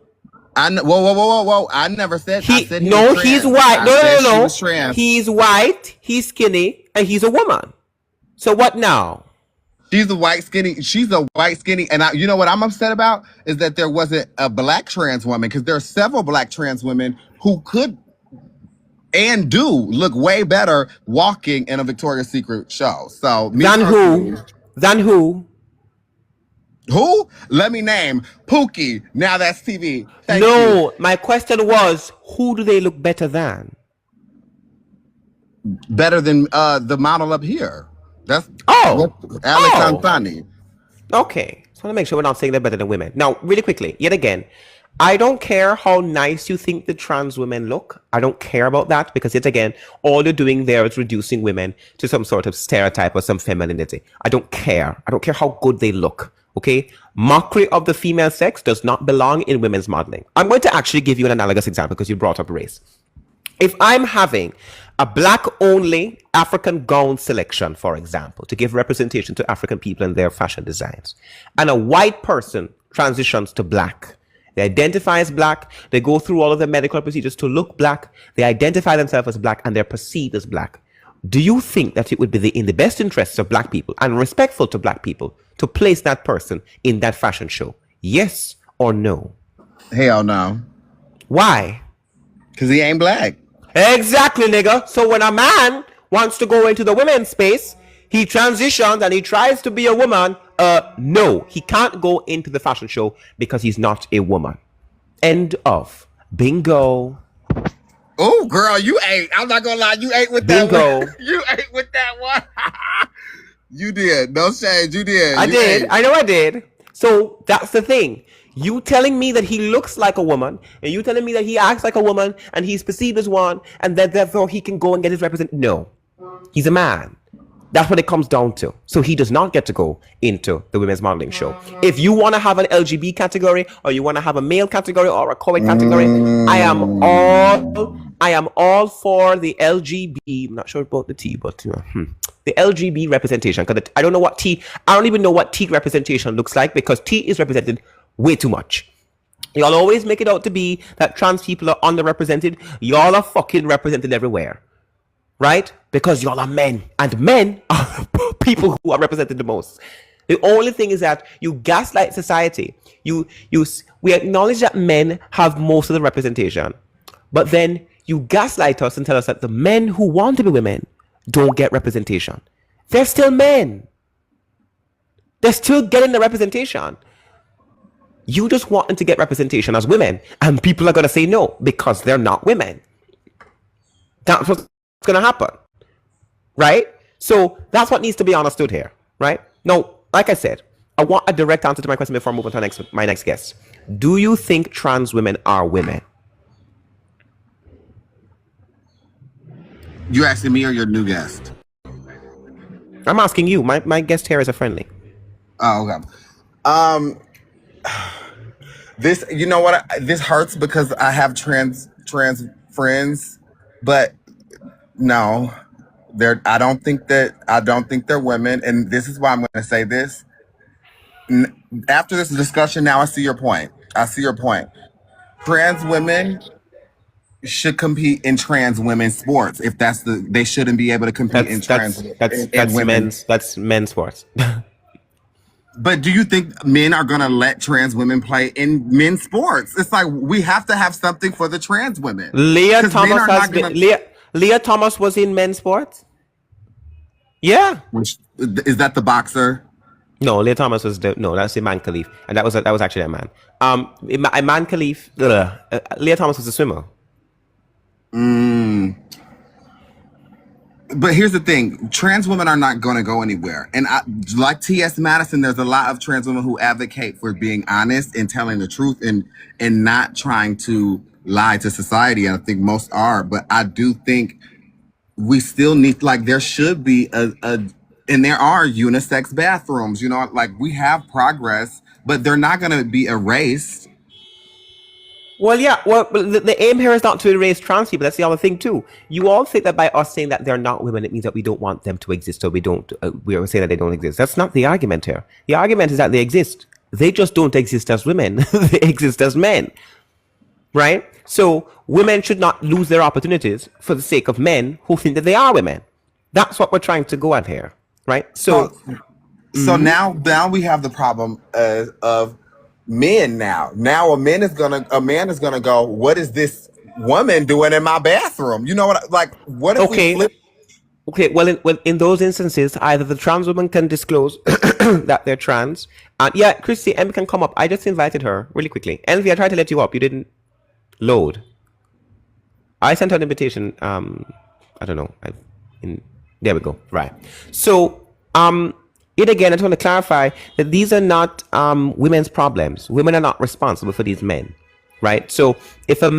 Whoa! I never said. I said he no, was he's trans. white. I No, said no, she no, was no. trans. He's white. He's skinny, and he's a woman. So what now? She's a white skinny. She's a white skinny, and you know what I'm upset about is that there wasn't a black trans woman, because there are several black trans women who could and do look way better walking in a Victoria's Secret show. So me Than personally, who? Than who? Who? Let me name Pookie. Now that's TV. Thank you. No, my question was, who do they look better than? Better than the model up here. That's Alex Ansani. Okay, so I want to make sure we're not saying they're better than women. Now, really quickly, yet again, I don't care how nice you think the trans women look. I don't care about that, because yet again, all you're doing there is reducing women to some sort of stereotype or some femininity. I don't care. I don't care how good they look. Okay, mockery of the female sex does not belong in women's modeling. I'm going to actually give you an analogous example because you brought up race. If I'm having a black only African gown selection, for example, to give representation to African people in their fashion designs, and a white person transitions to black, they identify as black, they go through all of the medical procedures to look black, they identify themselves as black, and they're perceived as black. Do you think that it would be in the best interests of black people and respectful to black people to place that person in that fashion show? Yes or no? Hell no. Why? Because he ain't black. Exactly, nigga. So when a man wants to go into the women's space, he transitions and he tries to be a woman. No, he can't go into the fashion show because he's not a woman. End of. Bingo. Oh, girl, you ate. I'm not gonna lie, you ate with that Bingo. one. You ate with that one. You did. No shade. You did. I You did. ate. I know I did. So that's the thing. You telling me that he looks like a woman, and you telling me that he acts like a woman, and he's perceived as one, and that therefore he can go and get his representation. No. He's a man. That's what it comes down to. So he does not get to go into the women's modeling show. If you want to have an LGB category, or you want to have a male category or a co-ed category, I am all for the LGB. I'm not sure about the T, but the LGB representation. Because I don't know what T. I don't even know what T representation looks like, because T is represented way too much. Y'all always make it out to be that trans people are underrepresented. Y'all are fucking represented everywhere. Right? Because y'all are men, and men are people who are represented the most. The only thing is that you gaslight society. We acknowledge that men have most of the representation, but then you gaslight us and tell us that the men who want to be women don't get representation. They're still men. They're still getting the representation. You just want them to get representation as women, and people are going to say no because they're not women. That's what's going to happen, right? So that's what needs to be understood here, right? Now, like I said, I want a direct answer to my question before I move on to my next guest. Do you think trans women are women? You asking me or your new guest? I'm asking you. My guest here is a friendly. Oh, okay. This, you know what? This hurts because I have trans friends, but no, I don't think they're women, and this is why I'm going to say this. After this discussion, now I see your point. Trans women should compete in trans women's sports. If they shouldn't be able to compete in women's. That's men's sports. But do you think men are going to let trans women play in men's sports? It's like we have to have something for the trans women. Leah Thomas was in men's sports. Yeah. Is that the boxer? No, Leah Thomas was that's Iman Khalif, and that was actually a man. Iman Khalif. Leah Thomas was a swimmer. But here's the thing: trans women are not going to go anywhere. And like T.S. Madison, there's a lot of trans women who advocate for being honest and telling the truth and not trying to lie to society. And I think most are. But I do think we still need, like, there should be and there are unisex bathrooms. You know, like we have progress, but they're not going to be erased. Well, yeah. Well, the aim here is not to erase trans people. That's the other thing too. You all think that by us saying that they're not women, it means that we don't want them to exist, or we don't. We are saying that they don't exist. That's not the argument here. The argument is that they exist. They just don't exist as women. They exist as men, right? So women should not lose their opportunities for the sake of men who think that they are women. That's what we're trying to go at here, right? So now we have the problem of men. Now a man is gonna go, what is this woman doing in my bathroom? You know what? Like, what if we flip? Okay, well, in those instances, either the trans woman can disclose that they're trans. Yeah, Christy, Envy can come up. I just invited her really quickly. Envy, I tried to let you up. You didn't load. I sent her an invitation. I don't know. There we go. Right. So, yet again, I just want to clarify that these are not women's problems. Women are not responsible for these men, right? So, if a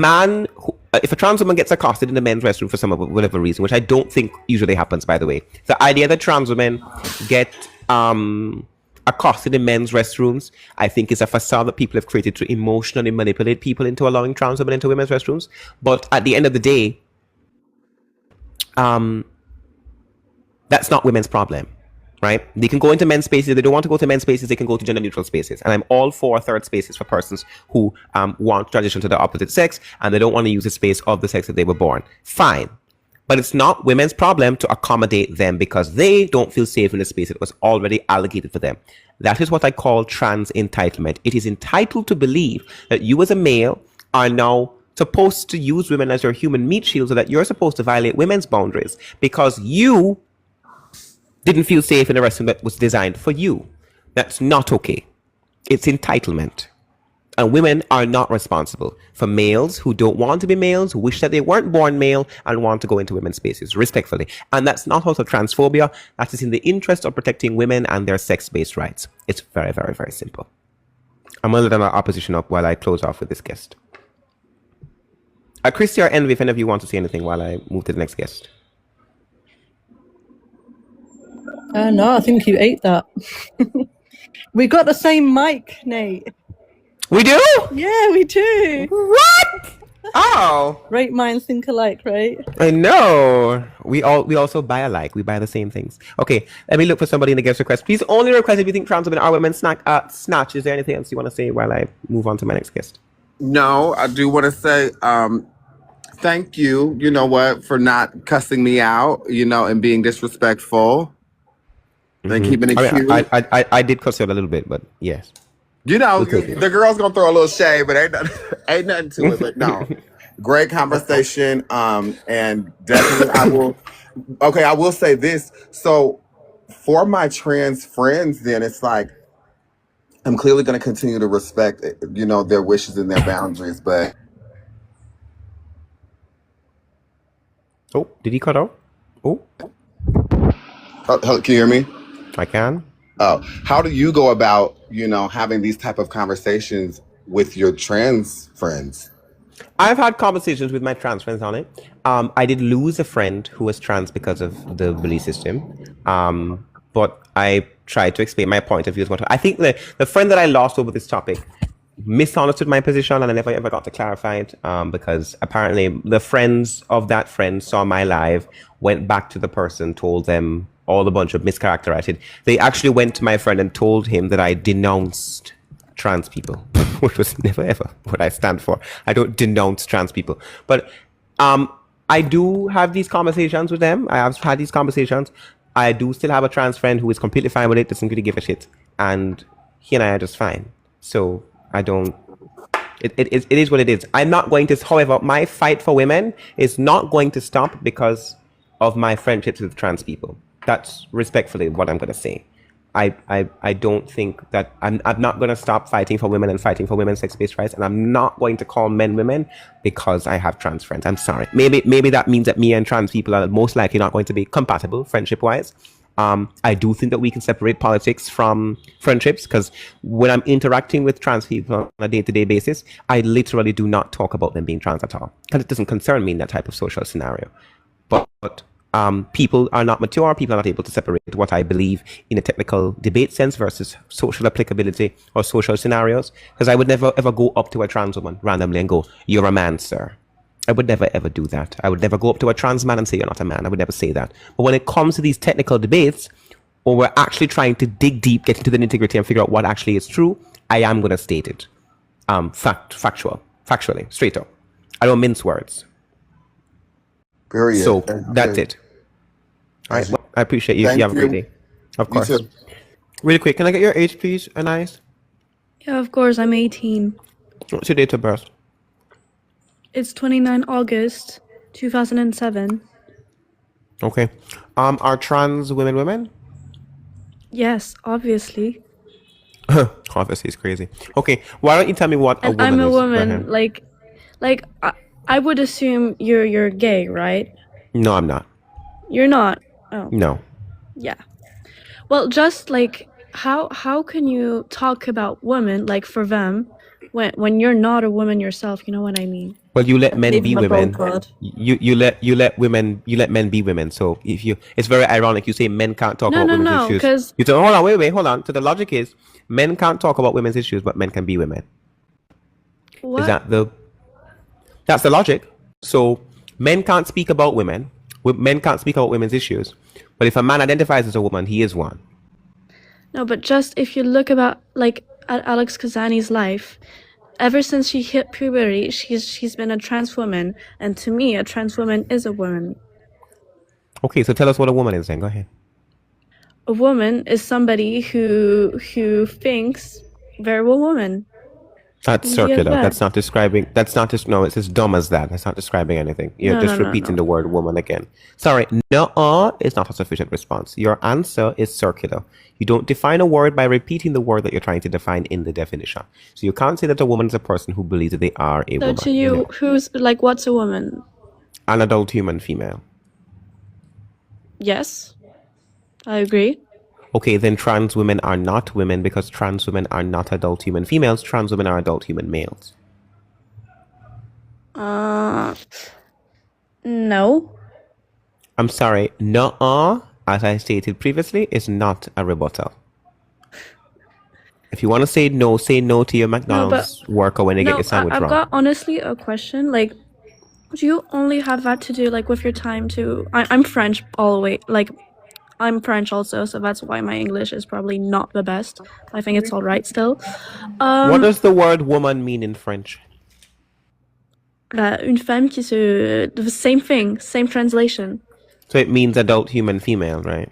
trans woman gets accosted in the men's restroom for whatever reason, which I don't think usually happens, by the way, the idea that trans women get accosted in men's restrooms, I think, is a facade that people have created to emotionally manipulate people into allowing trans women into women's restrooms. But at the end of the day, that's not women's problem, right? They can go into men's spaces. If they don't want to go to men's spaces, they can go to gender neutral spaces. And I'm all for third spaces for persons who want to transition to the opposite sex and they don't want to use the space of the sex that they were born. Fine. But it's not women's problem to accommodate them because they don't feel safe in the space that was already allocated for them. That is what I call trans entitlement. It is entitled to believe that you as a male are now supposed to use women as your human meat shield, so that you're supposed to violate women's boundaries because you didn't feel safe in a restroom that was designed for you. That's not okay. It's entitlement. And women are not responsible for males who don't want to be males, who wish that they weren't born male and want to go into women's spaces, respectfully. And that's not also transphobia. That is in the interest of protecting women and their sex-based rights. It's very, very, very simple. I'm going to let my opposition up while I close off with this guest. Christy or Envy, if any of you want to say anything while I move to the next guest. No, I think you ate that. We got the same mic, Nate. We do? Yeah, we do. What? Oh. Right minds think alike, right? I know. We also buy alike. We buy the same things. Okay, let me look for somebody in the guest request. Please only request if you think trans women are women. Snatch. Is there anything else you want to say while I move on to my next guest? No, I do want to say thank you, you know what, for not cussing me out, you know, and being disrespectful. And keeping it cute. I did cuss you out a little bit, but yes. You know, the girl's gonna throw a little shade, but ain't nothing to it. But no, great conversation. And definitely I will say this. So for my trans friends, then it's like I'm clearly gonna continue to respect, you know, their wishes and their boundaries. But oh, did he cut out? Oh, can you hear me? I can. Oh, how do you go about, you know, having these type of conversations with your trans friends? I've had conversations with my trans friends on it. I did lose a friend who was trans because of the belief system. But I tried to explain my point of view. I think the friend that I lost over this topic misunderstood my position, and I never ever got to clarify it because apparently the friends of that friend saw my live, went back to the person, told them all a bunch of mischaracterized. They actually went to my friend and told him that I denounced trans people, which was never ever what I stand for. I don't denounce trans people. But I do have these conversations with them. I have had these conversations. I do still have a trans friend who is completely fine with it, doesn't really give a shit. And he and I are just fine. So I don't... It is what it is. I'm not going to... However, my fight for women is not going to stop because of my friendships with trans people. That's respectfully what I'm going to say. I don't think that I'm not going to stop fighting for women and fighting for women's sex-based rights, and I'm not going to call men women because I have trans friends. I'm sorry. Maybe that means that me and trans people are most likely not going to be compatible friendship-wise. I do think that we can separate politics from friendships, because when I'm interacting with trans people on a day-to-day basis, I literally do not talk about them being trans at all, because it doesn't concern me in that type of social scenario. But people are not mature, people are not able to separate what I believe in a technical debate sense versus social applicability or social scenarios. Because I would never ever go up to a trans woman randomly and go, "You're a man, sir." I would never ever do that. I would never go up to a trans man and say, "You're not a man." I would never say that. But when it comes to these technical debates, or we're actually trying to dig deep, get into the nitty-gritty and figure out what actually is true, I am going to state it. Factually, straight up. I don't mince words. Period. So that's it. All right. Well, I appreciate you. You have a great day. Of course. Really quick, can I get your age, please, Anais? Yeah, of course. I'm 18. What's your date of birth? It's 29 August 2007. Okay. Are trans women? Yes, obviously. Obviously, it's crazy. Okay. Why don't you tell me what a And woman I'm a is? woman. Like I would assume you're gay, right? No, I'm not. You're not. Oh. No. Yeah. Well, just like how can you talk about women like for them when you're not a woman yourself? You know what I mean? Well, you let men be my women. gold card. You let men be women. So it's very ironic. You say men can't talk about women's No, issues. 'cause- You say, hold on. So the logic is men can't talk about women's issues, but men can be women. What? That's the logic. So men can't speak about women. Men can't speak about women's issues. But if a man identifies as a woman, he is one. No, but just if you look about like at Alex Kazani's life, ever since she hit puberty, she's been a trans woman, and to me, a trans woman is a woman. Okay, so tell us what a woman is then. Go ahead. A woman is somebody who thinks they're a woman. That's Easy as circular. that. That's not describing. No, it's as dumb as that. That's not describing anything. You're No, just no, no, repeating no. the word woman again. Sorry. No, is not a sufficient response. Your answer is circular. You don't define a word by repeating the word that you're trying to define in the definition. So you can't say that a woman is a person who believes that they are a So woman. to you, who's like what's a woman? An adult human female. Yes, I agree. Okay, then trans women are not women because trans women are not adult human females. Trans women are adult human males. No. I'm sorry. No, as I stated previously, is not a rebuttal. If you want to say no to your McDonald's worker when they get your sandwich I've wrong. got honestly a question. Like, do you only have that to do like with your time to? I'm French all the way. Like, I'm French also, so that's why my English is probably not the best. I think it's all right still. What does the word woman mean in French? Une femme qui se the same thing, same translation. So it means adult human female, right?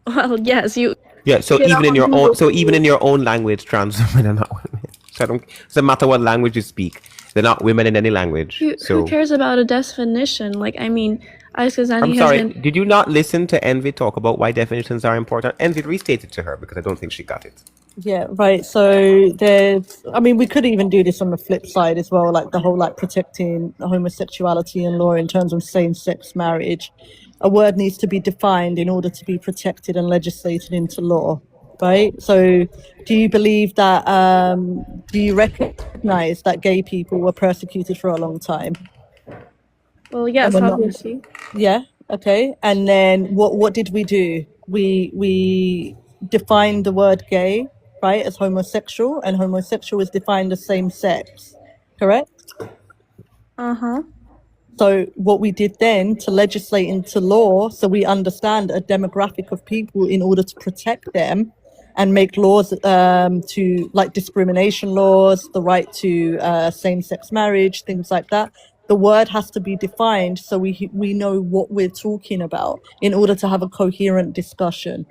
Well, yes, you. Yeah. So Get even in on your Google. own, language, trans women are not women. So it doesn't matter what language you speak. They're not women in any language. Who cares about a definition? Like, I mean, Alex Kazani I'm has sorry. been. Did you not listen to Envy talk about why definitions are important? Envy, restate it to her because I don't think she got it. Yeah, right. So we could even do this on the flip side as well, like the whole like protecting homosexuality in law in terms of same-sex marriage. A word needs to be defined in order to be protected and legislated into law, right? So do you believe that, do you recognize that gay people were persecuted for a long time? Well, yes, And we're not- obviously. Yeah. Okay. And then what did we do? We defined the word gay, right, as homosexual, and homosexual is defined as same sex, correct? Uh-huh. So what we did then to legislate into law, so we understand a demographic of people in order to protect them and make laws to like discrimination laws, the right to same-sex marriage, things like that. The word has to be defined so we know what we're talking about in order to have a coherent discussion.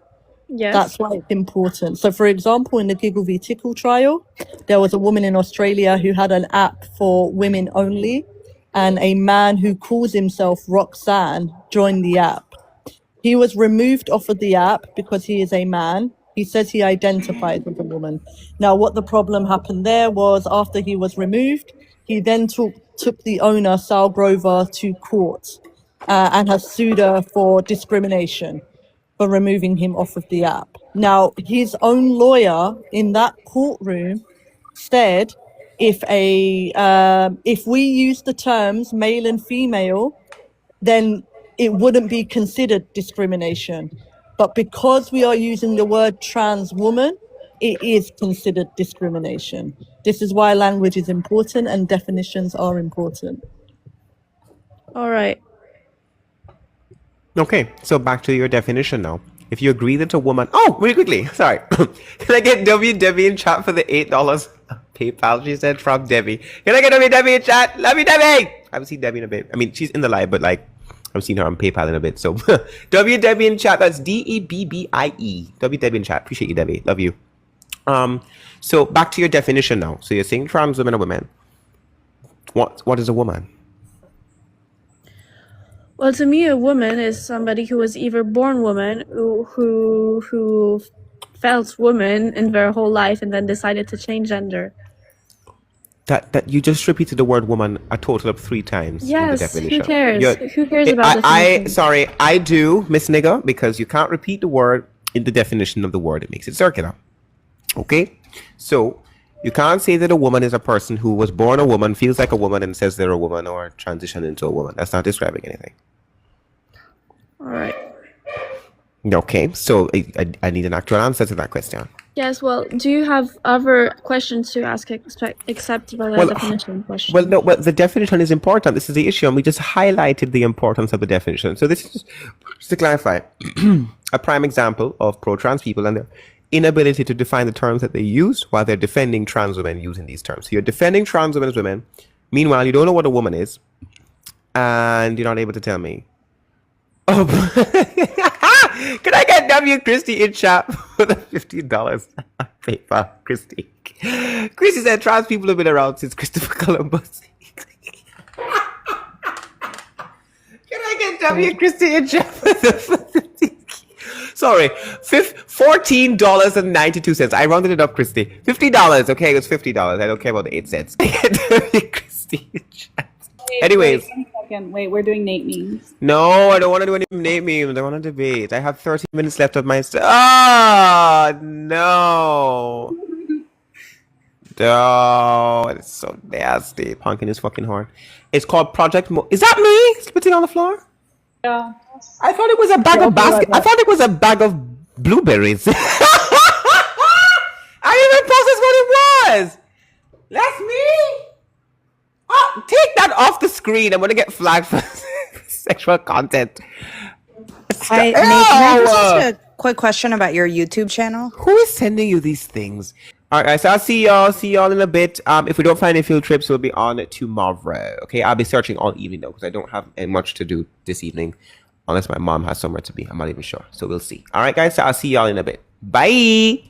Yes. That's why it's important. So, for example, in the Giggle v Tickle trial, there was a woman in Australia who had an app for women only, and a man who calls himself Roxanne joined the app. He was removed off of the app because he is a man. He says he identifies as a woman. Now, what the problem happened there was after he was removed, he then took the owner, Sal Grover, to court and has sued her for discrimination for removing him off of the app. Now, his own lawyer in that courtroom said if we use the terms male and female, then it wouldn't be considered discrimination. But because we are using the word trans woman, it is considered discrimination. This is why language is important and definitions are important. All right. Okay, so back to your definition now. If you agree that a woman... Oh, really quickly. Sorry. Can I get Debbie in chat for the $8 PayPal? She said from Debbie. Can I get Debbie in chat? Love you, Debbie! I haven't seen Debbie in a bit. I mean, she's in the live, but like, I've seen her on PayPal in a bit. So, Debbie in chat. That's Debbie. Debbie in chat. Appreciate you, Debbie. Love you. So back to your definition now. So you're saying trans women are women. What is a woman? Well, to me, a woman is somebody who was either born woman, who felt woman in their whole life and then decided to change gender. That you just repeated the word woman a total of 3 times in the Yes, definition. who cares? Who cares about definition? I do, Miss Nigga, because you can't repeat the word in the definition of the word. It makes it circular. Okay? So you can't say that a woman is a person who was born a woman, feels like a woman, and says they're a woman or transitioned into a woman. That's not describing anything. All right. Okay, so I need an actual answer to that question. Yes, well, do you have other questions to ask except for the definition question? Well, no, the definition is important. This is the issue, and we just highlighted the importance of the definition. So this is just to clarify, a prime example of pro-trans people and their inability to define the terms that they use while they're defending trans women using these terms. So you're defending trans women as women. Meanwhile, you don't know what a woman is, and you're not able to tell me. Oh, can I get W. Christie in chat for the $15 paper? Christie said trans people have been around since Christopher Columbus. Can I get W. Christie in chat for the Sorry, $14.92. I rounded it up, Christy. $50. Okay, it was $50. I don't care about the 8 cents. Christy. Anyways. Wait, 1 second. Wait, we're doing Nate memes. No, I don't want to do any Nate memes. I want to debate. I have 30 minutes left of my... Oh, no. No, it's so nasty. Honking his fucking horn. It's called Project Is that me spitting on the floor? Yeah. I thought it was a bag of basket. I thought it was a bag of blueberries. I didn't even process what it was. That's me. Oh, take that off the screen. I'm gonna get flagged for sexual content. Hi, Nate, can I just ask a quick question about your YouTube channel? Who is sending you these things? All right, guys. So I'll see y'all in a bit. If we don't find any field trips, we'll be on tomorrow. Okay, I'll be searching all evening though, because I don't have much to do this evening, unless my mom has somewhere to be. I'm not even sure. So we'll see. All right, guys. So I'll see y'all in a bit. Bye.